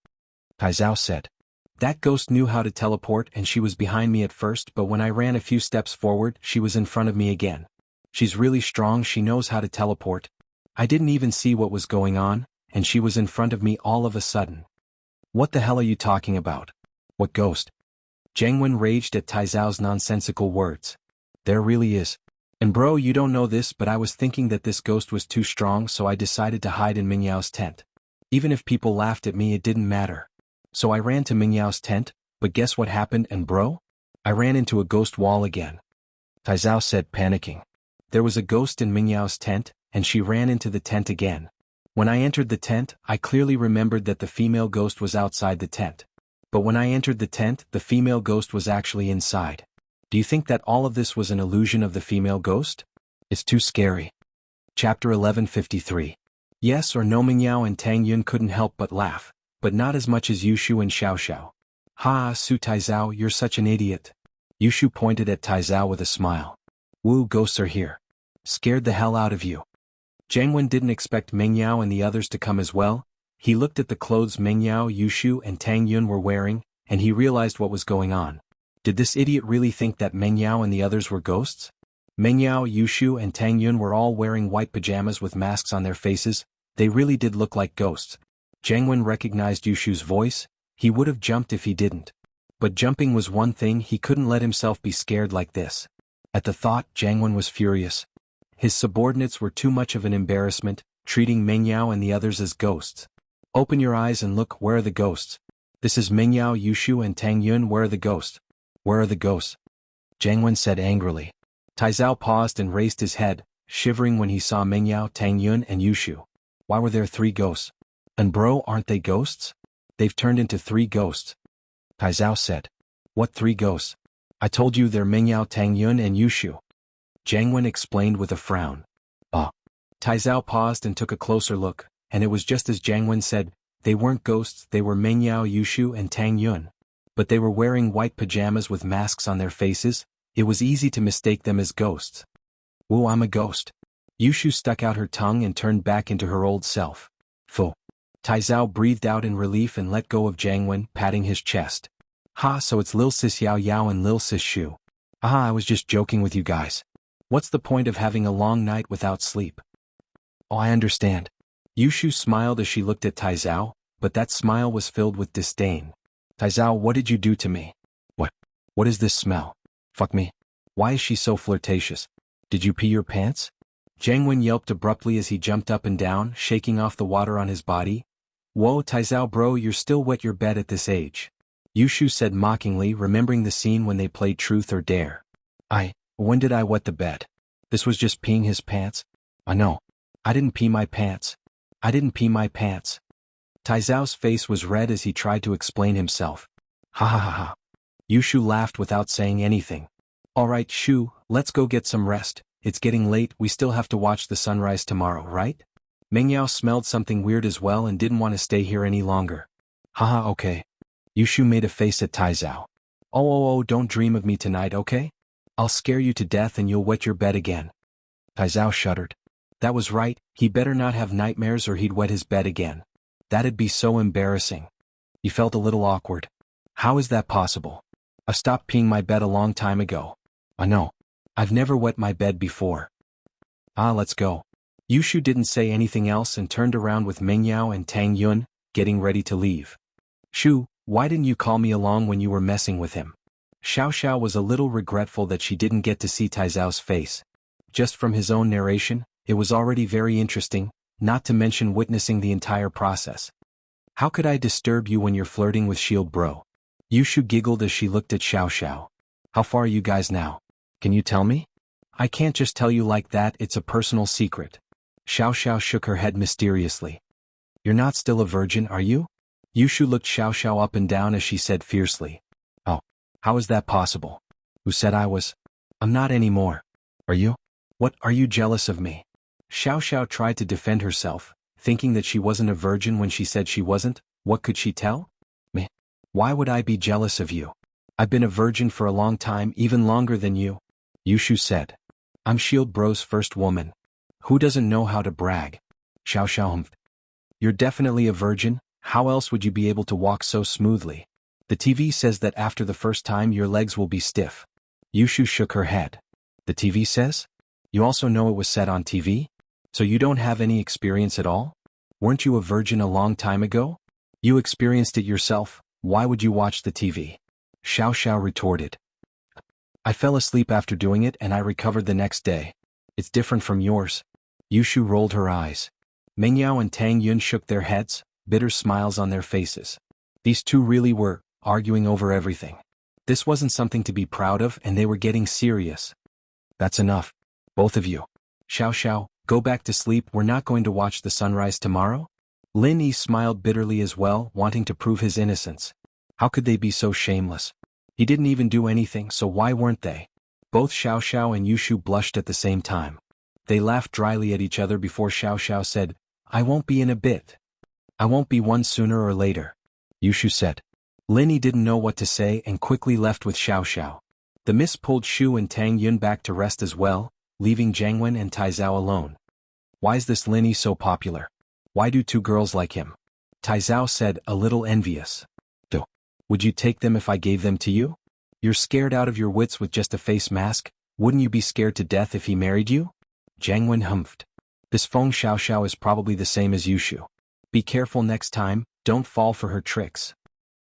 Tai Zhao said. That ghost knew how to teleport and she was behind me at first, but when I ran a few steps forward, she was in front of me again. She's really strong, she knows how to teleport. I didn't even see what was going on, and she was in front of me all of a sudden. What the hell are you talking about? What ghost? Jianghu raged at Tai Zhao's nonsensical words. There really is. And bro, you don't know this, but I was thinking that this ghost was too strong, so I decided to hide in Meng Yao's tent. Even if people laughed at me, it didn't matter. So I ran to Meng Yao's tent, but guess what happened, and bro? I ran into a ghost wall again. Tai Zhao said, panicking. There was a ghost in Meng Yao's tent, and she ran into the tent again. When I entered the tent, I clearly remembered that the female ghost was outside the tent. But when I entered the tent, the female ghost was actually inside. Do you think that all of this was an illusion of the female ghost? It's too scary. Chapter 1153. Yes or no? Meng Yao and Tang Yun couldn't help but laugh, but not as much as Yushu and Xiao Xiao. Ha, Su Tai Zhao, you're such an idiot. Yushu pointed at Tai Zhao with a smile. Woo, ghosts are here. Scared the hell out of you. Jianghu didn't expect Meng Yao and the others to come as well. He looked at the clothes Meng Yao, Yushu, and Tang Yun were wearing, and he realized what was going on. Did this idiot really think that Meng Yao and the others were ghosts? Meng Yao, Yushu and Tang Yun were all wearing white pajamas with masks on their faces. They really did look like ghosts. Jianghu recognized Yushu's voice. He would have jumped if he didn't. But jumping was one thing, he couldn't let himself be scared like this. At the thought, Jianghu was furious. His subordinates were too much of an embarrassment, treating Meng Yao and the others as ghosts. Open your eyes and look, where are the ghosts? This is Meng Yao, Yushu and Tang Yun, where are the ghosts? Where are the ghosts? Jianghu said angrily. Taizao paused and raised his head, shivering when he saw Meng Yao, Tang Yun and Yushu. Why were there 3 ghosts? And bro, aren't they ghosts? They've turned into 3 ghosts. Taizao said. What 3 ghosts? I told you they're Meng Yao, Tang Yun and Yushu. Jianghu explained with a frown. Taizao paused and took a closer look, and it was just as Jianghu said, they weren't ghosts, they were Meng Yao, Yushu and Tang Yun. But they were wearing white pajamas with masks on their faces. It was easy to mistake them as ghosts. Whoa, I'm a ghost. Yushu stuck out her tongue and turned back into her old self. Pho. Taizao breathed out in relief and let go of Jianghu, patting his chest. Ha, so it's Lil Sis Yao Yao and Lil Sis Shu. I was just joking with you guys. What's the point of having a long night without sleep? Oh, I understand. Yushu smiled as she looked at Taizao, but that smile was filled with disdain. Taizao, what did you do to me? What is this smell? Fuck me. Why is she so flirtatious? Did you pee your pants? Jianghu yelped abruptly as he jumped up and down, shaking off the water on his body. Whoa, Taizao bro, you're still wet your bed at this age. Yushu said mockingly, remembering the scene when they played Truth or Dare. When did I wet the bed? This was just peeing his pants? I know. I didn't pee my pants. I didn't pee my pants. Taizao's face was red as he tried to explain himself. Ha ha ha ha. Yushu laughed without saying anything. Alright Shu, let's go get some rest. It's getting late, we still have to watch the sunrise tomorrow, right? Meng Yao smelled something weird as well and didn't want to stay here any longer. Haha, okay. Yushu made a face at Taizao. Oh, don't dream of me tonight, okay? I'll scare you to death and you'll wet your bed again. Taizao shuddered. That was right, he better not have nightmares or he'd wet his bed again. That'd be so embarrassing. He felt a little awkward. How is that possible? I stopped peeing my bed a long time ago. I know. I've never wet my bed before. Let's go. Yushu didn't say anything else and turned around with Meng Yao and Tang Yun, getting ready to leave. Shu, why didn't you call me along when you were messing with him? Xiao was a little regretful that she didn't get to see Taizao's face. Just from his own narration, it was already very interesting, not to mention witnessing the entire process. How could I disturb you when you're flirting with Shield Bro? Yushu giggled as she looked at Xiao. How far are you guys now? Can you tell me? I can't just tell you like that, it's a personal secret. Xiao shook her head mysteriously. You're not still a virgin, are you? Yushu looked Xiao up and down as she said fiercely. Oh, how is that possible? Who said I was? I'm not anymore. Are you? What, are you jealous of me? Xiao tried to defend herself, thinking that she wasn't a virgin when she said she wasn't. What could she tell? Me? Why would I be jealous of you? I've been a virgin for a long time, even longer than you. Yushu said. I'm Shield Bro's first woman. Who doesn't know how to brag? Xiao humphed. You're definitely a virgin, how else would you be able to walk so smoothly? The TV says that after the first time your legs will be stiff. Yushu shook her head. The TV says? You also know it was said on TV? So you don't have any experience at all? Weren't you a virgin a long time ago? You experienced it yourself, why would you watch the TV? Xiao retorted. I fell asleep after doing it and I recovered the next day. It's different from yours. Yushu rolled her eyes. Meng Yao and Tang Yun shook their heads, bitter smiles on their faces. These two really were arguing over everything. This wasn't something to be proud of and they were getting serious. That's enough. Both of you. Xiao, go back to sleep, we're not going to watch the sunrise tomorrow? Lin Yi smiled bitterly as well, wanting to prove his innocence. How could they be so shameless? He didn't even do anything, so why weren't they? Both Xiao and Yushu blushed at the same time. They laughed dryly at each other before Xiao said, I won't be in a bit. I won't be one sooner or later. Yushu said. Lin Yi didn't know what to say and quickly left with Xiao. The mist pulled Shu and Tang Yun back to rest as well, leaving Jianghu and Taizao alone. Why is this Lin Yi so popular? Why do 2 girls like him? Taizao said, a little envious. Would you take them if I gave them to you? You're scared out of your wits with just a face mask, Wouldn't you be scared to death if he married you? Jiang Wen humphed. This Feng Xiaoxiao is probably the same as Yushu. Be careful next time, don't fall for her tricks.